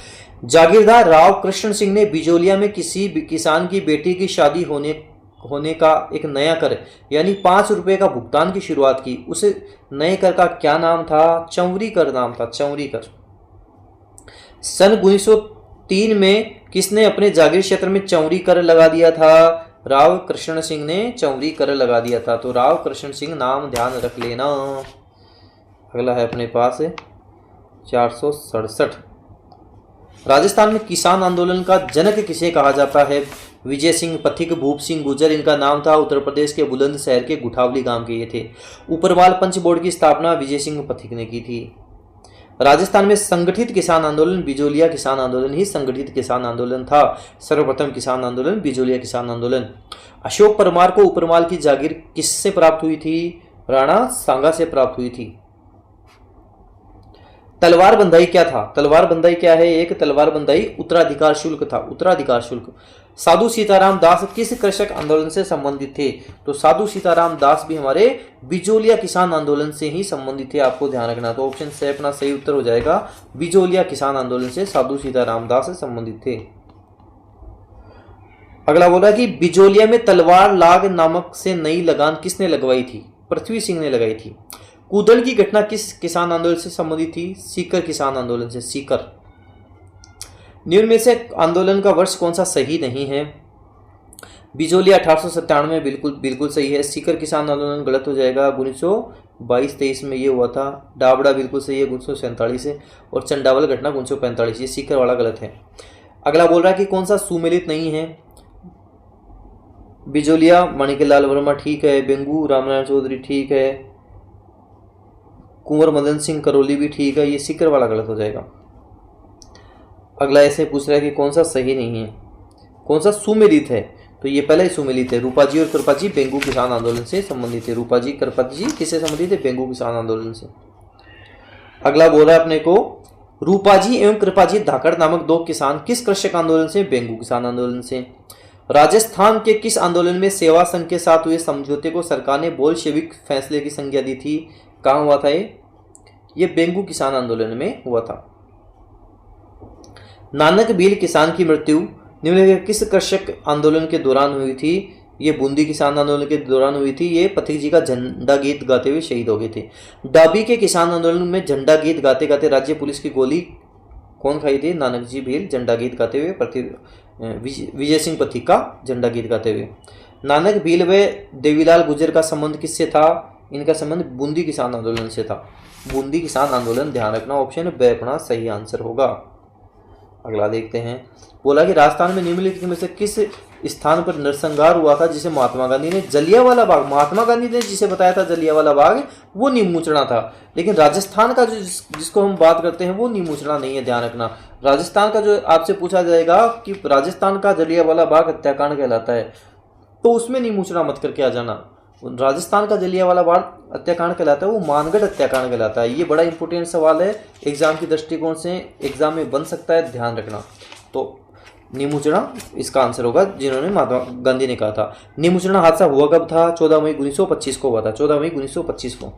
जागीरदार राव कृष्ण सिंह ने बिजोलिया में किसी किसान की बेटी की शादी होने का एक नया कर यानी 5 रुपए का भुगतान की शुरुआत की। उस नए कर का क्या नाम था? चौरी कर नाम था, चौरी कर। सन 1903 में किसने अपने जागीर क्षेत्र में चौरी कर लगा दिया था? राव कृष्ण सिंह ने चौरी कर लगा दिया था। तो राव कृष्ण सिंह नाम ध्यान रख लेना। अगला है अपने पास 467। राजस्थान में किसान आंदोलन का जनक किसे कहा जाता है? विजय सिंह पथिक, भूप सिंह गुर्जर इनका नाम था। उत्तर प्रदेश के बुलंदशहर के गुठावली गांव के ये थे। ऊपरवाल पंच बोर्ड की स्थापना विजय सिंह पथिक ने की थी। राजस्थान में संगठित किसान आंदोलन बिजोलिया किसान आंदोलन ही संगठित किसान आंदोलन था। सर्वप्रथम किसान आंदोलन बिजोलिया किसान आंदोलन। अशोक परमार को ऊपरवाल की जागीर किससे प्राप्त हुई थी? राणा सांगा से प्राप्त हुई थी। तलवार बंधाई क्या था? तलवार बंधाई क्या है? एक तलवार बंधाई उत्तराधिकार शुल्क था, उत्तराधिकार शुल्क। साधु सीताराम दास किस कृषक आंदोलन से संबंधित थे? तो साधु सीताराम दास भी हमारे बिजोलिया किसान आंदोलन से ही संबंधित थे, आपको ध्यान रखना। तो ऑप्शन से अपना सही उत्तर हो जाएगा। बिजोलिया किसान आंदोलन से साधु सीताराम दास से संबंधित थे। अगला बोला कि बिजोलिया में तलवार लाग नामक से नई लगान किसने लगवाई थी? पृथ्वी सिंह ने लगाई थी। कूदल की घटना किस किसान आंदोलन से संबंधित थी? सीकर किसान आंदोलन से, सीकर। निम्न में से आंदोलन का वर्ष कौन सा सही नहीं है? बिजोलिया 1897 बिल्कुल सही है। सीकर किसान आंदोलन गलत हो जाएगा, 1922-23 में ये हुआ था। डाबड़ा बिल्कुल सही है, 1947 है। और चंडावल घटना 1945, ये सीकर वाला गलत है। अगला बोल रहा है कि कौन सा सुमेलित नहीं है? बिजोलिया माणिक्यलाल वर्मा ठीक है, बेंगू रामनारायण चौधरी ठीक है, कुंवर मदन सिंह करौली भी ठीक है, ये सीकर वाला गलत हो जाएगा। अगला ऐसे पूछ रहा है कि कौन सा सही नहीं है, कौन सा सुमेलित है? तो ये पहला ही सुमेलित है। रूपाजी और कृपाजी बेंगू किसान आंदोलन से संबंधित है। रूपाजी कृपाजी किससे संबंधित है? बेंगू किसान आंदोलन से। अगला बोल रहा है अपने को रूपाजी एवं कृपाजी धाकड़ नामक 2 किसान किस कृषक आंदोलन से? बेंगू किसान आंदोलन से। राजस्थान के किस आंदोलन में सेवा संघ के साथ हुए समझौते को सरकार ने बोल्शेविक फैसले की संज्ञा दी थी? कहाँ हुआ था ये बेंगू किसान आंदोलन में हुआ था। नानक भील किसान की मृत्यु निम्नलिखित किस कृषक आंदोलन के दौरान हुई थी? ये बूंदी किसान आंदोलन के दौरान हुई थी। ये पथिक जी का झंडा गीत गाते हुए शहीद हो गए थे। डाबी के किसान आंदोलन में झंडा गीत गाते गाते राज्य पुलिस की गोली कौन खाई थी? नानक जी भील झंडा गीत गाते हुए, विजय सिंह पथिक का झंडा गीत गाते हुए। नानक भील व देवीलाल गुर्जर का संबंध किससे था? इनका संबंध बूंदी किसान आंदोलन से था। बूंदी किसान आंदोलन, ध्यान रखना, ऑप्शन ब अपना सही आंसर होगा। अगला देखते हैं। बोला कि राजस्थान में निम्नलिखित में से किस स्थान पर नरसंहार हुआ था जिसे महात्मा गांधी ने जलियांवाला बाग, महात्मा गांधी ने जिसे बताया था जलियांवाला बाग, वो नीमूचना था। लेकिन राजस्थान का जो जिसको हम बात करते हैं वो नीमूचना नहीं है, ध्यान रखना। राजस्थान का जो आपसे पूछा जाएगा कि राजस्थान का जलियांवाला बाग हत्याकांड कहलाता है, तो उसमें नीमूचना मत करके आ जाना। राजस्थान का जलियांवाला बाग हत्याकांड कहलाता है, वो मानगढ़ हत्याकांड कहलाता है। ये बड़ा इंपॉर्टेंट सवाल है, एग्जाम की दृष्टिकोण से एग्जाम में बन सकता है, ध्यान रखना। तो नीमूचना इसका आंसर होगा, जिन्होंने महात्मा गांधी ने कहा था। नीमूचना हादसा हुआ कब था? 14 मई 1925 को हुआ था, 14 मई 1925 को।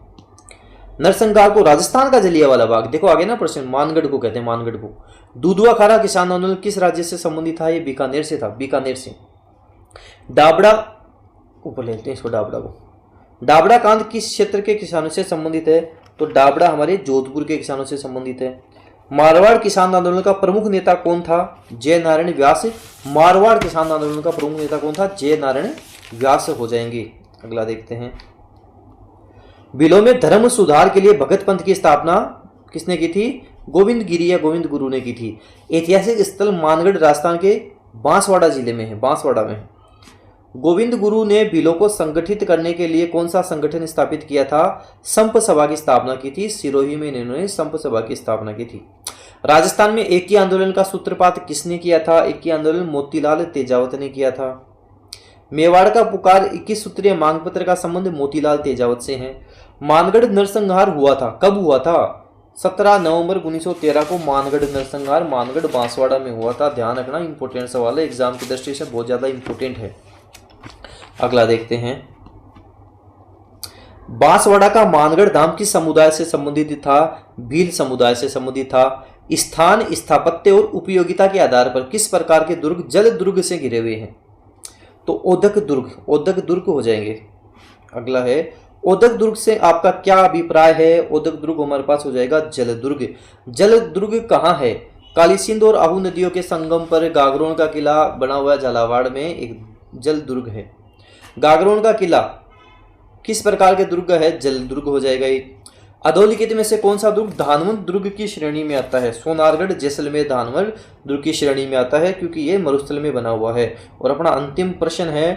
नरसंहार को राजस्थान का जलियांवाला बाग, देखो आगे ना प्रश्न, मानगढ़ को कहते हैं, मानगढ़ को। दूधवा खारा किसान आंदोलन किस राज्य से संबंधित था? ये बीकानेर से था, बीकानेर से। डाबड़ा, ऊपर लेते हैं इसको, डाबड़ा को। डाबड़ा कांड किस क्षेत्र के किसानों से संबंधित है? तो डाबड़ा हमारे जोधपुर के किसानों से संबंधित है। मारवाड़ किसान आंदोलन का प्रमुख नेता कौन था? जय नारायण व्यास। मारवाड़ किसान आंदोलन का प्रमुख नेता कौन था? जय नारायण व्यास हो जाएंगे। अगला देखते हैं, बिलों में धर्म सुधार के लिए भगत पंथ की स्थापना किसने की थी? गोविंद गिरी या गोविंद गुरु ने की थी। ऐतिहासिक स्थल मानगढ़ राजस्थान के बांसवाड़ा जिले में है, बांसवाड़ा में। गोविंद गुरु ने बिलों को संगठित करने के लिए कौन सा संगठन स्थापित किया था? संप सभा की स्थापना की थी। सिरोही में इन्होंने संप सभा की स्थापना की थी। राजस्थान में एकी आंदोलन का सूत्रपात किसने किया था? एकी आंदोलन मोतीलाल तेजावत ने किया था। मेवाड़ का पुकार 21 सूत्रीय मांग पत्र का संबंध मोतीलाल तेजावत से है। मानगढ़ नरसंहार हुआ था, कब हुआ था? 17 नवंबर 1913 को मानगढ़ नरसंहार मानगढ़ बांसवाड़ा में हुआ था। ध्यान रखना, इंपॉर्टेंट सवाल है, एग्जाम की दृष्टि से बहुत ज्यादा इंपॉर्टेंट है। अगला देखते हैं, बांसवाड़ा का मानगढ़ धाम किस समुदाय से संबंधित था? भील समुदाय से संबंधित था। स्थान, स्थापत्य और उपयोगिता के आधार पर किस प्रकार के दुर्ग जल दुर्ग से घिरे हुए हैं? तो ओदक दुर्ग, ओदक दुर्ग हो जाएंगे। अगला है, ओदक दुर्ग से आपका क्या अभिप्राय है? ओदक दुर्ग हमारे पास हो जाएगा जल दुर्ग। जल दुर्ग कहाँ है? काली सिंध और आहू नदियों के संगम पर गागरोन का किला बना हुआ झालावाड़ में एक जल दुर्ग है। गागरोन का किला किस प्रकार के दुर्ग है? जल दुर्ग हो जाएगा ये। अधोलिखित में से कौन सा दुर्ग धानवंत दुर्ग की श्रेणी में आता है? सोनारगढ़ जैसलमेर धानवंत दुर्ग की श्रेणी में आता है, क्योंकि ये मरुस्थल में बना हुआ है। और अपना अंतिम प्रश्न है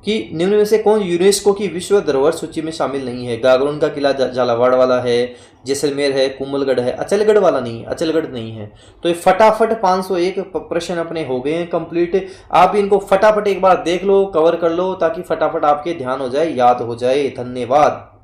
कि निम्न में से कौन यूनेस्को की विश्व धरोहर सूची में शामिल नहीं है? गागरोन का किला झालावाड़ वाला है, जैसलमेर है, कुंभलगढ़ है, अचलगढ़ वाला नहीं, अचलगढ़ नहीं है। तो ये फटाफट 501 प्रश्न अपने हो गए हैं कंप्लीट। आप इनको फटाफट एक बार देख लो, कवर कर लो, ताकि फटाफट आपके ध्यान हो जाए, याद हो जाए। धन्यवाद।